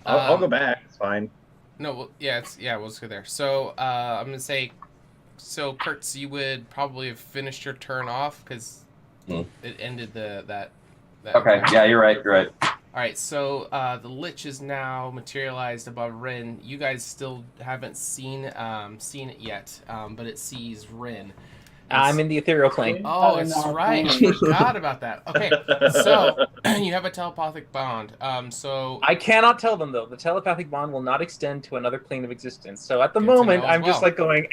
I'll go back. It's fine. No, well, we'll just go there. So, I'm gonna say, so Kurtz, you would probably have finished your turn off because it ended that. Okay. Yeah, you're right. You're right. All right. So the lich is now materialized above Rin. You guys still haven't seen it yet, but it sees Rin. I'm in the ethereal plane. Oh, it's right. I forgot about that. Okay, so you have a telepathic bond. So I cannot tell them though. The telepathic bond will not extend to another plane of existence. So at the moment, I'm just like going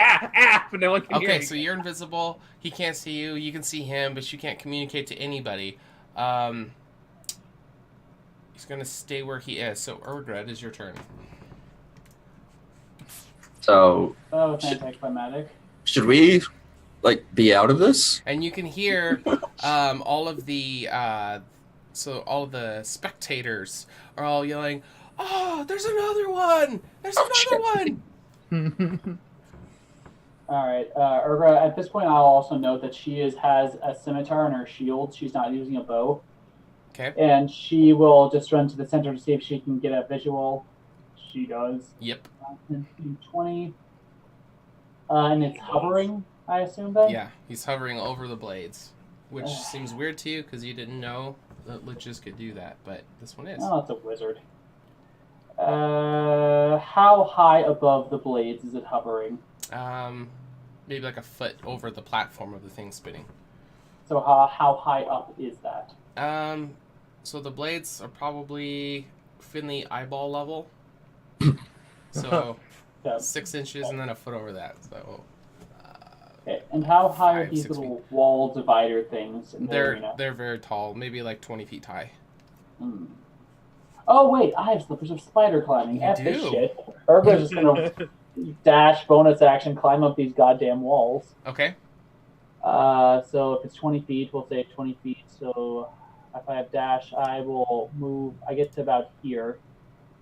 but no one can hear me. Okay, so you're invisible. He can't see you. You can see him, but you can't communicate to anybody. He's gonna stay where he is. So Erdred, is your turn. So. Oh, it's anticlimactic. Should we? Be out of this? And you can hear all of the spectators are all yelling, "Oh, there's another one! There's another one!" All right, Urgra, at this point, I'll also note that she has a scimitar in her shield. She's not using a bow. Okay. And she will just run to the center to see if she can get a visual. She does. Yep. 20. And it's hovering, I assume, then? Yeah, he's hovering over the blades, which seems weird to you because you didn't know that liches could do that, but this one is. Oh, it's a wizard. How high above the blades is it hovering? Maybe like a foot over the platform of the thing spinning. So how high up is that? So the blades are probably Finley eyeball level. So 6 inches and then a foot over that. So. Okay. And how high are 5, these 6 little wall divider things in the arena? They're very tall, maybe like 20 feet high. Oh wait, I have slippers of spider climbing. You F do. this shit. Urba's just gonna dash bonus action, climb up these goddamn walls. Okay. So if it's 20 feet, we'll say 20 feet. So if I have dash, I will move. I get to about here.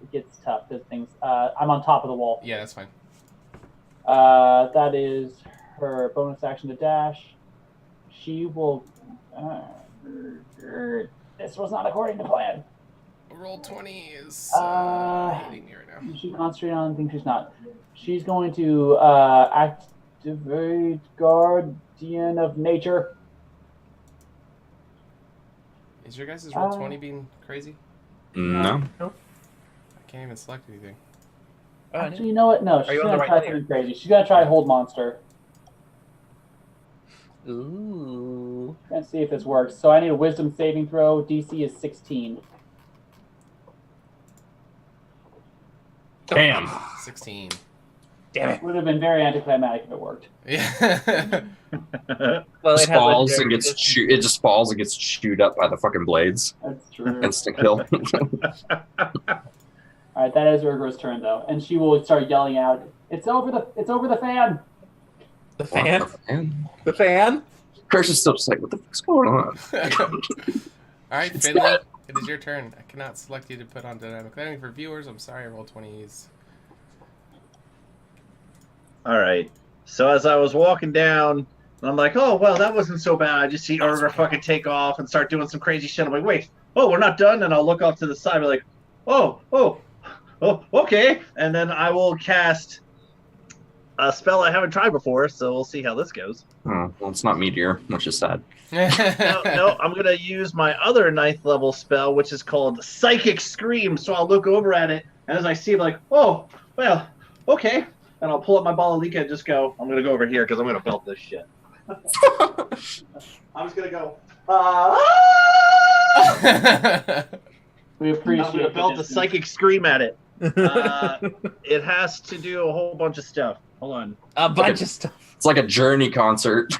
It gets tough because things. I'm on top of the wall. Yeah, that's fine. That is her bonus action to dash. She will. This was not according to plan. Roll 20 is hitting me right now. Is she concentrating on things she's not? She's going to activate Guardian of Nature. Is your guys' roll 20 being crazy? No. Nope. I can't even select anything. Actually, you know what? No, she's going to try something crazy. She's going to try Hold Monster. Ooh. Let's see if this works. So I need a Wisdom saving throw. DC is 16. Damn. 16. Damn it. Would have been very anticlimactic if it worked. Yeah. Well, it falls and gets it just falls and gets chewed up by the fucking blades. That's true. Instant kill. All right, that is Urgra's turn though, and she will start yelling out, "It's over the fan!" The fan? What the fan? The fan? Curse is still just like, what the fuck's going on? All right, Finley, it is your turn. I cannot select you to put on dynamic landing for viewers. I'm sorry, I rolled 20s. All right. So as I was walking down, I'm like, oh, well, that wasn't so bad. I just see Urgra fucking take off and start doing some crazy shit. I'm like, wait, oh, we're not done? And I'll look off to the side and be like, oh, okay. And then I will cast a spell I haven't tried before, so we'll see how this goes. Oh, well, it's not Meteor, which is sad. No, I'm going to use my other 9th level spell, which is called Psychic Scream. So I'll look over at it, and as I see it, like, oh, well, okay. And I'll pull up my Balalika and just go, I'm going to go over here because I'm going to belt this shit. I'm just going to go, We appreciate I'm going to belt the Psychic Scream at it. It has to do a whole bunch of stuff. Hold on. A bunch of stuff. It's like a Journey concert.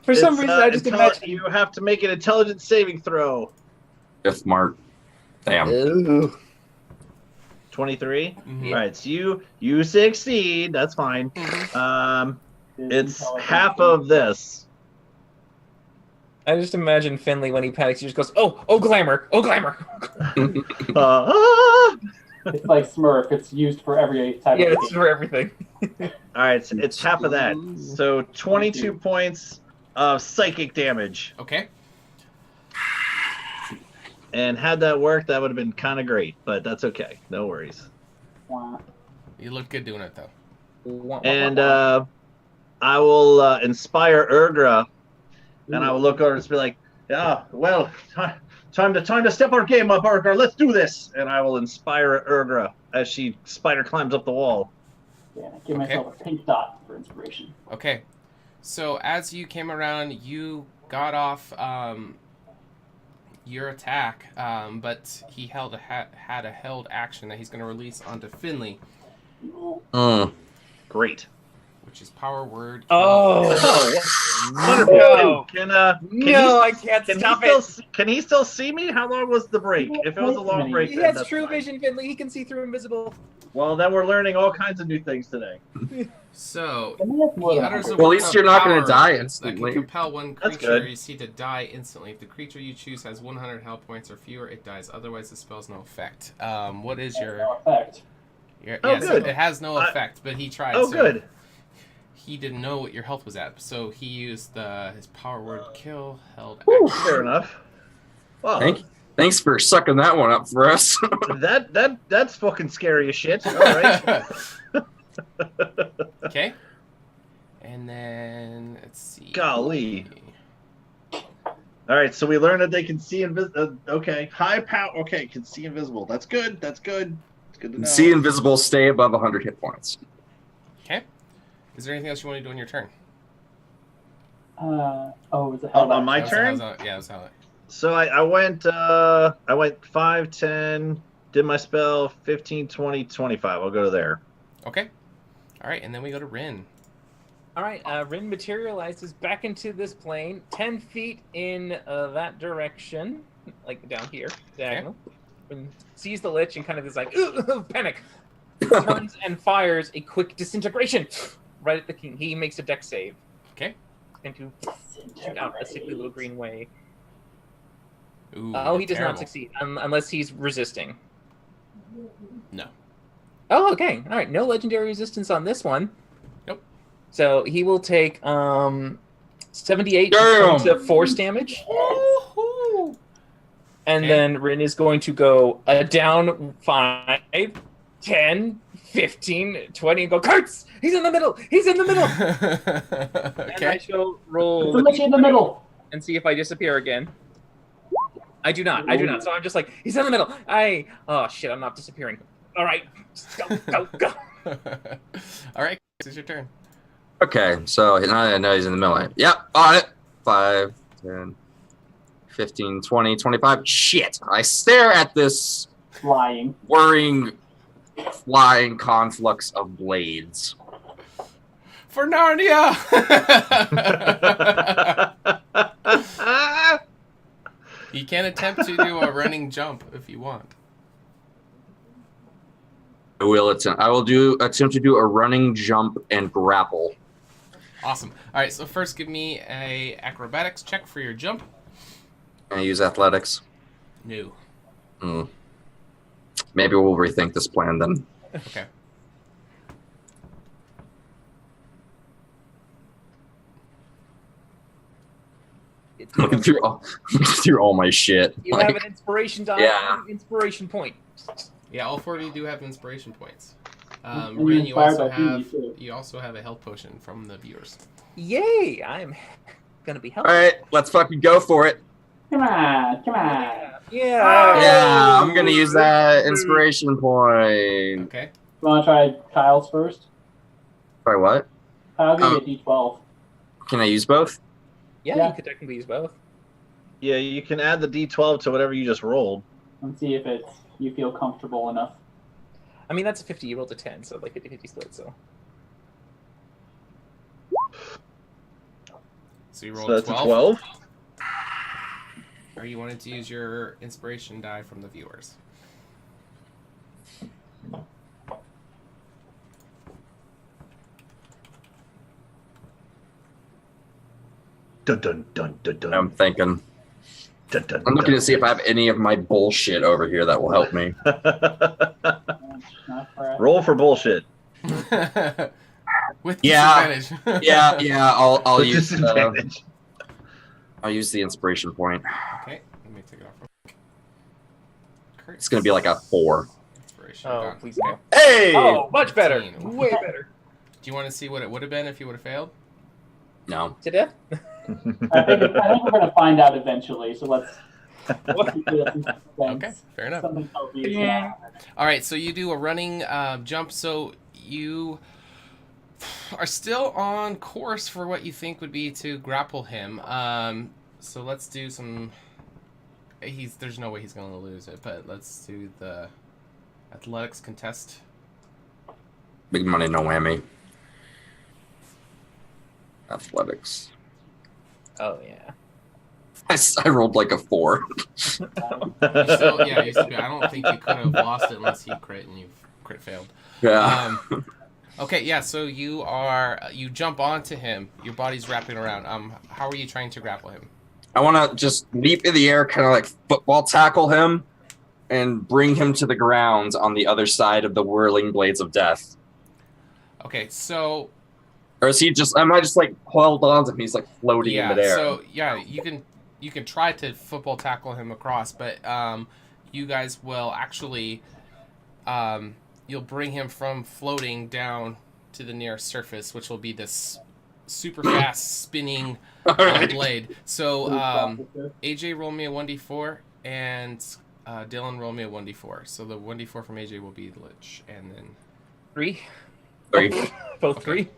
For some reason, I just imagine you have to make an intelligence saving throw. Fifth mark. Damn. Ooh. 23. Mm-hmm. All right, so you succeed. That's fine. It's half of this. I just imagine Finley when he panics, he just goes, "Oh, glamour, oh, glamour." It's like Smurf. It's used for every type. Yeah, of it's for everything. All right, so it's half of that. So 22 points of psychic damage. Okay. And had that worked, that would have been kind of great, but that's okay. No worries. Wow. You look good doing it, though. And I will inspire Urgra, and I will look over and just be like, "Yeah, well, time to step our game up, Urgra. Let's do this." And I will inspire Urgra as she spider climbs up the wall. Yeah, give myself a pink dot for inspiration. Okay. So as you came around, you got off your attack, but he had a held action that he's going to release onto Finley. Great. Which is power word. Wonderful. No. I can't stop it. Can he still see me? How long was the break? If it was a long break, He then has that's true fine. vision, Finley. He can see through invisible. Well, then we're learning all kinds of new things today. So, Well, he utters a at word least of you're not going to power die that instantly. can compel one That's creature good. you see to die instantly. If the creature you choose has 100 health points or fewer, it dies. Otherwise, the spell's no effect. What is your... No effect. Oh, so good. it has no effect, but he tried. Oh, so good. He didn't know what your health was at, so he used his power word kill, held Whew, action. fair enough. Well, Thanks for sucking that one up for us. that's fucking scary as shit. All right. Okay. And then, let's see. Golly. All right, so we learned that they can see invisible. Okay, high power. Okay, can see invisible. That's good. That's good. It's good to know. See invisible, stay above 100 hit points. Okay. Is there anything else you want to do on your turn? Is it On my That was- turn? that was how So I went 5, 10, did my spell, 15, 20, 25. I'll go to there. Okay. All right, and then we go to Rin. All right, Rin materializes back into this plane, 10 feet in that direction, like down here, diagonal. And sees the lich and kind of is like, panic. Turns and fires a quick disintegration right at the king. He makes a dex save. Okay. And to shoot out a sickly little green way. Ooh, He does terrible. not succeed unless he's resisting. No. Oh, okay. All right. No legendary resistance on this one. Nope. So he will take 78 Damn. points of force damage. Woo-hoo. And Okay. then Rin is going to go down 5, 10, 15, 20, and go, Kurtz! He's in the middle! He's in the middle! And I Okay. shall roll It's a lich in the middle. and see if I disappear again. I do not. So I'm just like, he's in the middle. Oh shit, I'm not disappearing. All right, go. All right, this is your turn. Okay, so now I know he's in the middle. Yep, on it. 5, 10, 15, 20, 25. Shit. I stare at this Flying. whirring, flying conflux of blades. For Narnia! You can attempt to do a running jump if you want. I will attempt to do a running jump and grapple. Awesome. All right, so first give me a acrobatics check for your jump. Can I use athletics? No. Maybe we'll rethink this plan then. Okay. Looking through all my shit. You have an inspiration die. Yeah. Inspiration point. Yeah, all 4 of you do have inspiration points. And Rin, you're inspired by Timmy, too. you also have a health potion from the viewers. Yay! I'm gonna be All helpful. right, let's fucking go for it. Come on. Yeah. Yeah, I'm gonna use that inspiration point. Okay. You want to try Kyle's first? Try what? Kyle, give me a D12. Can I use both? Yeah, you could technically use both. Yeah, you can add the D12 to whatever you just rolled. And see if you feel comfortable enough. I mean, that's a 50. You rolled a 10, so like 50-50 split. So you So rolled that's 12. a 12. Or you wanted to use your inspiration die from the viewers. Dun dun dun dun dun. I'm thinking. Dun, dun, I'm looking dun, to see if I have any of my bullshit over here that will help me. Roll for bullshit. With Yeah. disadvantage. yeah. I'll With use. disadvantage. I'll use the inspiration point. Okay, let me take it off real quick. It's gonna be like a 4. Inspiration. oh, gone. please no. Hey! Oh, much better. 15. Way better. Do you want to see what it would have been if you would have failed? No. To death. I think we're going to find out eventually, so let's... Okay, fair enough. Something tells me it's gonna happen. All right, so you do a running jump. So you are still on course for what you think would be to grapple him. So let's do some. There's no way he's going to lose it, but let's do the athletics contest. Big money, no whammy. Athletics. Oh yeah. I rolled like a 4. You still, yeah, you still, I don't think you could have lost it unless he crit and you crit failed. Yeah. Okay, yeah. So you jump onto him. Your body's wrapping around. How are you trying to grapple him? I want to just leap in the air, kind of like football tackle him, and bring him to the ground on the other side of the whirling blades of death. Okay, so. Or is he just? Am I just like held on to him? He's like floating in midair. So yeah, you can try to football tackle him across, but you guys will actually you'll bring him from floating down to the nearest surface, which will be this super fast spinning blade. So AJ, roll me a 1d4, and Dylan, roll me a 1d4. So the 1d4 from AJ will be the Lich, and then 3. 3. Both 3.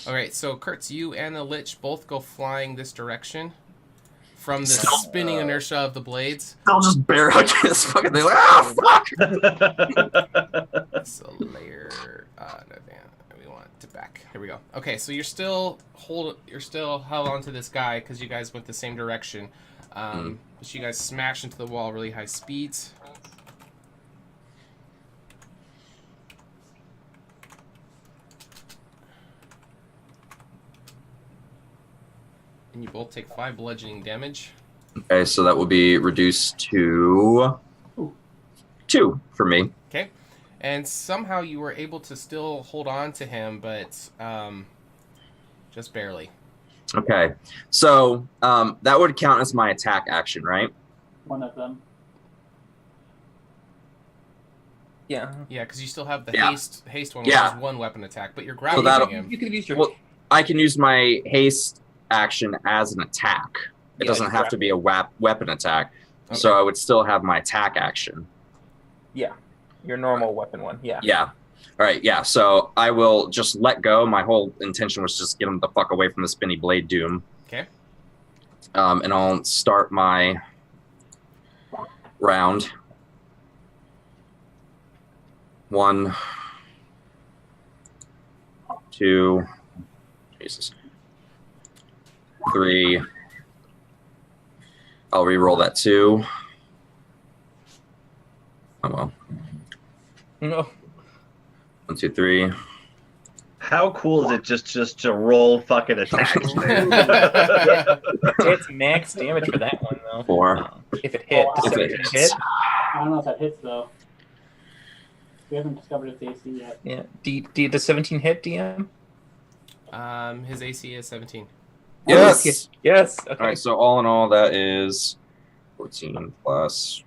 Okay, so Kurtz, you and the Lich both go flying this direction from the spinning inertia of the blades. I'll just bear hug his fucking thing. Like, ah, fuck! So layer, no, damn, we want it to back. Here we go. Okay, so you're still held onto this guy because you guys went the same direction. But you guys smash into the wall really high speeds. And you both take 5 bludgeoning damage. Okay, so that will be reduced to 2 for me. Okay. And somehow you were able to still hold on to him, but just barely. Okay, so that would count as my attack action, right? One of them. Yeah. Yeah, because you still have the Yeah. haste one, which Yeah. is 1 weapon attack, but you're So grappling that'll- him. You could have used your. Well, I can use my haste action as an attack. It Yeah, doesn't have to be a weapon attack. Okay. So I would still have my attack action. Yeah. Your normal weapon one. Yeah. Yeah. All right, yeah. So I will just let go. My whole intention was just get him the fuck away from the spinny blade doom. Okay. And I'll start my round. 1, 2, Jesus. 3. I'll re-roll that 2. Oh well. No. 1, 2, 3. How cool is it just to roll fucking attacks? It's max damage for that one though. 4. If it hit, does If it 17 hits. hit? I don't know if that hits though. We haven't discovered its AC yet. Yeah. Does 17 hit, DM? His AC is 17. Yes. Yes. Okay. All right. So all in all, that is 14 plus.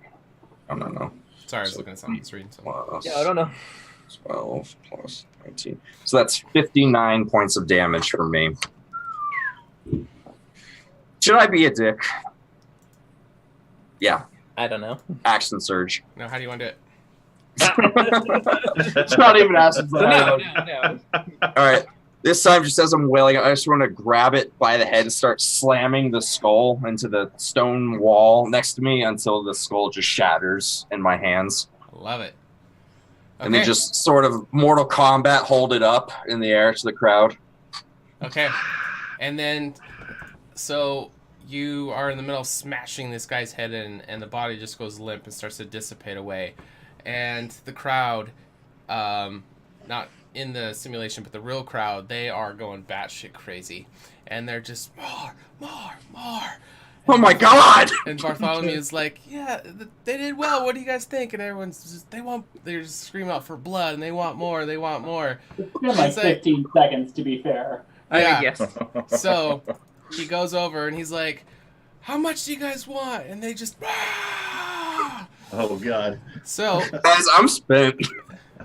I don't know. Sorry, I was looking at something. He's reading something. Plus Yeah, I don't know. 12 plus 19. So that's 59 points of damage for me. Should I be a dick? Yeah. I don't know. Action surge. No, how do you want to do it? It's not even action surge. No. All right. This time, just as I'm wailing, I just want to grab it by the head and start slamming the skull into the stone wall next to me until the skull just shatters in my hands. Love it. Okay. And then just sort of Mortal Kombat hold it up in the air to the crowd. Okay. And then, so you are in the middle of smashing this guy's head in, and the body just goes limp and starts to dissipate away. And the crowd, not in the simulation, but the real crowd, they are going batshit crazy. And they're just, more. Oh my god! And Bartholomew is like, yeah, they did well. What do you guys think? And everyone's just, they're just screaming out for blood, and they want more. It's been like 15 seconds, to be fair. Yeah. Yes. So he goes over and he's like, how much do you guys want? And they just, Oh god. So Guys, I'm spent.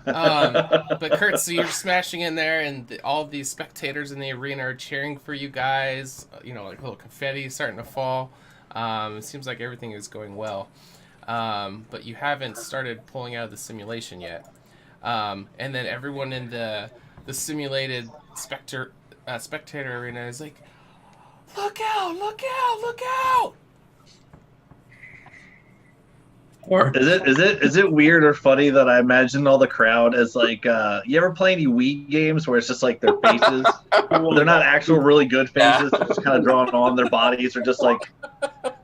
but Kurt, so you're smashing in there, and all of these spectators in the arena are cheering for you guys. You know, like little confetti starting to fall. It seems like everything is going well, but you haven't started pulling out of the simulation yet. And then everyone in the simulated spectator arena is like, "Look out! Look out! Look out!" Or Is it weird or funny that I imagine all the crowd as like you ever play any Wii games where it's just like their faces? They're not actual really good faces, they're just kind of drawn on their bodies, or just like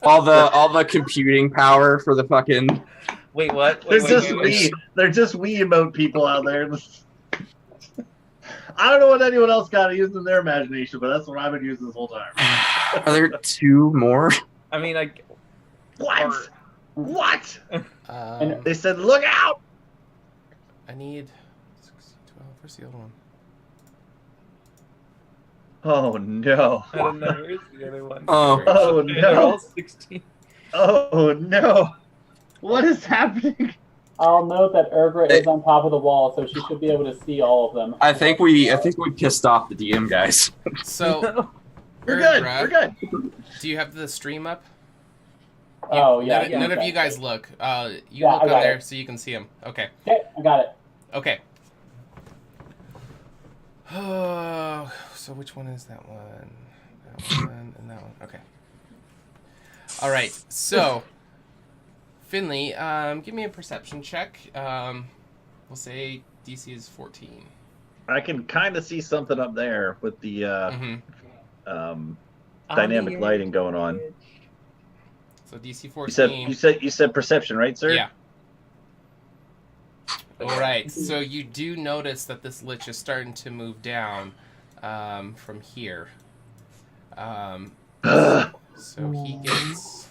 all the computing power for the fucking. Wait, what? they're just Wii emote people out there. I don't know what anyone else got to use in their imagination, but that's what I've been using this whole time. Are there 2 more? I mean, What? What? Um, They said, "Look out!" I need 16, 12. Where's the other one? Oh no! I don't know. Where's the other one? Oh. Oh They're all no! 16. Oh no! What is happening? I'll note that Urgra is on top of the wall, so she should be able to see all of them. I think we pissed off the DM guys. So, We're good. Urgra, We're good. do you have the stream up? Oh, yeah. None of okay. you guys look. You Yeah, look I on got there it. so you can see them. Okay. Okay, I got it. Okay. So which one is that one? That one and that one. Okay. All right. So, Finley, give me a perception check. We'll say DC is 14. I can kind of see something up there with the dynamic On the lighting going on. edge. So DC 14. You said perception, right, sir? Yeah. All right. So you do notice that this lich is starting to move down from here. So he gets.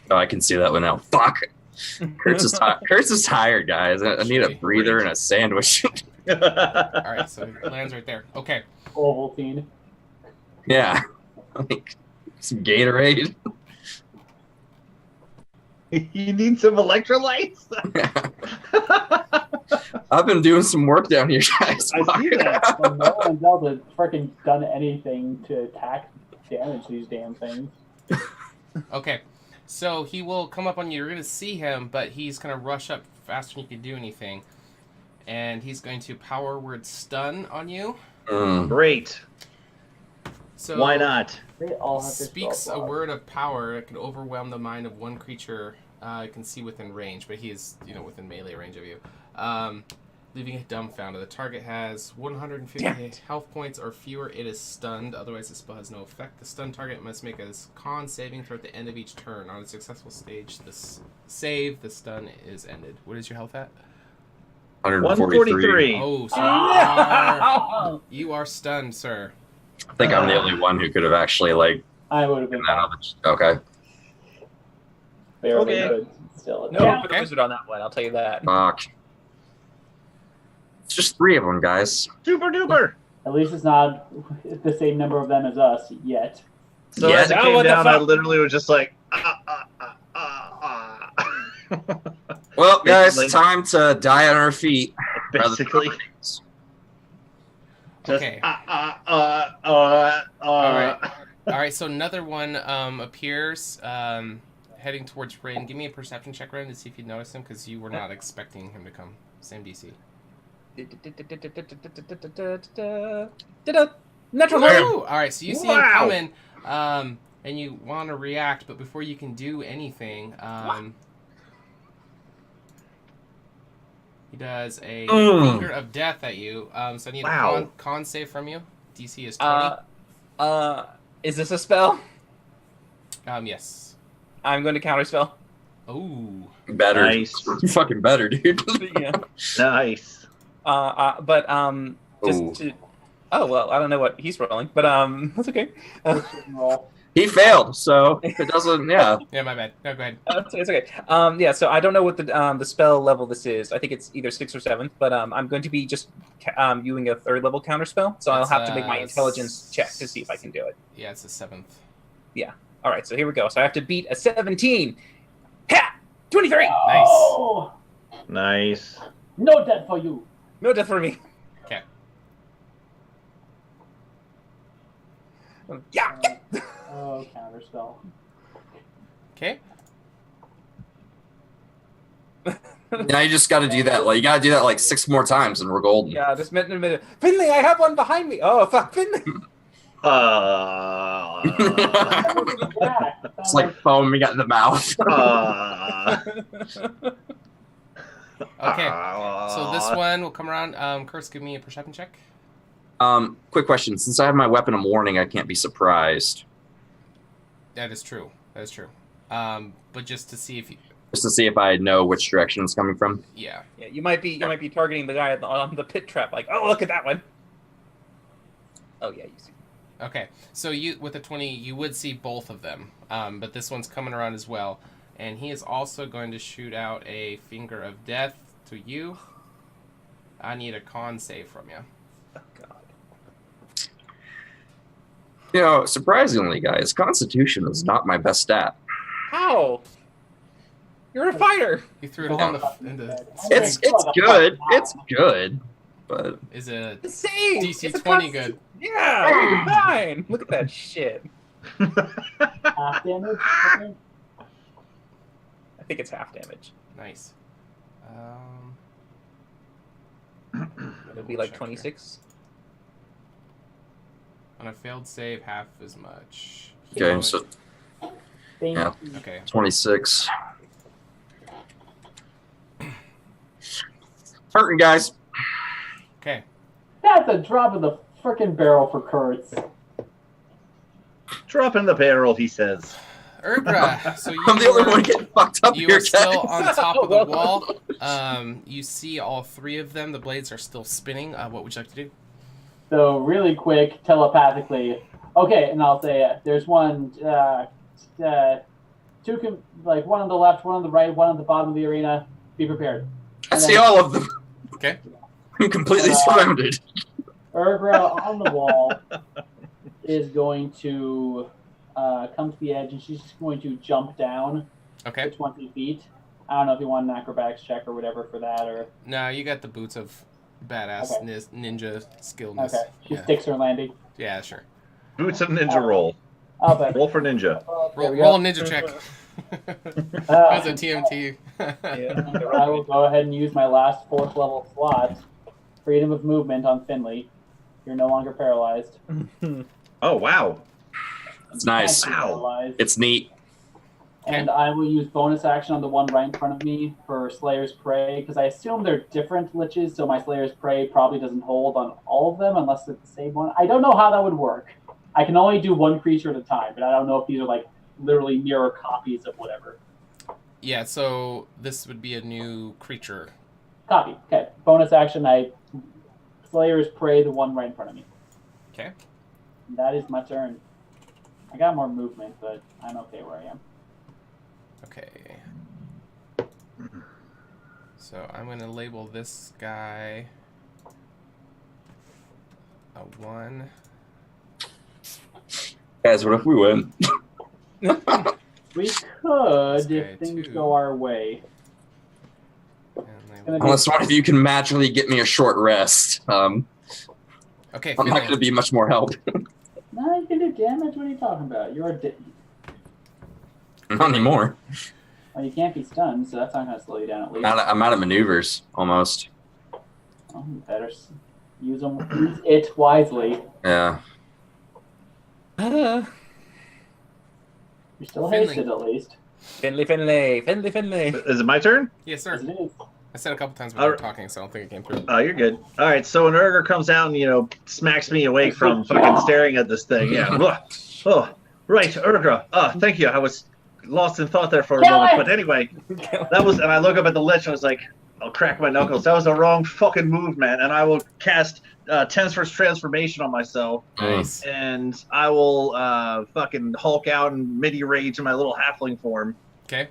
Oh, I can see that one now. Fuck. Kurtz is tired, guys. I need a breather and a sandwich. All right. So it lands right there. Okay. Ovaltine. Yeah. Like, some Gatorade. You need some electrolytes? I've been doing some work down here, guys. I see that. Well, no one's else has freaking done anything to attack damage these damn things. Okay. So he will come up on you. You're going to see him, but he's going to rush up faster than you can do anything. And he's going to power word stun on you. Great. So Why not? They all have their speaks spell a block. word of power. It can overwhelm the mind of one creature you can see within range, but he is, within melee range of you. Leaving it dumbfounded. The target has 150 health points or fewer. It is stunned. Otherwise, the spell has no effect. The stunned target must make a con saving throw at the end of each turn. On a successful stage, the stun is ended. What is your health at? 143. Oh, so No! you are stunned, sir. I think I'm the only one who could have actually, like... I would have been Okay. barely Okay. good. Still, No, yeah. put a wizard on that one. I'll tell you that. Fuck. It's just 3 of them, guys. Super duper. At least it's not the same number of them as us yet. So Yeah. as it Oh, came what the down, I fuck? literally was just like, Well, guys, Basically. time to die on our feet. basically. Just, Okay. All All right, so another one appears heading towards Rin. Give me a perception check, Rin, to see if you notice him, because you were not expecting him to come. Same DC. Natural Woo! All right, so you see him Wow. coming, and you want to react, but before you can do anything, he does a finger of death at you. So I need Wow. a con save from you. DC is 20. Is this a spell? Yes. I'm going to counterspell. Oh. Better. Nice. You fucking better, dude. Yeah. Nice. But just Ooh. to. Oh well, I don't know what he's rolling, but that's okay. Roll. He failed, so if it doesn't, yeah. Yeah, my bad. No, go ahead. It's okay. Yeah. So I don't know what the spell level this is. I think it's either 6th or 7th, but I'm going to be just using a 3rd level counterspell. So I'll It's, have to make my intelligence check to see if I can do it. Yeah, it's the 7th. All right. So here we go. So I have to beat a 17. Ha! 23. Oh, Nice. no death for you. No death for me. Okay. Yeah. Oh, counterspell. Okay. Now you just got to do that. Like you got to do that like 6 more times, and we're golden. Yeah. Just a minute. Finley, I have one behind me. Oh fuck, Finley. It's like foaming out of the mouth. Okay. So this one will come around. Kurtz, give me a perception check. Quick question: since I have my weapon of warning, I can't be surprised. That is true. That is true. But just to see if you... Just to see if I know which direction it's coming from. Yeah. Yeah, you might be targeting the guy on the pit trap. Like, oh, look at that one. Oh yeah, you see. Okay. So you, with a 20, you would see both of them. But this one's coming around as well. And he is also going to shoot out a finger of death to you. I need a con save from you. Oh god. You know, surprisingly, guys, Constitution is not my best stat. How? You're a fighter. You threw it in the It's good. It's good, but is a The same. DC It's a 20 good. Yeah, you're fine. Look at that shit. Half damage, I think. I think it's half damage. Nice. It'll be like Check 26. On a failed save, half as much. okay. So Thank Yeah. you. Okay. 26. Hurting, guys. Okay. That's a drop in the frickin' barrel for Kurtz. Drop in the barrel, he says. Urgra, so you I'm the only were- one getting fucked up You here, are still guys. on top of the wall. You see all 3 of them. The blades are still spinning. What would you like to do? So really quick, telepathically. Okay, and I'll say there's one, like one on the left, one on the right, one on the bottom of the arena. Be prepared. I see all of them. Okay. I'm completely surrounded. Urgra on the wall is going to come to the edge, and she's just going to jump down Okay. to 20 feet. I don't know if you want an acrobatics check or whatever for that, or No, you got the boots of badass Okay. ninja skillness. okay. She Yeah. sticks her landing. Yeah, sure. Boots of ninja roll. I'll bet. Roll for ninja. Roll, we go. roll a ninja check. That was a TMT. I will go ahead and use my last 4th level slot. Freedom of movement on Finley. You're no longer paralyzed. Oh, wow. It's nice. Can't be paralyzed. It's neat. And I will use bonus action on the one right in front of me for Slayer's Prey, because I assume they're different liches, so my Slayer's Prey probably doesn't hold on all of them unless it's the same one. I don't know how that would work. I can only do one creature at a time, but I don't know if these are like literally mirror copies of whatever. Yeah, so this would be a new creature. Copy. Okay. Bonus action. I Slayer's Prey, the one right in front of me. Okay. That is my turn. I got more movement, but I'm okay where I am. Okay. So I'm going to label this guy a 1. Guys, what if we win? We could Okay, if things 2. go our way. And Unless one of you can magically get me a short rest. okay, I'm not going to be much more help. No, you can do damage. What are you talking about? You're Not anymore. well, you can't be stunned, so that's not going to slow you down at least. I'm out of maneuvers, almost. Oh, you better use it wisely. Yeah. You're still Finley. hasted, at least. Finley. Is it my turn? Yes, sir. Yes, it is. I said a couple times without talking, so I don't think it came through. Oh, you're good. All right, so when Urger comes out and, smacks me awake from fucking staring at this thing, yeah. Oh, right, Urgra. Thank you. I was lost in thought there for a moment. But anyway, that was, and I look up at the lich and I was like, I'll crack my knuckles. That was the wrong fucking move, man. And I will cast Tensor's Transformation on myself. Nice. And I will fucking Hulk out and midi rage in my little halfling form. Okay.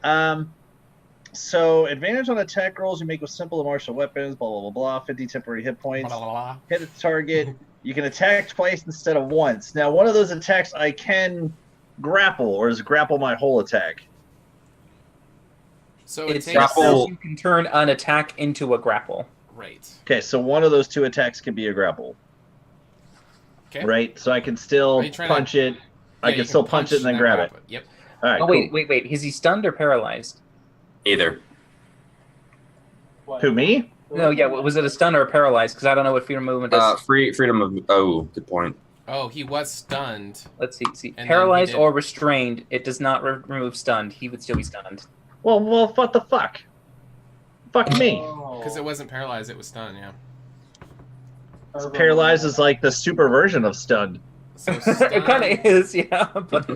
So advantage on attack rolls you make with simple and martial weapons, blah blah blah blah. 50 temporary hit points. Blah, blah, blah. Hit a target. You can attack twice instead of once. Now, one of those attacks I can grapple, or is grapple my whole attack? So It's takes... grapple. you can turn an attack into a grapple. Right. Okay, so one of those 2 attacks can be a grapple. Okay. Right? So I can still Are you trying to- punch it. I Yeah, can you still punch it and then grab it. Yep. All right. Oh, cool. wait. Is he stunned or paralyzed? Either. What? Who, me? No, yeah. Was it a stun or a paralyzed? Because I don't know what freedom of movement is. Freedom of... Oh, good point. Oh, he was stunned. Let's see. And then Paralyzed he did- or restrained, it does not remove stunned. He would still be stunned. Well, what the fuck? Fuck me. Because it wasn't paralyzed, it was stunned, yeah. Paralyzed is like the super version of stunned. So It kind of is, yeah. But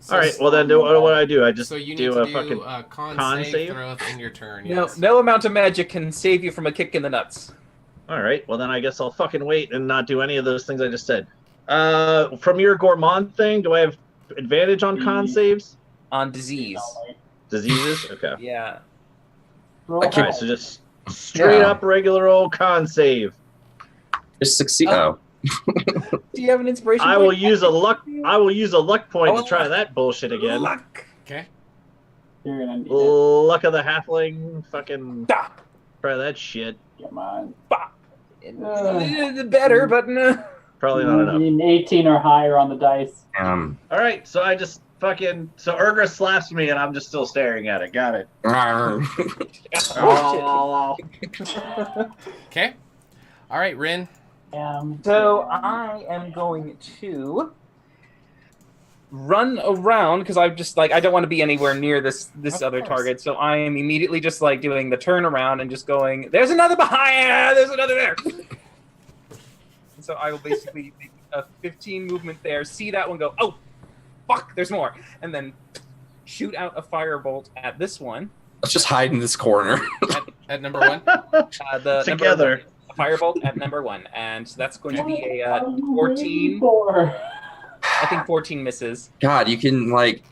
All right, well then, what do I do? I just So you need do to a do fucking a con save? save throw in your turn, no, yes. no amount of magic can save you from a kick in the nuts. All right, well then I guess I'll fucking wait and not do any of those things I just said. From your gourmand thing, do I have advantage on con saves? On disease. Diseases? Okay. Yeah. Roll All right, so just straight up regular old con save. Just succeed. Oh. Do you have an inspiration? I will point? use a luck point to try that bullshit again. Luck. Okay. You're gonna need it. Luck of the halfling. Fucking Stop. try that shit. Come on. Better, but no. Probably not enough. You need 18 or higher on the dice. All right, so I just fucking Urgra slaps me and I'm just still staring at it. Got it. Oh, Okay. All right, Rin. So I am going to run around because I'm just like I don't want to be anywhere near this other target. So I am immediately just like doing the turnaround and just going. There's another behind. There's another there. So I will basically make a 15 movement there. See that one go. Oh, fuck! There's more, and then shoot out a firebolt at this one. Let's just hide in this corner. At number 1. The Together. A firebolt at number 1, and so that's going to be a 14. I think 14 misses. God, you can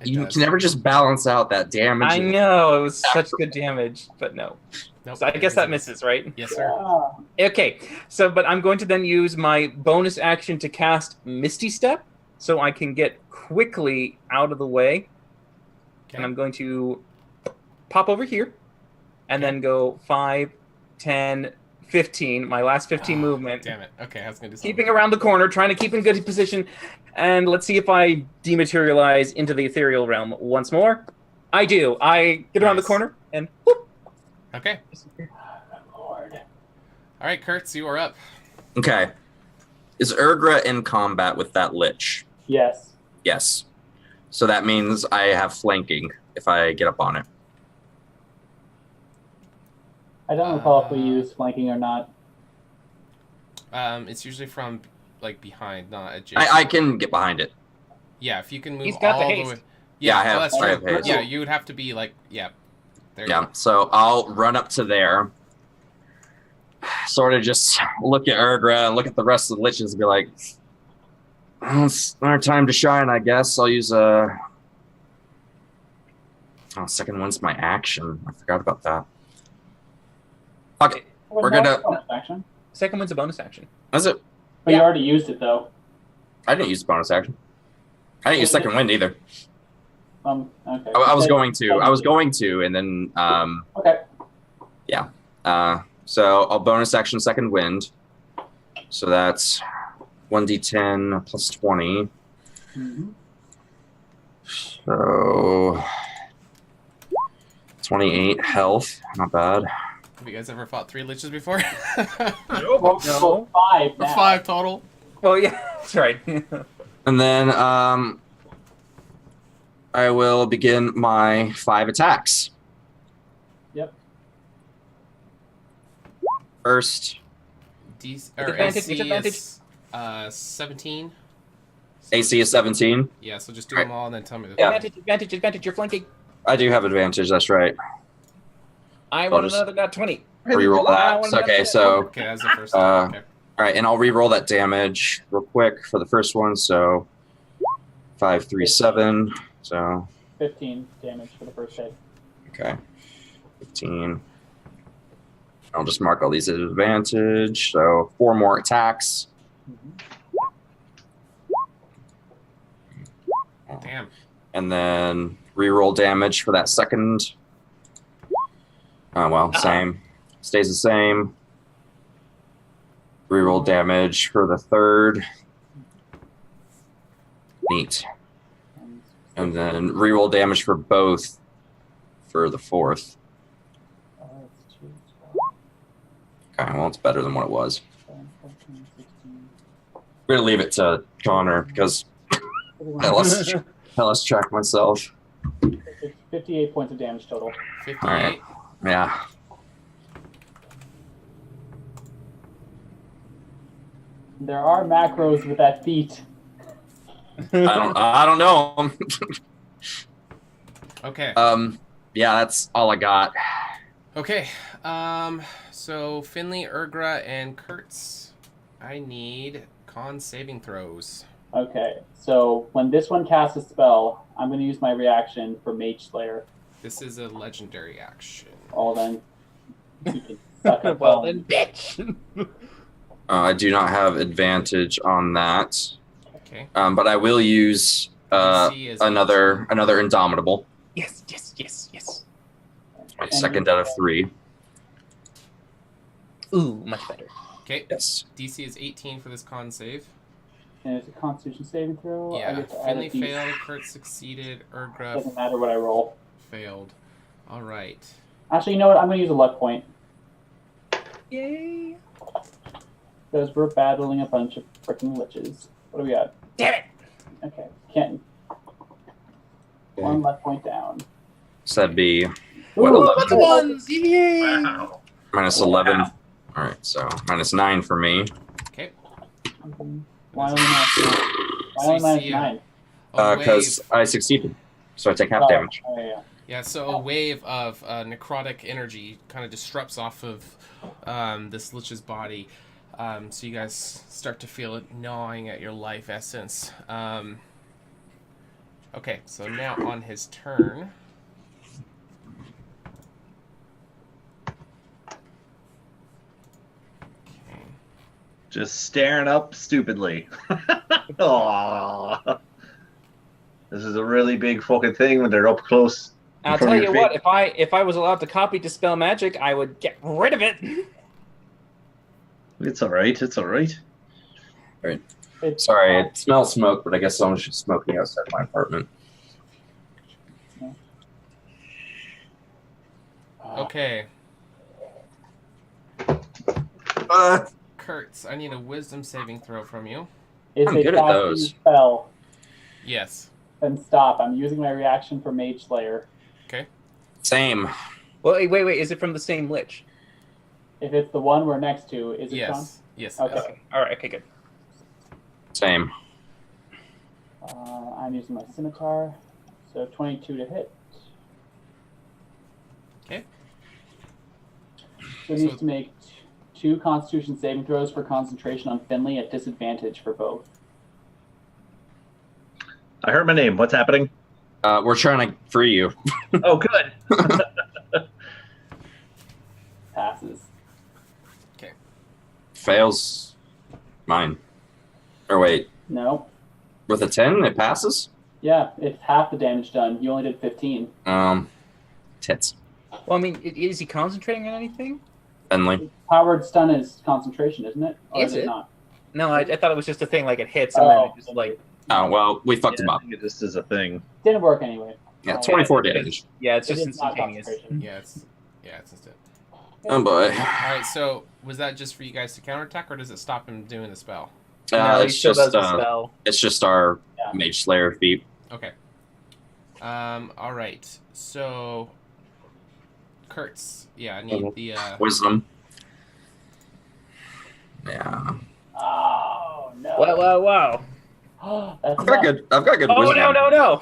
you can never just balance out that damage. I know it was such good damage, but no. Nope. So I guess that misses, right? Yes, sir. Okay, so but I'm going to then use my bonus action to cast Misty Step, so I can get quickly out of the way. Okay. And I'm going to pop over here, and then go 5, 10, 15. My last 15 movement. Damn it. Okay, I was going to do something. Keeping around the corner, trying to keep in good position, and let's see if I dematerialize into the ethereal realm once more. I do. I get around the corner, and whoop. Okay. Lord. All right, Kurtz, you are up. Okay. Is Urgra in combat with that lich? Yes. Yes. So that means I have flanking if I get up on it. I don't recall if we use flanking or not. It's usually from behind, not adjacent. I can get behind it. Yeah, if you can move He's got all the the haste. way. Yeah, I have- that's I true. have haste. Yeah, you would have to be There you Yeah, go. so I'll run up to there, sort of just look at Urgra and look at the rest of the liches and be like, well, it's our time to shine, I guess. I'll use a... Oh, second one's my action. I forgot about that. Okay, we're gonna... Bonus action. Second one's a bonus action. Is it? But you already used it, though. I didn't use bonus action. I didn't use second wind either. Okay. I was going to, and then Okay. yeah. So I'll bonus action second wind. So that's 1d10 plus 20. Mm-hmm. So 28 health, not bad. Have you guys ever fought 3 liches before? No. 5 now. 5 total. Oh yeah, that's right. And then I will begin my 5 attacks. Yep. First, Advantage, AC advantage. is 17. AC is 17. Yeah, so just do them all and then tell me the Yeah. Advantage, you're flanking. I do have advantage, that's right. I I'll want just another nat 20. Reroll I want that. another Okay, nat so 20. Okay, that's the first time. Okay. all right, and I'll reroll that damage real quick for the first one. So 5, 3, 7. So 15 damage for the first hit. okay, 15. I'll just mark all these as advantage. So 4 more attacks. Damn. And then reroll damage for that second. Oh, well, same. Stays the same. Reroll damage for the third. Neat. And then reroll damage for both for the fourth. Okay, well, it's better than what it was. We're going to leave it to Connor because I lost track myself. 58 points of damage total. 58. All right. Yeah. There are macros with that feat. I don't know. Okay. Yeah, that's all I got. Okay. So Finley, Urgra, and Kurtz. I need con saving throws. Okay, so when this one casts a spell, I'm going to use my reaction for Mage Slayer. This is a legendary action. Oh, then you can suck it. Well then, bitch. I do not have advantage on that. Okay. But I will use DC is another Indomitable. Yes. My second out of 3. Ooh, much better. Okay. Yes. DC is 18 for this con save. And it's a Constitution saving throw. I Yeah. get to add Finley a D. failed. Kurtz succeeded. Urgra Doesn't matter what I roll. failed. All right. Actually, you know what? I'm going to use a luck point. Yay. Because we're battling a bunch of freaking liches. What do we got? Damn it. Okay, Kenton. 1 luck point down. So that'd be Ooh, What's ones? Yay. Wow. minus 11. All right, so minus 9 for me. Okay. Why only minus 9? Because I succeeded. So I take half damage. Oh, yeah. Yeah, so a wave of necrotic energy kind of disrupts off of this lich's body. So you guys start to feel it gnawing at your life essence. Okay, so now on his turn. Okay. Just staring up stupidly. Aww. This is a really big fucking thing when they're up close. in I'll front tell of you your what, face. if I was allowed to copy Dispel Magic, I would get rid of it. It's alright, it's alright. Sorry, it smells smoke, but I guess someone should smoke me outside my apartment. Okay. Kurtz, I need a wisdom saving throw from you. Is I'm a good at casting those. spell. Yes. Then stop. I'm using my reaction for Mage Slayer. Okay. Same. Wait. Is it from the same lich? If it's the one we're next to, is it Sean? Yes. Yes. Okay. yes. All right. Okay. Good. Same. I'm using my scimitar. So 22 to hit. Okay. So it needs to make 2 Constitution saving throws for concentration on Finley at disadvantage for both. I heard my name. What's happening? We're trying to free you. Oh, good. Passes. Okay. Fails. Mine. Or wait, No. with a 10, it passes? Yeah, it's half the damage done. You only did 15. Tits. Well, I mean, is he concentrating on anything? Finley. Powered stun is concentration, isn't it? Or Is it? not? No, I thought it was just a thing, like it hits and then it just like... Oh, well, we fucked him I up. think it just is a thing. Didn't work anyway. Yeah, 24 damage. Yeah, it's It just is not instantaneous. concentration. Yeah, it's instant. Oh, boy. All right, so was that just for you guys to counterattack, or does it stop him doing the spell? No, he it's still just does the spell. it's just our Yeah. Mage Slayer feat. Okay. All right. So, Kurtz. Yeah, I need the. Wisdom. Yeah. Oh, no. Wow. That's I've got enough. good. I've got good Oh, wisdom. no. I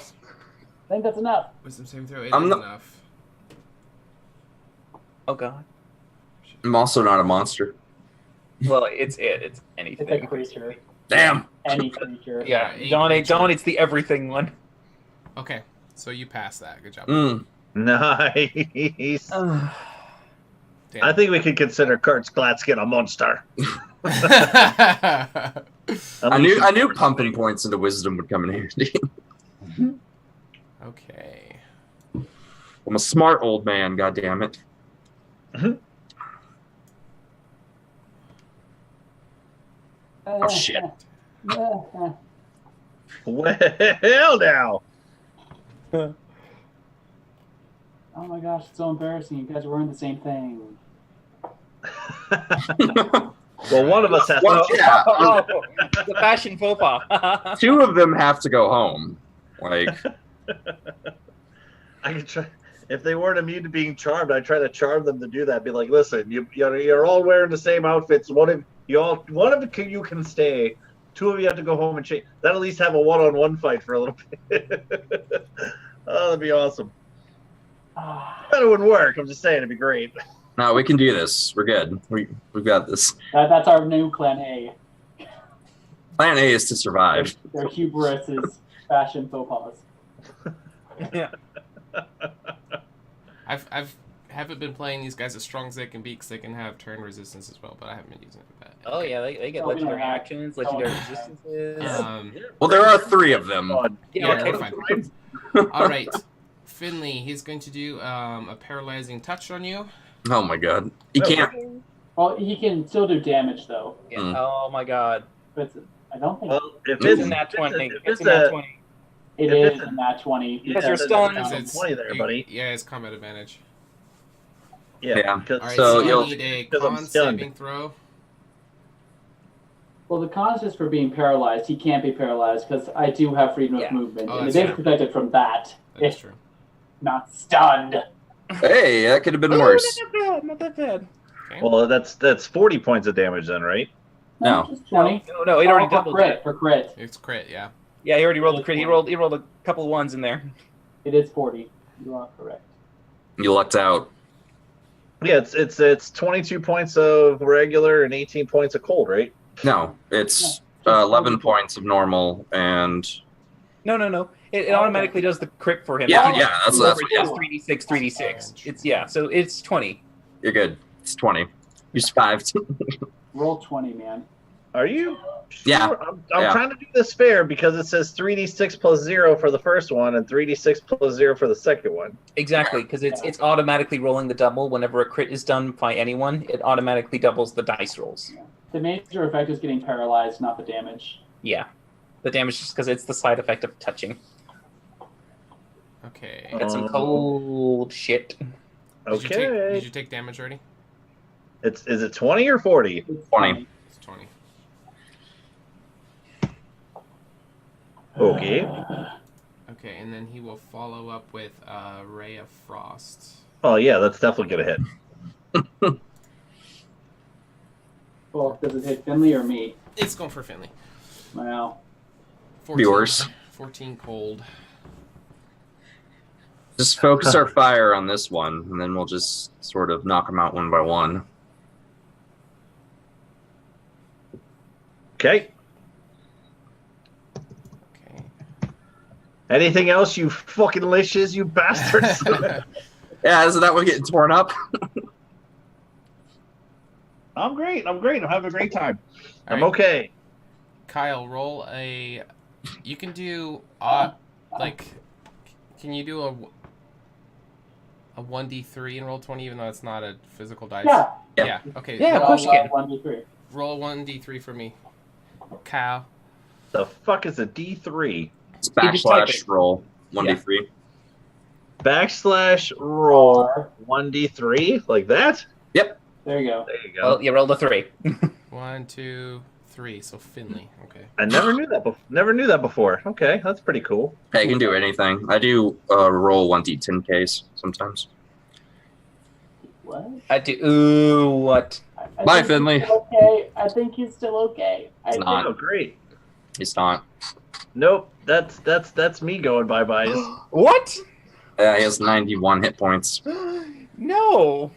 think that's enough. Wisdom saving throw. It I'm is not- enough. Oh, God. I'm also not a monster. Well, it's It's anything. a creature. Damn. Any creature. Yeah, Yeah, Dawn, it's the everything one. Okay, so you passed that. Good job. Nice. Damn. I think we could consider Kurt's Gladskin a monster. I knew pumping points into wisdom would come in handy. Okay. I'm a smart old man, goddammit. Oh shit. Well, now. Oh my gosh, it's so embarrassing. You guys are wearing the same thing. Well, one of us has Well, to. yeah. Oh, the fashion faux pas. 2 of them have to go home. Like, I could try. If they weren't immune to being charmed, I'd try to charm them to do that. Be like, listen, you're all wearing the same outfits. One of you can stay. 2 of you have to go home and change. That at least have a one-on-one fight for a little bit. Oh, that'd be awesome. But it wouldn't work. I'm just saying, it'd be great. no, we can do this. We're good. We've got this. That's our new Clan A. Plan A is to survive. Their hubris is fashion faux pas. Yeah. I've haven't been playing these guys as strong as they can be because they can have turn resistance as well, but I haven't been using it for that. Oh, yeah, they get legendary actions, legendary resistances. Well, there are 3 of them. Yeah, Yeah, okay, fine. All right. Finley, he's going to do a paralyzing touch on you. Oh my god. He can't. Well, he can still do damage though. Yeah. Oh, my God. But I don't think Well, if It's in that 20. It's in that 20. it if is it's a- in that 20. Because you're stunned. It's It's- 20 there, buddy. Yeah, it's combat advantage. Yeah. All right, So so you'll- you need a because I'm con stunned. saving throw. Well, the con is just for being paralyzed. He can't be paralyzed because I do have freedom Yeah. of movement, Oh, and that's it is true. protected from that. That's If true. not stunned. Hey, that could have been Oh, worse. Not that bad. Okay. Well, that's 40 points of damage then, right? No. Just 20. No, it already for doubled crit, it. for crit. It's crit, yeah. Yeah, he already rolled the crit. He rolled a couple of 1s in there. It is 40. You are correct. You lucked out. Yeah, it's 22 points of regular and 18 points of cold, right? No, it's No, 11 points of normal and No. It automatically does the crit for him. Yeah, He- yeah, that's whoever what- does 3d6, 3d6. It's so it's 20. you're good. It's 20. You survived. Roll 20, man. Are you? Sure? Yeah. I'm Yeah. trying to do this fair because it says 3d6 plus 0 for the first one and 3d6 plus 0 for the second one. Exactly, because it's automatically rolling the double whenever a crit is done by anyone. It automatically doubles the dice rolls. The major effect is getting paralyzed, not the damage. Yeah, the damage just because it's the side effect of touching. Okay. That's some cold shit. Okay. Did you take damage already? Is it 20 or 40? It's 20. It's 20. Okay. Okay, and then he will follow up with Ray of Frost. Oh yeah, that's definitely gonna hit. Well, does it hit Finley or me? It's going for Finley. Wow. 14, Be worse. 14 cold. Just focus our fire on this one, and then we'll just sort of knock them out one by one. Okay. Okay. Anything else, you fucking liches, you bastards? Yeah, isn't that one getting torn up? I'm great. I'm having a great time. All I'm right. okay. Kyle, roll a. You can do like. Can you do a 1d3 and roll 20, even though it's not a physical dice? Yeah. Okay. Yeah, of course you can. 1d3. Roll a 1d3 for me, Kyle. The fuck is a D3? It's just type backslash it. roll 1d3. Backslash roll 1D3 like that. Yep. There you go. There you go. Well, you rolled a 3. 1, 2, 3. So Finley. Okay. I never knew that. Never knew that before. Okay, that's pretty cool. Hey, you can do anything. I do roll 1d10 case sometimes. What? I do. Ooh, what? I Bye, think he's Finley. still okay. I think he's still okay. He's not. Oh, great. He's not. Nope. That's me going bye-bye. What? Yeah, he has 91 hit points. No.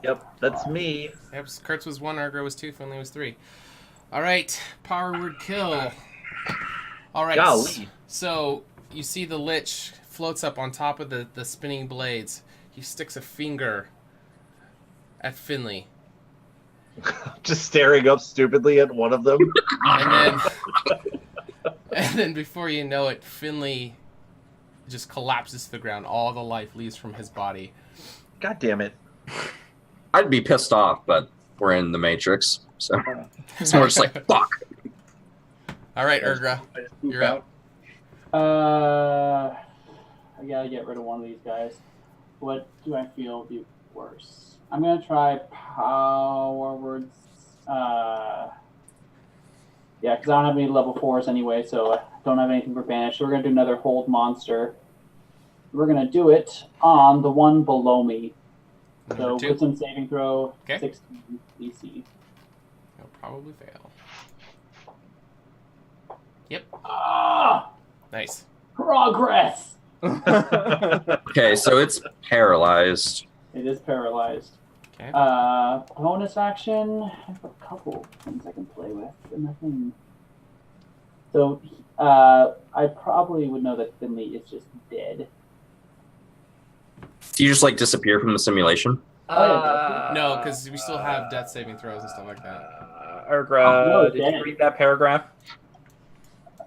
Yep, that's me. Yep. Kurtz was 1, Argo was 2, Finley was 3. All right. Power word kill. All right. Golly. So you see the lich floats up on top of the spinning blades. He sticks a finger at Finley. Just staring up stupidly at one of them. And then before you know it, Finley just collapses to the ground. All the life leaves from his body. God damn it. I'd be pissed off, but we're in the Matrix, so it's more just like, fuck. All right, Urgra, you're out. I gotta get rid of one of these guys. What do I feel would be worse? I'm gonna try power words. Yeah, because I don't have any level 4s anyway, so I don't have anything for banish. So we're gonna do another hold monster. We're gonna do it on the one below me. So Two. wisdom saving throw, Okay. 16 DC. He'll probably fail. Yep. Ah, Nice. progress. Okay, so it's paralyzed. It is paralyzed. Okay. Bonus action. I have a couple things I can play with in the thing. So, I probably would know that Finley is just dead. Do you just like disappear from the simulation? No, because we still have death saving throws and stuff like that. Urgra, no, did you dead. read that paragraph?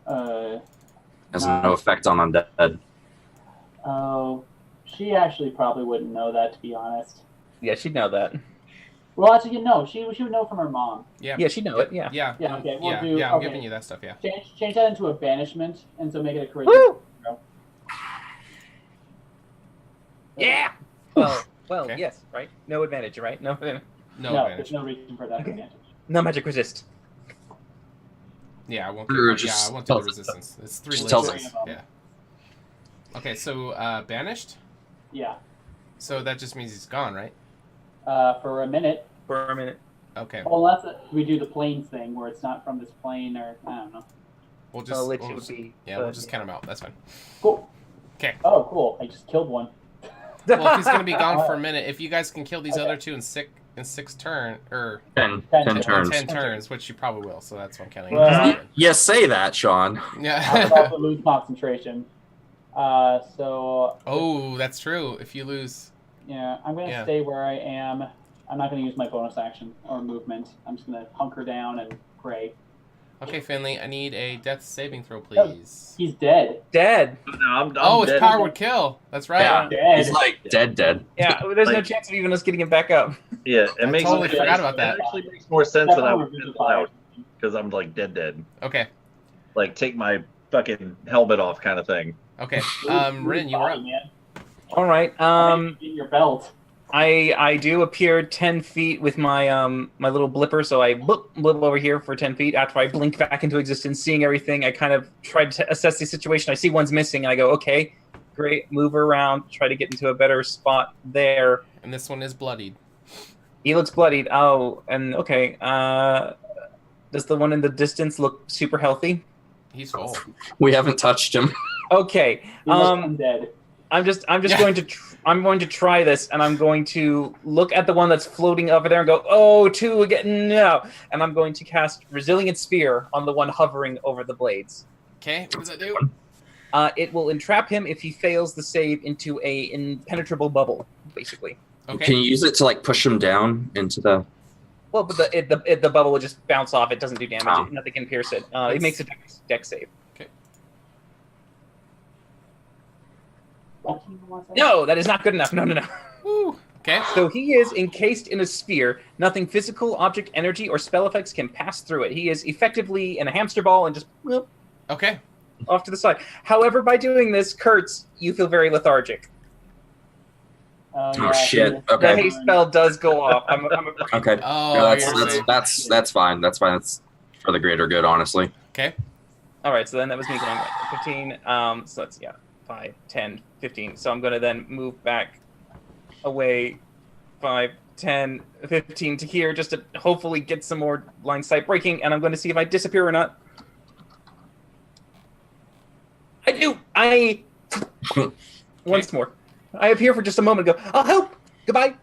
Has no effect on undead. Oh, she actually probably wouldn't know that, to be honest. Yeah, she'd know that. Well, actually, no, she would know from her mom. Yeah. Yeah, she'd know it. Yeah. Yeah. Yeah, okay, we'll yeah. do- Yeah. I'm okay. giving you that stuff. Yeah. Change that into a banishment, and so make it a charisma. Woo! throw. Yeah. Well, Okay. yes, right. No advantage, right? No, No No, advantage. there's no reason for that advantage. no magic resist. Yeah, I won't. Or Yeah, just I won't do the tells us resistance. It's 3 Just tells liches. us. Yeah. Okay, so banished. Yeah, So that just means he's gone, right? for a minute. For a minute. Okay. Well, we do the planes thing where it's not from this plane, or I don't know. We'll just. Lich we'll would just- be. yeah, we'll just count him out. That's fine. Cool. Okay. Oh, cool! I just killed one. Well, if he's gonna be gone for a minute, if you guys can kill these other two in six turn or 10 10 turns. 10 turns, which you probably will. So that's what I'm counting. Well- Yes, say that, Sean. I Yeah. also lose concentration. So Oh, that's true. If you lose, yeah, I'm gonna Yeah. stay where I am. I'm not gonna use my bonus action or movement. I'm just gonna hunker down and pray. okay, Finley, I need a death saving throw, please. He's dead. Dead. No, I'm Oh, it's dead. power would kill. That's right. Yeah. Dead. He's like dead. Yeah, there's no Like- chance of even us getting him back up. Yeah, it I makes totally forgot about that. It actually makes more sense when I was Definitely out because I'm like dead. Okay. Like take my fucking helmet off, kind of thing. Okay. Rin, you were up. Man. All right. Get your belt. I do appear 10 feet with my my little blipper, so I blip over here for 10 feet. After I blink back into existence, seeing everything, I kind of try to assess the situation. I see one's missing, and I go, okay, great, move her around, try to get into a better spot there. And this one is bloodied. He looks bloodied. Oh, and okay. Does the one in the distance look super healthy? He's full. We haven't touched him. Okay. He looks undead. I'm going to try this, and I'm going to look at the one that's floating over there and go, oh, 2 again, no. And I'm going to cast Resilient Sphere on the one hovering over the blades. Okay, what does that do? It will entrap him if he fails the save into a impenetrable bubble, basically. Okay. Can you use it to like push him down into the? Well, but the bubble will just bounce off. It doesn't do damage. Oh. Nothing can pierce it. It makes a deck save. Okay. No, that is not good enough. No. Woo. Okay. So he is encased in a sphere. Nothing physical, object, energy, or spell effects can pass through it. He is effectively in a hamster ball and just okay off to the side. However, by doing this, Kurtz, you feel very lethargic. Oh shit! The Okay. haste spell does go off. I'm Okay. Oh, No, you're that's fine. That's fine. That's for the greater good, honestly. Okay. All right, so then that was me going 15. So that's 5, 10, 15. So I'm going to then move back away 5, 10, 15 to here just to hopefully get some more line sight breaking, and I'm going to see if I disappear or not. I do. Once more. I appear for just a moment and go, I'll help. Goodbye.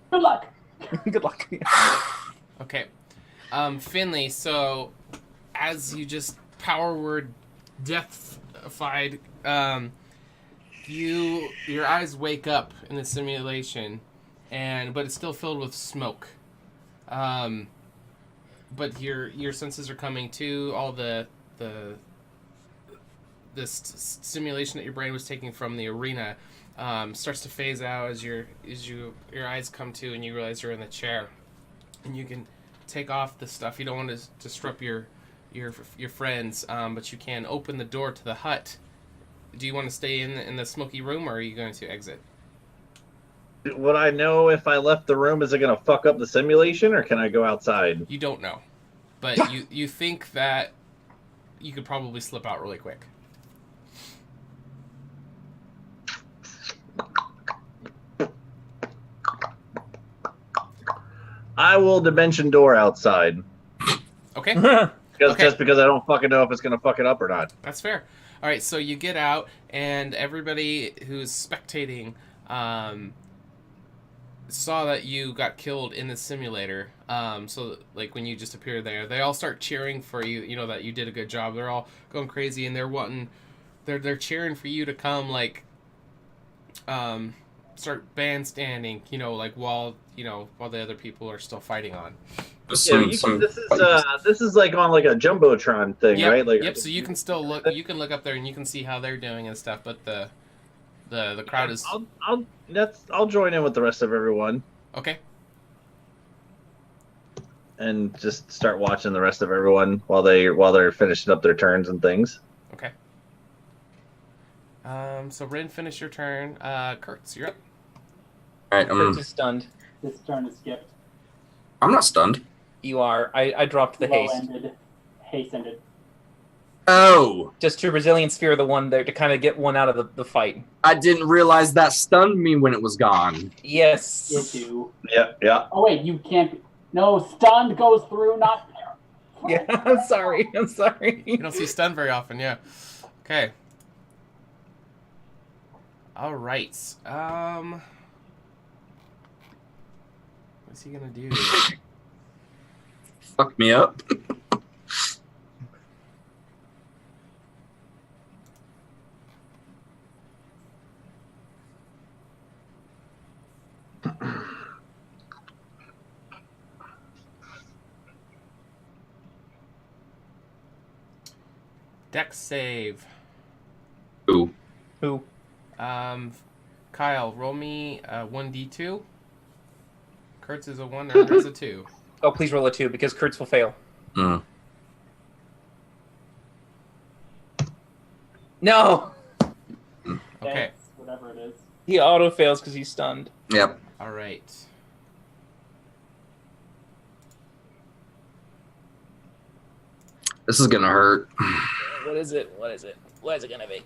Good luck. Good luck. Okay. Finley, so as you just power word death-fied, your eyes wake up in the simulation, but it's still filled with smoke. But your senses are coming to, all the stimulation that your brain was taking from the arena starts to phase out as your eyes come to, and you realize you're in the chair, and you can take off the stuff. You don't want to disrupt your friends, but you can open the door to the hut. Do you want to stay in the smoky room, or are you going to exit? Would I know if I left the room? Is it going to fuck up the simulation, or can I go outside? You don't know, but you think that you could probably slip out really quick. I will dimension door outside. Okay. Just because I don't fucking know if it's going to fuck it up or not. That's fair. All right, so you get out, and everybody who's spectating saw that you got killed in the simulator. So, like, when you just appeared there, they all start cheering for you. You know that you did a good job. They're all going crazy, and they're cheering for you to come, like, start bandstanding. You know, like while the other people are still fighting on. This is like on like a jumbotron thing, Yep, right? Like, yep. So you can still look. You can look up there and you can see how they're doing and stuff. But the crowd is. I'll join in with the rest of everyone. Okay. And just start watching the rest of everyone while they're finishing up their turns and things. Okay. So Rin, finish your turn. Kurtz, you're up. All right. Kurtz is stunned. This turn is skipped. I'm not stunned. You are. I dropped the haste. Haste ended. Oh. Just to Resilient Sphere the one there to kind of get one out of the fight. I didn't realize that stunned me when it was gone. Yes. You do. Yeah. Oh wait, you can't. No, stunned goes through, not. Yeah, I'm sorry. You don't see stun very often, yeah. Okay. All right. What's he gonna do? Fuck me up. Dex save. Who? Kyle, roll me 1d2. Kurtz is a 1, or is a 2. Oh, please roll a 2 because Kurtz will fail. Mm. No. Okay. Whatever it is. He auto fails because he's stunned. Yep. All right. This is gonna hurt. What is it? What is it gonna be?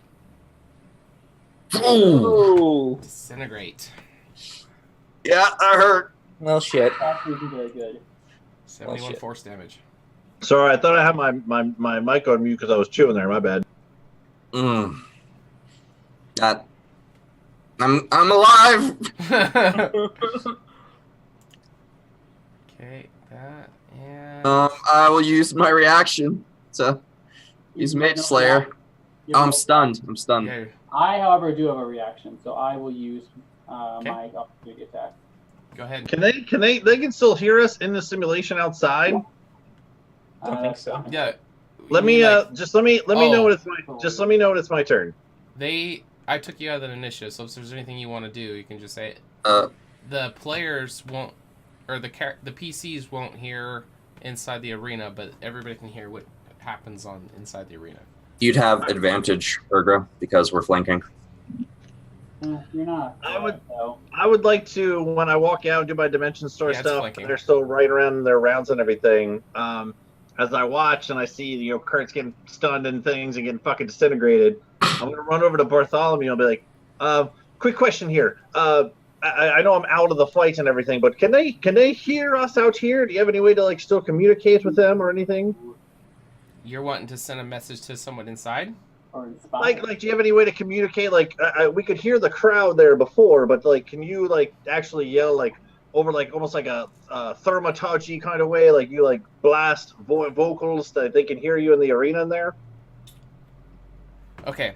Ooh. Disintegrate. Yeah, that hurt. Well, shit. That's really very good. 71 force damage. Sorry, I thought I had my mic on mute because I was chewing there. My bad. That I'm alive. Okay, that and I will use my reaction to use Mage Slayer. Oh, I'm stunned. I'm stunned. yeah, I, however, do have a reaction, so I will use my opportunity attack. go ahead. They can still hear us in the simulation outside? I don't think so. Yeah. Let you me mean, like, let me know when it's my turn. I took you out of the initiative, so if there's anything you want to do, you can just say it. The players won't, or the PCs won't hear inside the arena, but everybody can hear what happens on inside the arena. You'd have advantage, Urgra, because we're flanking. You're not. I would like to, when I walk out and do my Dimension Store Yeah, it's stuff, flanking. they're still right around their rounds and everything. As I watch and I see, Kurt's getting stunned and things and getting fucking disintegrated, I'm gonna run over to Bartholomew and be like, quick question here. I know I'm out of the fight and everything, but can they hear us out here? Do you have any way to like still communicate with them or anything? You're wanting to send a message to someone inside? Or inspire. Like, do you have any way to communicate? Like, we could hear the crowd there before, but like, can you like actually yell like over like almost like a thermatage kind of way? Like you like blast vocals that they can hear you in the arena in there. Okay.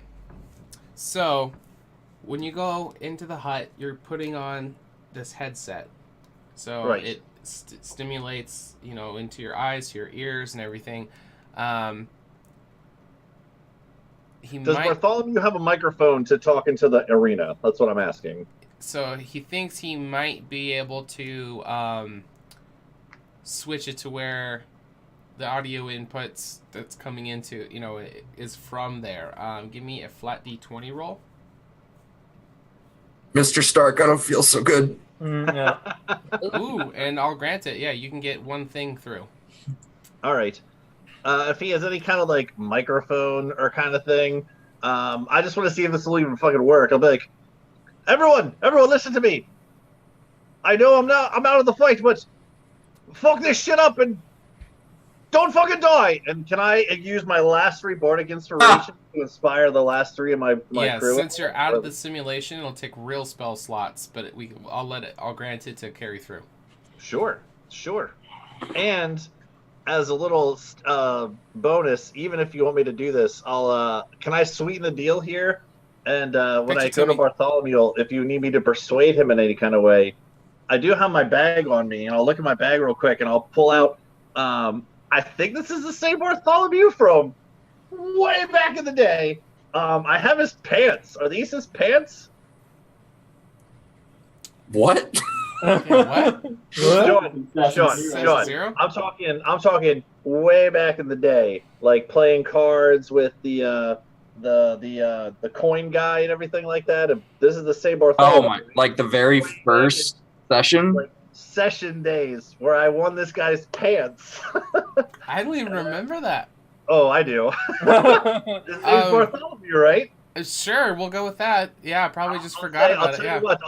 So, when you go into the hut, you're putting on this headset. So Right. it stimulates, into your eyes, to your ears, and everything. Does Bartholomew have a microphone to talk into the arena? That's what I'm asking. So he thinks he might be able to switch it to where the audio inputs that's coming into, is from there. Give me a flat D20 roll. Mr. Stark, I don't feel so good. Yeah. Ooh, and I'll grant it. Yeah, you can get one thing through. All right. If he has any kind of like microphone or kind of thing, I just want to see if this will even fucking work. I'll be like, everyone, listen to me. I know I'm out of the fight, but fuck this shit up and don't fucking die. And can I use my last 3 Bardic Inspiration to inspire the last 3 of my crew? Since you're out of the simulation, it'll take real spell slots, but I'll grant it to carry through. Sure. And as a little bonus, even if you want me to do this, can I sweeten the deal here? And when I go to Bartholomew, if you need me to persuade him in any kind of way, I do have my bag on me, and I'll look at my bag real quick, and I'll pull out. I think this is the same Bartholomew from way back in the day. I have his pants. Are these his pants? What? What? Sean, Zero? I'm talking way back in the day, like playing cards with the coin guy and everything like that. And this is the same Bartholomew. Oh my! Like the very first session. Like session days where I won this guy's pants. I don't even remember that. Oh, I do. This is Bartholomew, right? Sure, we'll go with that. Yeah, I probably just forgot about I'll it. tell Yeah. you what,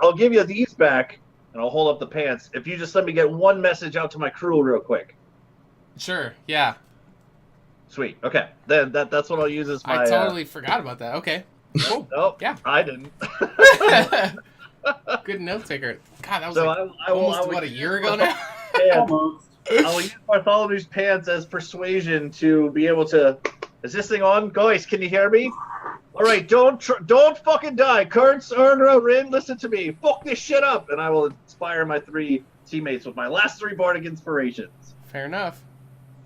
I'll give you these back, and I'll hold up the pants if you just let me get one message out to my crew real quick. Sure. Yeah. Sweet. Okay. Then that's what I'll use as my. I totally forgot about that. Okay. Cool. Nope. Yeah. I didn't. Good note taker. God, that was So like I will almost a year ago now. Almost. I will use Bartholomew's pants as persuasion to be able to. Is this thing on, guys? Can you hear me? All right, don't fucking die. Kurtz, Ergra, Rin, listen to me. Fuck this shit up, and I will inspire my 3 teammates with my last 3 Bardic Inspirations. Fair enough.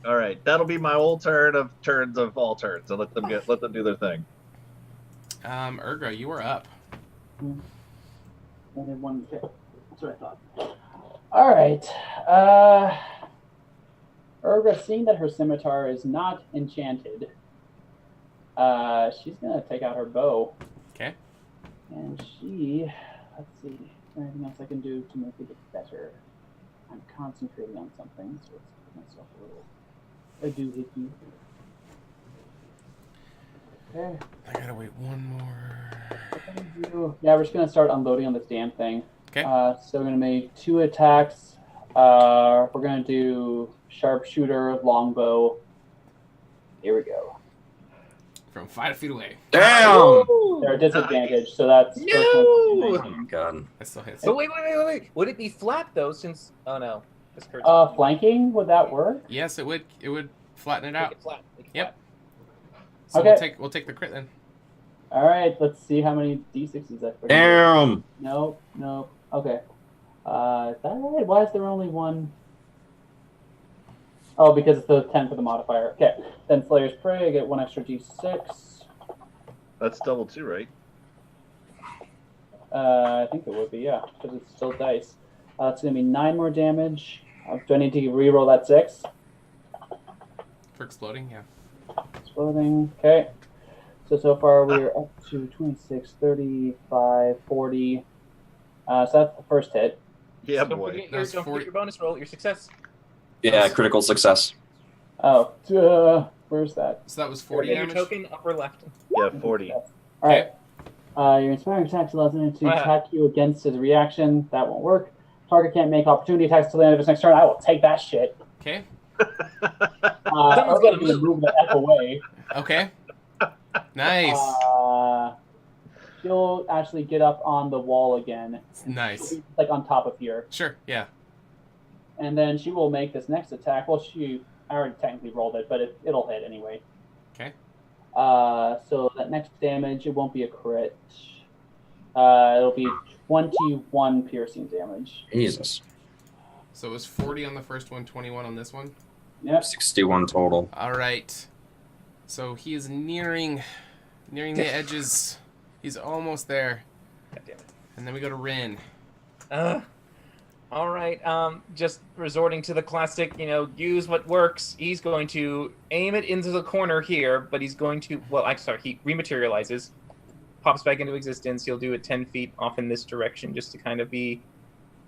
All right, that'll be my whole turn of turns of all turns. So let them do their thing. Ergra, you are up. I did one hit. That's what I thought. All right. Ergra, seeing that her scimitar is not enchanted, she's gonna take out her bow. Okay. And she, let's see, is there anything else I can do to make it better? I'm concentrating on something, so let's give myself a little. I do hit you. Okay. I gotta wait one more. Yeah, we're just gonna start unloading on this damn thing. Okay. So we're gonna make 2 attacks. We're gonna do sharpshooter, longbow. Here we go. from 5 feet away. Damn! They're a disadvantage, so that's No! Oh my god. I still hit. So wait. Would it be flat though? Since no, this Kurt's flanking, would that work? Yes, it would. It would flatten it out. Make it flat. Yep. So Okay. we'll take the crit then. All right, let's see how many d6s I forget. Damn! Nope. Okay. Is that right? Why is there only one? Oh, because it's the 10 for the modifier. Okay. Then Slayer's Prey, I get 1 extra d6. That's double 2, right? I think it would be, yeah, because it's still dice. It's going to be 9 more damage. Do I need to re-roll that 6? For exploding, yeah. Exploding. Okay. So far we're up to 26, 35, 40. So that's the first hit. Yeah, Don't boy. forget That's don't 40. forget your bonus roll, your success. Yeah, critical success. Oh, where's that? So that was 40 Your damage. token, upper left. Yeah, 40. All right. Your inspiring attack allows him to attack you against his reaction. That won't work. Target can't make opportunity attacks till the end of his next turn. I will take that shit. Okay. Someone's going to move the F away. Okay. Nice. She'll actually get up on the wall again. Nice. She'll be, like on top of here. Sure. Yeah. And then she will make this next attack. Well, I already technically rolled it, but it'll hit anyway. Okay. So that next damage, it won't be a crit. It'll be 21 piercing damage. Jesus. So it was 40 on the first one, 21 on this one. Yep. 61 total. All right. So he is nearing the edges. He's almost there. God damn it. And then we go to Rin. All right. Just resorting to the classic, use what works. He's going to aim it into the corner here, but he's going to. Well, I'm sorry. He rematerializes, pops back into existence. He'll do it 10 feet off in this direction, just to kind of be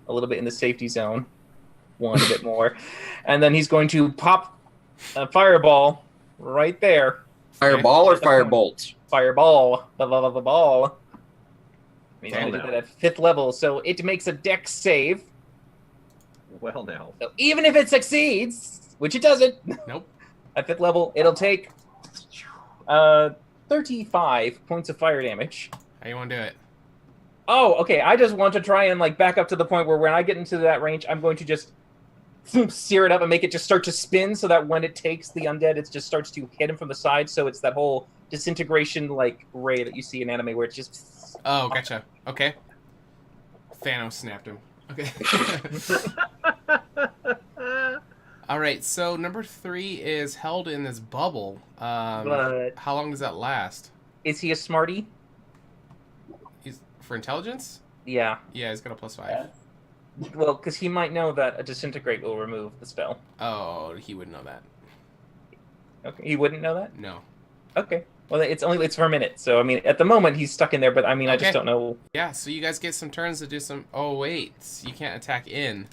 a little bit in the safety zone. A bit more, and then he's going to pop a fireball right there. Fireball or firebolt? Fireball. The ball. He's Well, going to do now. that at 5th level, so it makes a dex save. Well, now. So even if it succeeds, which it doesn't, Nope. at 5th level, it'll take 35 points of fire damage. How you want to do it? Oh, okay. I just want to try and back up to the point where when I get into that range, I'm going to just sear it up and make it just start to spin, so that when it takes the undead, it just starts to hit him from the side. So it's that whole disintegration ray that you see in anime where it's just. Oh, gotcha. Okay. Thanos snapped him. Okay. All right. So number 3 is held in this bubble. But How long does that last? is he a smarty? He's for intelligence. Yeah. Yeah, he's got a +5. Yeah. Well, because he might know that a disintegrate will remove the spell. Oh, he would know that. Okay, he wouldn't know that. No. Okay. Well, it's for a minute, so I mean, at the moment he's stuck in there, but I mean, I Okay. just don't know. Yeah. So you guys get some turns to do some. Oh wait, you can't attack in.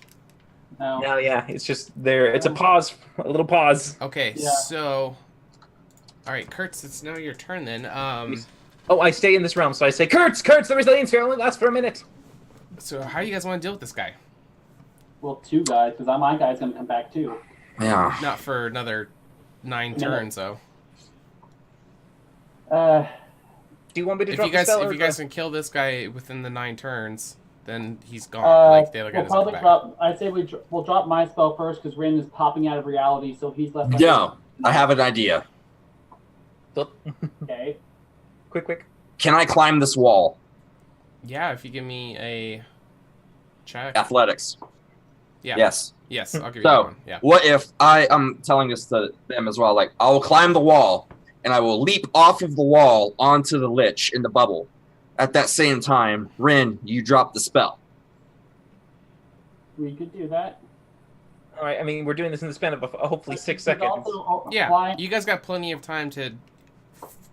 No. No, yeah, it's just there. It's a pause, a little pause. Okay. Yeah. So. All right, Kurtz. It's now your turn then. Oh, I stay in this realm, so I say, Kurtz, the resilience spell only lasts for a minute. So how do you guys want to deal with this guy? Well, 2 guys, because my guy's going to come back too. Yeah. Not for another 9 No. turns, though. Do you want me to If drop you guys, the spell? if or you guys can kill this guy within the 9 turns, then he's gone. Like the other guy we'll doesn't come probably back. drop. I'd say we'll drop my spell first because Rin is popping out of reality, so he's left. No, I have an idea. Okay. Quick. Can I climb this wall? Yeah, if you give me a check. Athletics. Yeah. Yes. Yes, I'll give you that So, one. Yeah. what if I'm telling this to them as well? Like, I will climb the wall, and I will leap off of the wall onto the lich in the bubble. At that same time, Rin, you drop the spell. We could do that. All right. I mean, we're doing this in the span of hopefully 6 We could seconds. also Yeah, apply- you guys got plenty of time to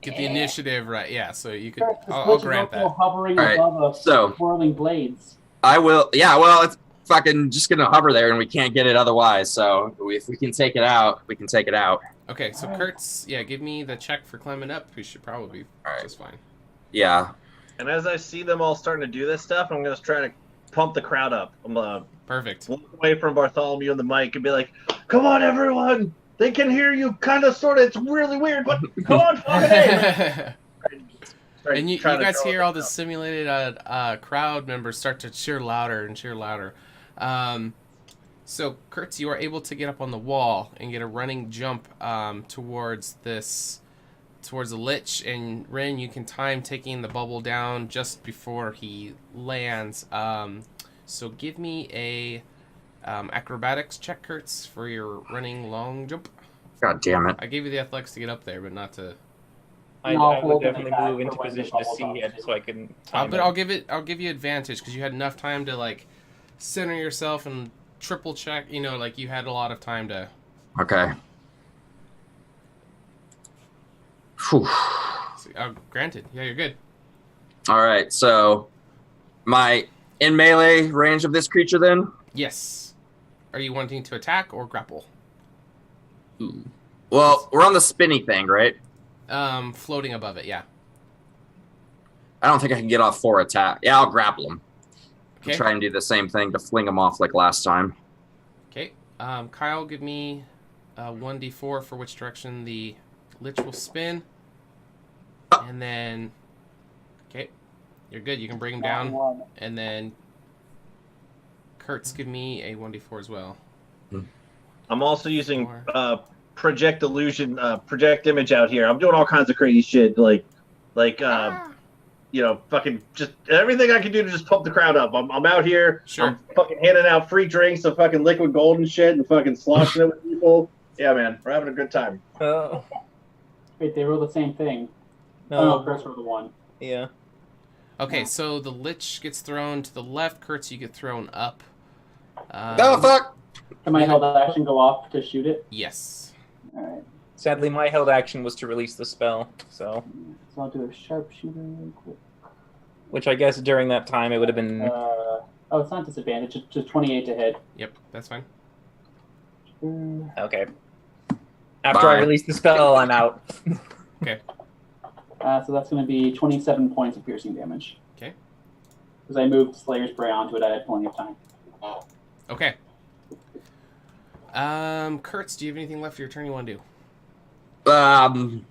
get the initiative right. Yeah, so you could. Sure, the I'll switch is grant also that. hovering All right, above so- whirling blades. I will. Yeah, well, it's fucking just gonna hover there, and we can't get it otherwise. So if we can take it out, we can take it out. Okay, so Kurtz, yeah, give me the check for climbing up. We should probably be just fine. Yeah. And as I see them all starting to do this stuff, I'm going to try to pump the crowd up. I'm Perfect. walk away from Bartholomew and the mic and be like, "Come on, everyone! They can hear you, kind of, sort of. It's really weird, but come on, fucking A. And you guys hear all the simulated crowd members start to cheer louder and cheer louder. So, Kurtz, you are able to get up on the wall and get a running jump towards the Lich, and Rin, you can time taking the bubble down just before he lands. So give me a acrobatics check, Kurtz, for your running long jump. God damn it. I gave you the athletics to get up there, but not to... I would definitely move into position to see it so I can time but it. I'll give you advantage because you had enough time to like center yourself and triple check. You know, like you had a lot of time to. Okay. Whew. Granted, yeah, you're good. All right, so my in melee range of this creature then? Yes. Are you wanting to attack or grapple? Well, we're on the spinny thing, right? Floating above it, yeah. I don't think I can get off 4 attack. Yeah, I'll grapple him. Okay. Try and do the same thing to fling him off like last time. Okay. Kyle, give me 1d4 for which direction the Lich will spin. And then... Okay. You're good. You can bring him down. And then... Kurtz, give me a 1d4 as well. I'm also using project illusion, project image out here. I'm doing all kinds of crazy shit, like fucking just everything I can do to just pump the crowd up. I'm out here. Sure. I'm fucking handing out free drinks of fucking liquid gold and shit, and fucking sloshing it with people. Yeah, man, we're having a good time. Wait, they roll the same thing. No, Chris rolled the 1. Yeah. Okay, so the Lich gets thrown to the left. Kurtz, you get thrown up. Oh, fuck! Can my held action go off to shoot it? Yes. Alright. Sadly, my held action was to release the spell, so I'll do a sharpshooter real quick. which I guess during that time it would have been. It's not disadvantage. It's just 28 to hit. Yep, that's fine. Okay. After I release the spell, I'm out. Okay. So that's going to be 27 points of piercing damage. Okay. Because I moved Slayer's Prey onto it, I had plenty of time. Okay. Kurtz, do you have anything left for your turn you want to do?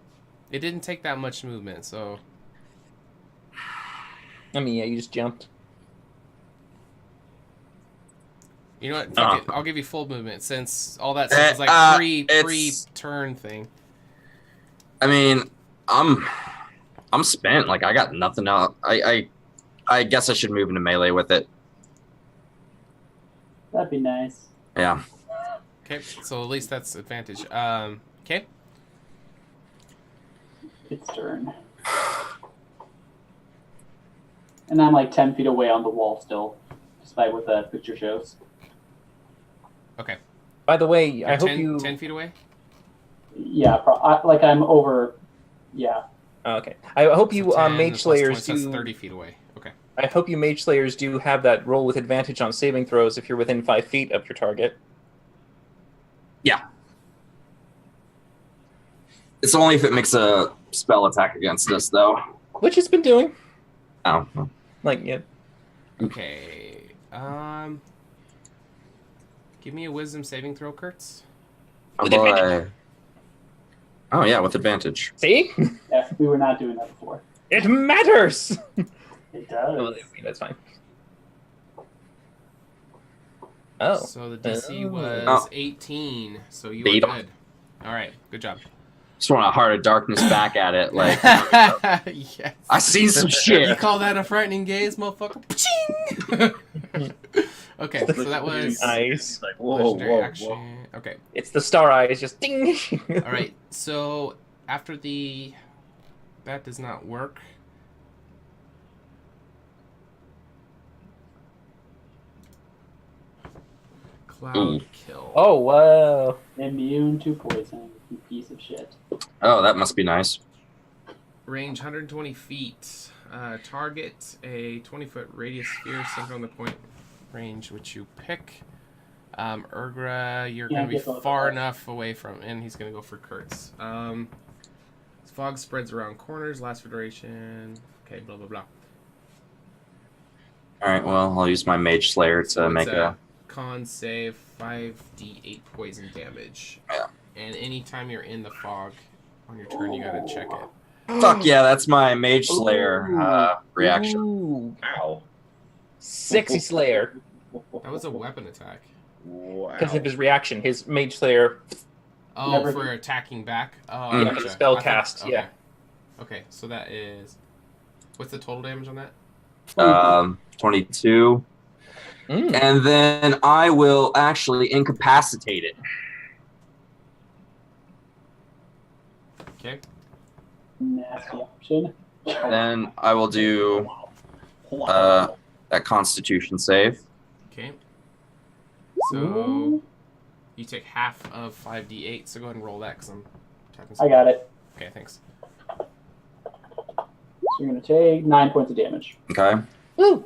It didn't take that much movement, so... I mean, yeah, you just jumped. You know what? Fuck it. I'll give you full movement, since all that stuff is like pre-turn thing. I mean, I'm spent. Like, I got nothing else. I guess I should move into melee with it. That'd be nice. Yeah. Okay, so at least that's advantage. Okay. Its turn. And I'm like 10 feet away on the wall still, despite what the picture shows. Okay. By the way, You're I hope 10 feet away? Yeah, I'm over. Yeah. Okay. I hope you 10 Mage plus Slayers 20, so do. that's 30 feet away. Okay. I hope you Mage Slayers do have that roll with advantage on saving throws if you're within 5 feet of your target. Yeah. It's only if it makes a spell attack against us, though. Which it's been doing. Oh. Like, yeah. Okay. Give me a wisdom saving throw, Kurtz. Oh, boy. Oh, yeah, with advantage. See? Yeah, we were not doing that before. It matters! It does. That's fine. Oh. So the DC was 18, so you were good. All right, good job. Just want a Heart of Darkness back at it. Like, yes. I seen some shit. You call that a frightening gaze, motherfucker? Paching! Okay, so that was nice. Like, whoa. action. Okay. It's the star eyes, just ding. All right. So after that does not work. Cloud kill. Oh wow! Immune to poison, you piece of shit. Oh, that must be nice. Range 120 feet. Target a 20-foot radius sphere centered on the point range which you pick. Urgra, you're going to be far enough away from, and he's going to go for Kurtz. Fog spreads around corners, lasts for duration. Okay, blah, blah, blah. Alright, well, I'll use my Mage Slayer to make a... Con save, 5d8 poison damage. Yeah. And anytime you're in the fog on your turn, you gotta check it. Fuck yeah, that's my Mage Slayer reaction. Ooh. Ow. Sexy Slayer. That was a weapon attack. Wow. Because of his reaction, his Mage Slayer. Oh, Never- for attacking back? Oh, Yeah, gotcha. for the spell I thought- cast, okay. yeah. Okay, so that is... What's the total damage on that? 22. And then I will actually incapacitate it. Okay. Nasty option. Then I will do that Constitution save. Okay. So you take half of 5d8, so go ahead and roll that because I'm typing I got it. Okay, thanks. So you're going to take 9 points of damage. Okay. Woo!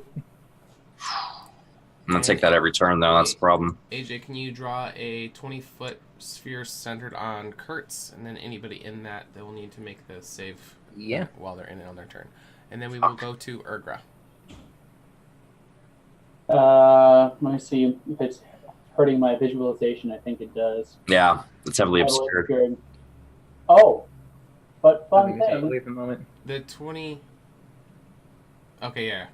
I'm gonna take that every turn though. That's the problem. AJ, can you draw a 20-foot sphere centered on Kurtz, and then anybody in that, they will need to make the save while they're in it on their turn. And then we will go to Urgra. Let me see if it's hurting my visualization. I think it does. Yeah, it's heavily obscured. Oh, but fun thing. Wait a moment. The 20... Okay, yeah.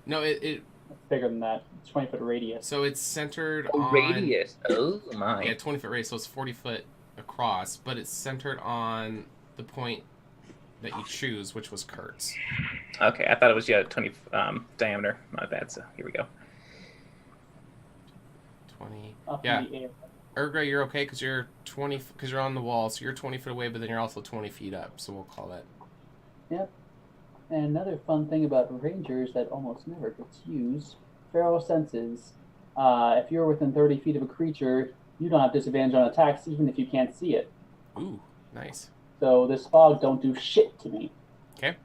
No, it It's bigger than that. It's 20-foot radius. So it's centered on... Radius. Oh, my. Yeah, 20-foot radius, so it's 40 foot across, but it's centered on the point that you choose, which was Kurtz. Okay, I thought it was 20 diameter. My bad, so here we go. 20. Up Yeah. in the air. Urgra, you're okay because you're 20, because you're on the wall, so you're 20 foot away, but then you're also 20 feet up, so we'll call that. Yep. And another fun thing about Rangers that almost never gets used, Feral Senses. If you're within 30 feet of a creature, you don't have disadvantage on attacks even if you can't see it. Ooh, nice. So this fog don't do shit to me. Okay.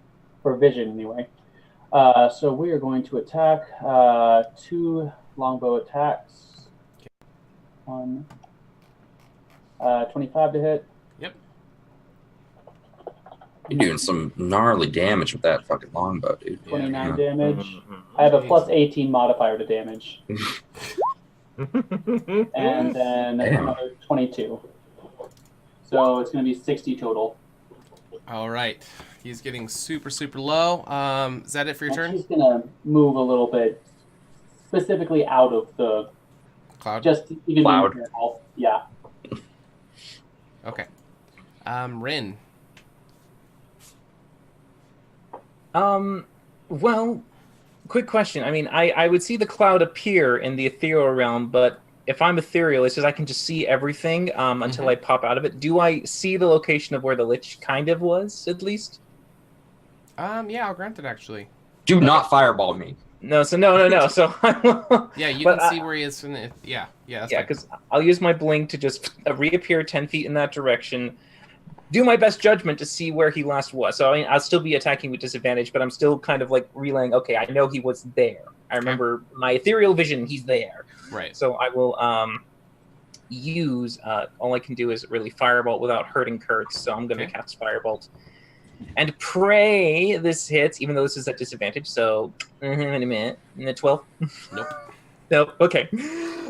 For vision, anyway. So we are going to attack 2 longbow attacks. Okay. 1. 25 to hit. Yep. You're doing some gnarly damage with that fucking longbow, dude. 29 damage. I have a plus 18 modifier to damage. And then another 22. So it's going to be 60 total. All right. He's getting super, super low. Is that it for your turn? She's going to move a little bit, specifically out of the Cloud? Just you can Cloud. Yeah. Okay. Rin. Well, quick question. I mean, I would see the cloud appear in the ethereal realm, but if I'm ethereal, it's just I can just see everything until I pop out of it. Do I see the location of where the lich kind of was, at least? Yeah, I'll grant it, actually. Do not fireball me. No, so no. So Yeah, you But can see where he is from the... Yeah, that's fine. because I'll use my blink to just reappear 10 feet in that direction. Do my best judgment to see where he last was. So I mean, I'll still be attacking with disadvantage, but I'm still kind of like relaying. Okay, I know he was there. I remember my ethereal vision. He's there. Right. So I will use. All I can do is really firebolt without hurting Kurtz. So I'm going to cast firebolt and pray this hits, even though this is at disadvantage. So in a minute, in the 12. Nope. Nope. Okay,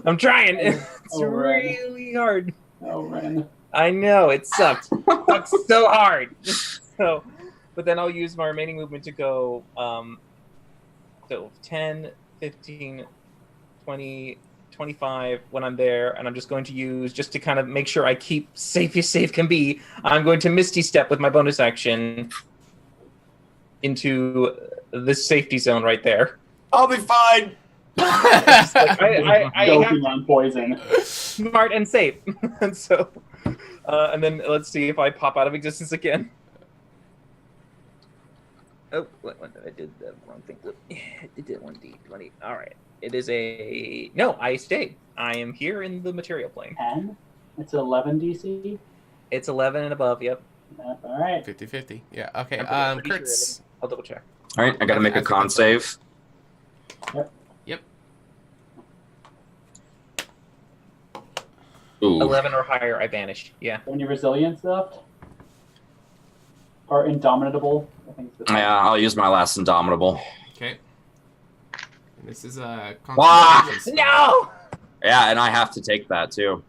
I'm trying. It's Ren. really hard. Oh, Ren. I know, it sucked. Sucks so hard. So, but then I'll use my remaining movement to go so 10, 15, 20, 25 when I'm there, and I'm just going to use, just to kind of make sure I keep safe as safe can be, I'm going to Misty Step with my bonus action into this safety zone right there. I'll be fine. Just like, I Joking have on poison. smart and safe. And so, and then let's see if I pop out of existence again. Oh, I did the wrong thing. I did 1d20. All right. It is a... No, I stayed. I am here in the material plane. 10? It's 11 DC? It's 11 and above, yep. All right. 50-50. Yeah, okay. I'm pretty sure Kurtz. I'll double check. All right, I got to make a con save. Yep. Ooh. 11 or higher, I vanish. Yeah. Any resilience left? Or indomitable? I think it's the Yeah, I'll use my last indomitable. Okay. And this is a... Wah! concentration spell. No! Yeah, and I have to take that too.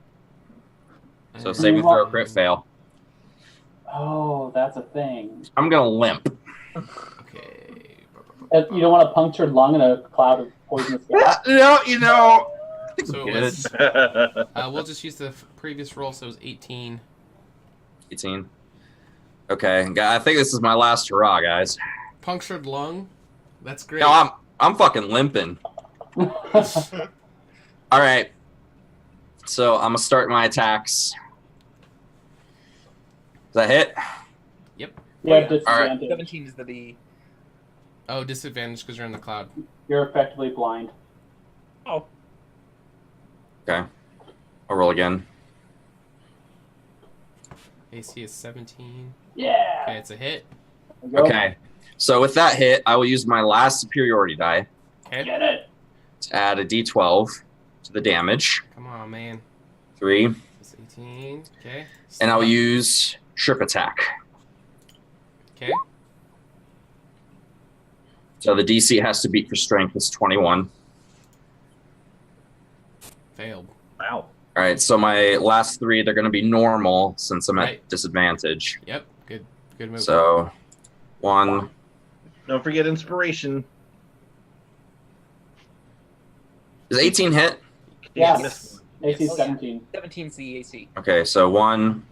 So saving throw crit fail. Oh, that's a thing. I'm gonna limp. Okay. You don't want a punctured lung and a cloud of poisonous gas? No, you know. So it was, we'll just use the previous roll, so it was 18. 18. Okay, I think this is my last hurrah, guys. Punctured lung? That's great. No, I'm fucking limping. All right. So I'm gonna start my attacks. Does that hit? Yep. Yeah, All right. disadvantage. 17 is the Oh, disadvantage because you're in the cloud. You're effectively blind. Oh. Okay. I'll roll again. AC is 17. Yeah. Okay, it's a hit. Okay. So with that hit, I will use my last superiority die Okay. Get it. to add a d12 to the damage. Come on, man. 3. It's 18. Okay. And I will use trip attack. Okay. So the DC it has to beat for strength is 21. Failed. Wow. All right, so my last 3, they're going to be normal since I'm Right. at disadvantage. Yep. Good move. So 1. Don't forget inspiration. Is 18 hit? Yeah, Yes. missed one. AC Oh, 17. 17's the AC. Okay, so 1.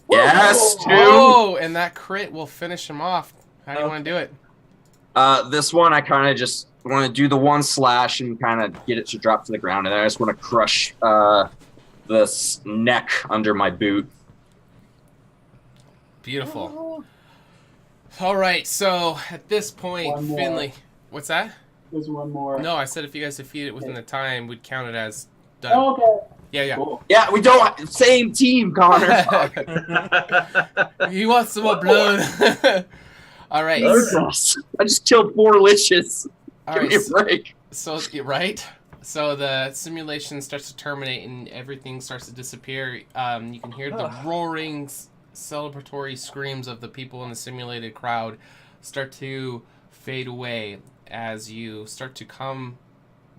Yes, 2. Oh, and that crit will finish him off. How do you want to do it? This one I kind of just want to do the 1 slash and kind of get it to drop to the ground, and then I just want to crush this neck under my boot. Beautiful. All right, so at this point, One more. Finley. What's that? There's one more. No, I said if you guys defeat it within the time, we'd count it as done. Oh, okay. Yeah. Cool. Yeah, we don't same team, Connor. He wants some more blood. All right. Jesus. I just killed 4 liches. All Give right. me a break. So right. So the simulation starts to terminate and everything starts to disappear. You can hear the roaring, celebratory screams of the people in the simulated crowd start to fade away as you start to come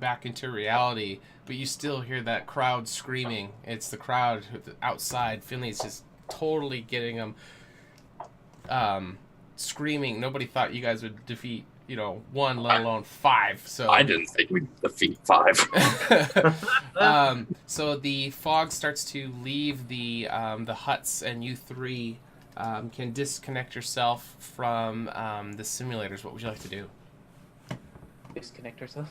back into reality. But you still hear that crowd screaming. It's the crowd outside. Finley's just totally getting them screaming. Nobody thought you guys would defeat, 1, let alone 5. So I didn't think we'd defeat 5. So the fog starts to leave the huts, and you 3 can disconnect yourself from the simulators. What would you like to do? Disconnect ourselves.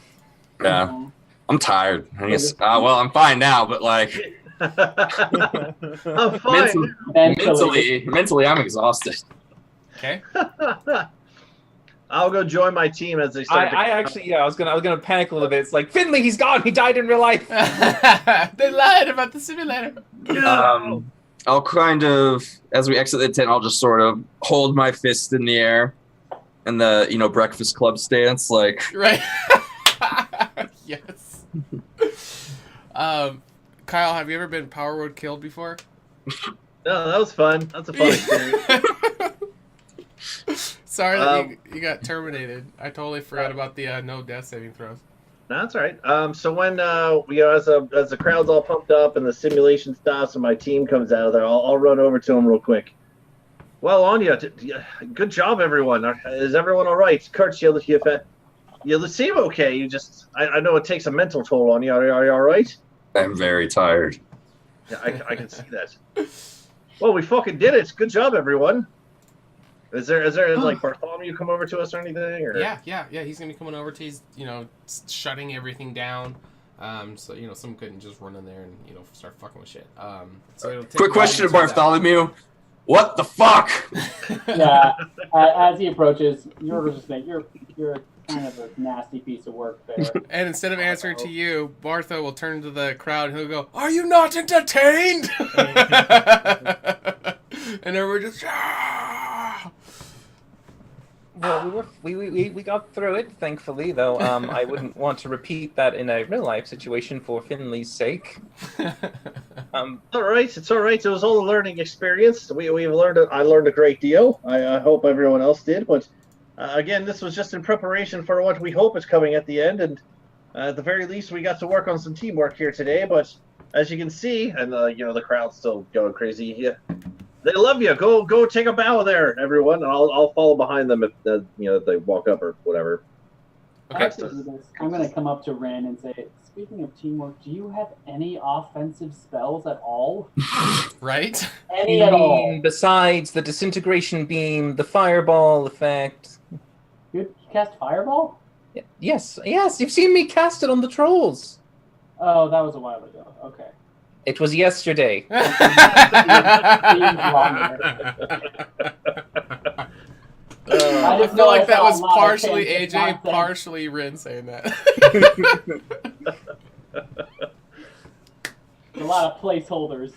Yeah. I'm tired. I guess, well, I'm fine now, but like I'm fine. mentally, I'm exhausted. Okay. I'll go join my team as they start. I actually, I was gonna panic a little bit. It's like Finley, he's gone. He died in real life. They lied about the simulator. I'll kind of, as we exit the tent, I'll just sort of hold my fist in the air and the, Breakfast Club stance, like. Right. Yes. Kyle, have you ever been power word killed before? No, that was fun. That's a fun experience. Sorry that you got terminated. I totally forgot about the no death saving throws. No, that's all right. So when as the crowd's all pumped up and the simulation stops and my team comes out of there, I'll run over to them real quick. Well, Anya, good job, everyone. Is everyone all right? Kurt, you seem okay. You just, I know it takes a mental toll on you. Are you all right? I'm very tired. Yeah, I can see that. Well, we fucking did it. Good job, everyone. Is there like Bartholomew come over to us or anything? Or? Yeah. He's gonna be coming over to shutting everything down. So someone couldn't just run in there and start fucking with shit. So it'll take Quick question, Bartholomew. What the fuck? Yeah. As he approaches, you're kind of a nasty piece of work there. And instead of answering to you, Bartho will turn to the crowd and he'll go, "Are you not entertained?" And then we're just. Well, we got through it, thankfully. Though I wouldn't want to repeat that in a real life situation for Finley's sake. All right, it's all right. It was all a learning experience. I learned a great deal. I hope everyone else did. But again, this was just in preparation for what we hope is coming at the end. And At the very least, we got to work on some teamwork here today, but as you can see, and the crowd's still going crazy. Yeah, they love you. Go take a bow there, everyone, and I'll follow behind them if if they walk up or whatever. Okay. I'm going to come up to Rin and say, speaking of teamwork, do you have any offensive spells at all? Right? Any at all? Besides the disintegration beam, the fireball effect. You cast fireball? Yes, you've seen me cast it on the trolls. Oh, that was a while ago. Okay. It was yesterday. I feel like that was partially AJ, partially Rin saying that. A lot of placeholders.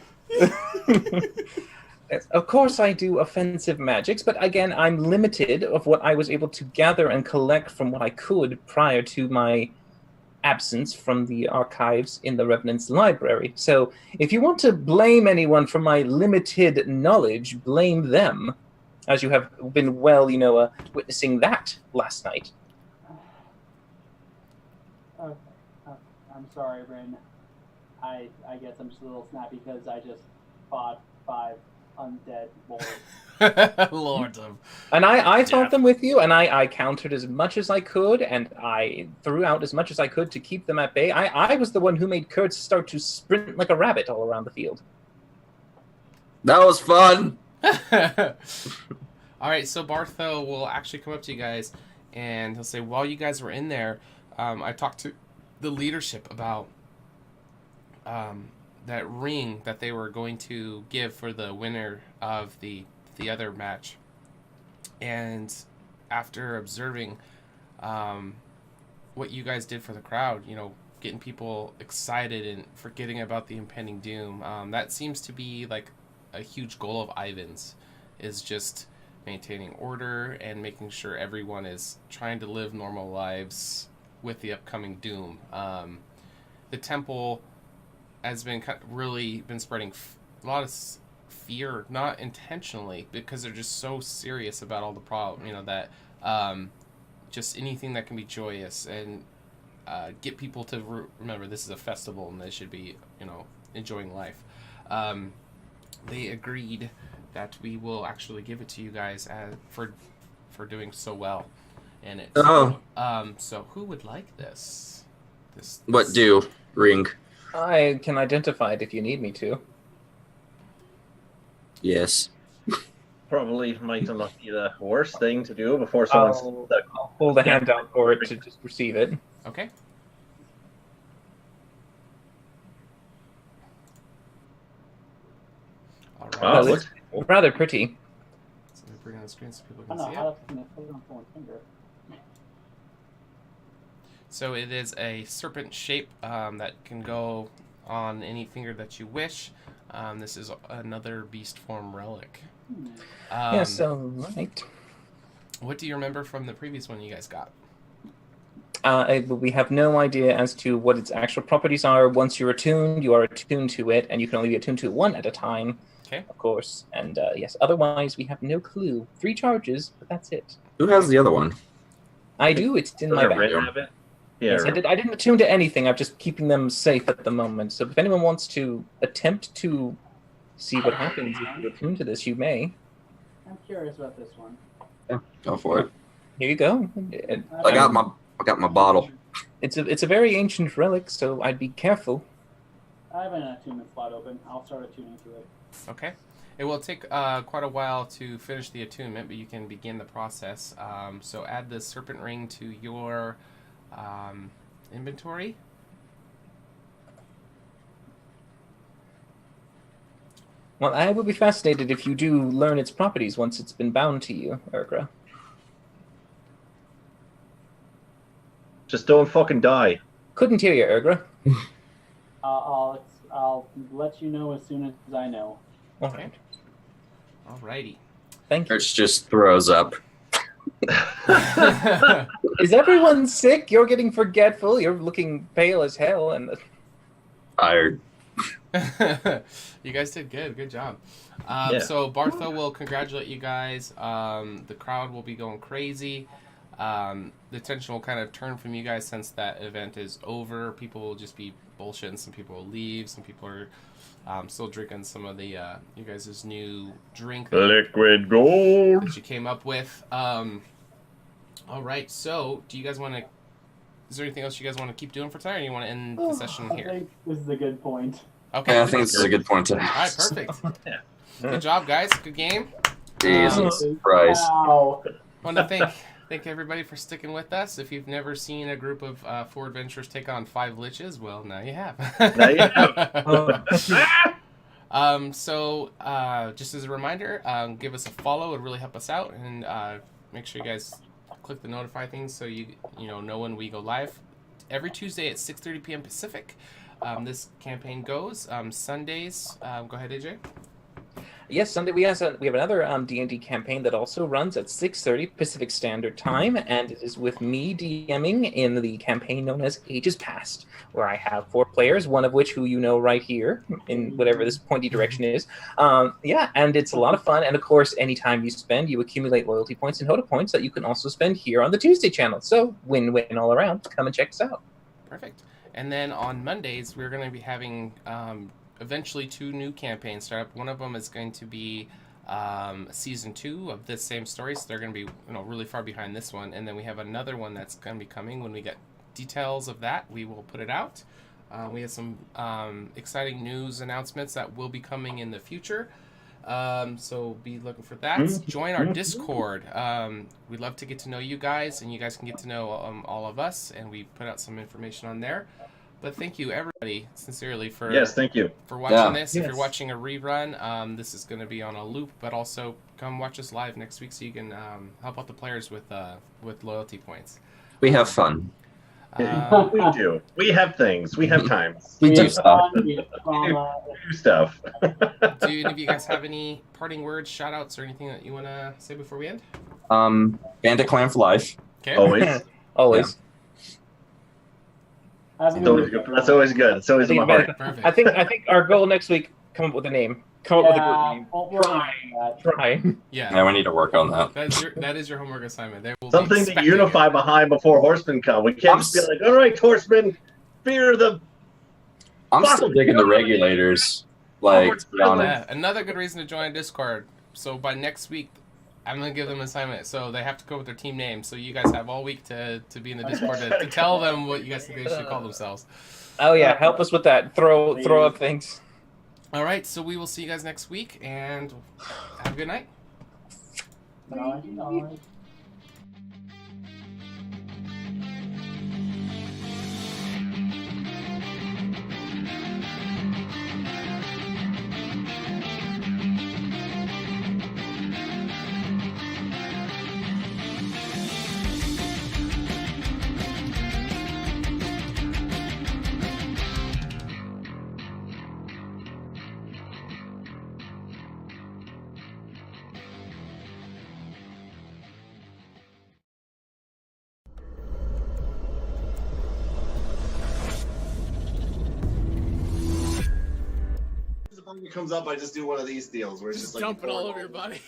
Of course I do offensive magics, but again, I'm limited of what I was able to gather and collect from what I could prior to my absence from the archives in the Revenant's library. So if you want to blame anyone for my limited knowledge, blame them, as you have been witnessing that last night. Okay. I'm sorry, Rin. I guess I'm just a little snappy because I just fought 5 undead lords. Lords of. And I fought them with you, and I countered as much as I could, and I threw out as much as I could to keep them at bay. I was the one who made Kurtz start to sprint like a rabbit all around the field. That was fun. All right, so Bartho will actually come up to you guys, and he'll say, while you guys were in there, I talked to the leadership about that ring that they were going to give for the winner of the other match. And after observing what you guys did for the crowd, getting people excited and forgetting about the impending doom, that seems to be like a huge goal of Ivan's, is just maintaining order and making sure everyone is trying to live normal lives with the upcoming doom. The temple has been really been spreading a lot of fear, not intentionally, because they're just so serious about all the problem, that just anything that can be joyous and get people to remember this is a festival and they should be, enjoying life. They agreed that we will actually give it to you guys for doing so well in it. Oh. So who would like this? What do? Ring. I can identify it if you need me to. Yes. Probably might not be the worst thing to do before someone's... I'll hold a hand out for it to just receive it. Okay. All right. Wow, it looks rather pretty. So let me bring on the screen so people I can don't see know how it. to put it on someone's finger. So it is a serpent shape that can go on any finger that you wish. This is another beast form relic. Yes, right. What do you remember from the previous one you guys got? We have no idea as to what its actual properties are. Once you're attuned, you are attuned to it, and you can only be attuned to one at a time. Okay. Of course. And yes, otherwise we have no clue. 3 charges, but that's it. Who has the other one? I do. It's in my bag. Yeah. Yes, I didn't attune to anything. I'm just keeping them safe at the moment. So if anyone wants to attempt to see what happens if you attune to this, you may. I'm curious about this one. Yeah, go for it. Here you go. I got my bottle. It's a very ancient relic, so I'd be careful. I have an attunement slot open. I'll start attuning to it. Okay. It will take quite a while to finish the attunement, but you can begin the process. So add the serpent ring to your inventory. Well, I would be fascinated if you do learn its properties once it's been bound to you, Urgra. Just don't fucking die. Couldn't hear you, Urgra. I'll let you know as soon as I know. All right. Alrighty. Thank you. It just throws up. Is everyone sick? You're getting forgetful. You're looking pale as hell. And Tired. You guys did good. Good job. Yeah. So Bartho will congratulate you guys. The crowd will be going crazy. The attention will kind of turn from you guys since that event is over. People will just be bullshitting. Some people will leave. Some people are still drinking some of the you guys' new drink. Liquid gold. That you came up with. All right, so do you guys want to... Is there anything else you guys want to keep doing for tonight, or you want to end the session here? I think this is a good point. Okay. Yeah, I think this is a good point to... All right, perfect. Good job, guys. Good game. Jesus Christ. Wow. Want to thank everybody for sticking with us. If you've never seen a group of 4 adventurers take on 5 liches, well, now you have. Now you have. So, just as a reminder, give us a follow. It would really help us out. And make sure you guys click the notify things so you know when we go live. Every Tuesday at 6:30 p.m. Pacific, this campaign goes. Sundays, go ahead, AJ. Yes, Sunday we have another D&D campaign that also runs at 6:30 Pacific Standard Time, and it is with me DMing in the campaign known as Ages Past, where I have 4 players, one of which who you know right here in whatever this pointy direction is. Yeah, and it's a lot of fun, and of course, anytime you spend, you accumulate loyalty points and HotA points that you can also spend here on the Tuesday channel. So win-win all around. Come and check us out. Perfect. And then on Mondays, we're going to be having eventually 2 new campaigns start up. One of them is going to be season 2 of this same story, so they're going to be really far behind this one. And then we have another one that's going to be coming. When we get details of that, we will put it out. We have some exciting news announcements that will be coming in the future, so be looking for that. Join our Discord. We'd love to get to know you guys, and you guys can get to know all of us, and we put out some information on there. But thank you, everybody, sincerely, for thank you for watching this. If you're watching a rerun, this is going to be on a loop, but also come watch us live next week so you can help out the players with loyalty points. We have fun. We do. We have things. We have times. We do stuff. We do stuff. Do any of you guys have any parting words, shout-outs, or anything that you want to say before we end? Bandit Clan for life. Okay. Always. Always. Yeah. That's always good. That's always good. It's always in my heart. Perfect. I think our goal next week, come up with a name. Come up with a group name. Try. Yeah, we need to work on that. That is your homework assignment. They will Something to unify behind before Horsemen come. We can't just be like, all right, Horsemen, fear the... I'm still digging the regulators. Like, to be honest. Another good reason to join Discord. So by next week, I'm going to give them an assignment. So they have to go with their team name. So you guys have all week to be in the Discord to tell them what you guys think they should call themselves. Oh, yeah. Help us with that. Throw up things. All right. So we will see you guys next week. And have a good night. Night. It comes up, I just do one of these deals where it's just like jumping all over your body.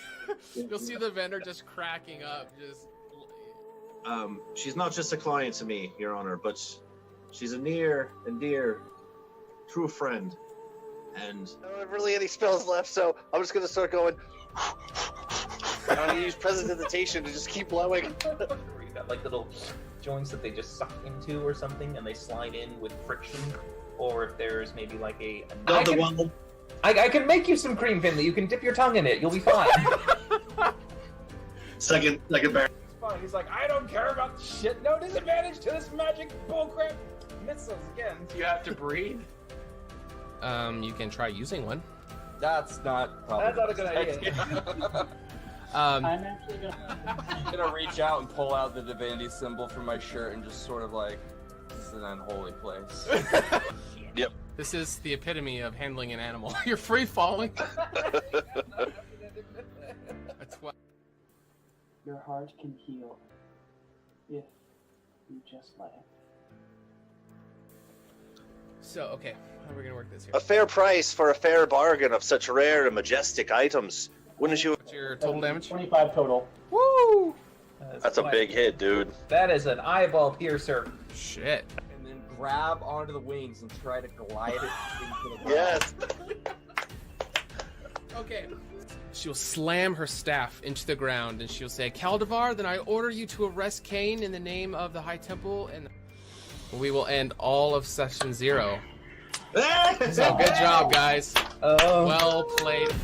You'll see the vendor just cracking up. She's not just a client to me, Your Honor, but she's a near and dear, true friend. And I don't have really any spells left, so I'm just gonna start going. I'm gonna use Prestidigitation to just keep blowing. You got like little joints that they just suck into or something, and they slide in with friction. Or if there's maybe like I can make you some cream, Finley. You can dip your tongue in it. You'll be fine. Second bear. He's fine. He's like, I don't care about shit. No disadvantage to this magic bullcrap. Missiles again. You have to breathe. You can try using one. That's not a good idea. I'm actually gonna reach out and pull out the divinity symbol from my shirt and just sort of like, this is an unholy place. Yep. This is the epitome of handling an animal. You're free falling. Your heart can heal if you just let it. So, okay, how are we gonna work this here? A fair price for a fair bargain of such rare and majestic items. Wouldn't you? What's your total damage? 25 total. Woo! That's a big hit, dude. That is an eyeball piercer. Shit. And then grab onto the wings and try to glide it into the ground. Yes. Okay. She'll slam her staff into the ground and she'll say, Caldevar, then I order you to arrest Cain in the name of the High Temple, and we will end all of session 0. So good job, guys. Well played.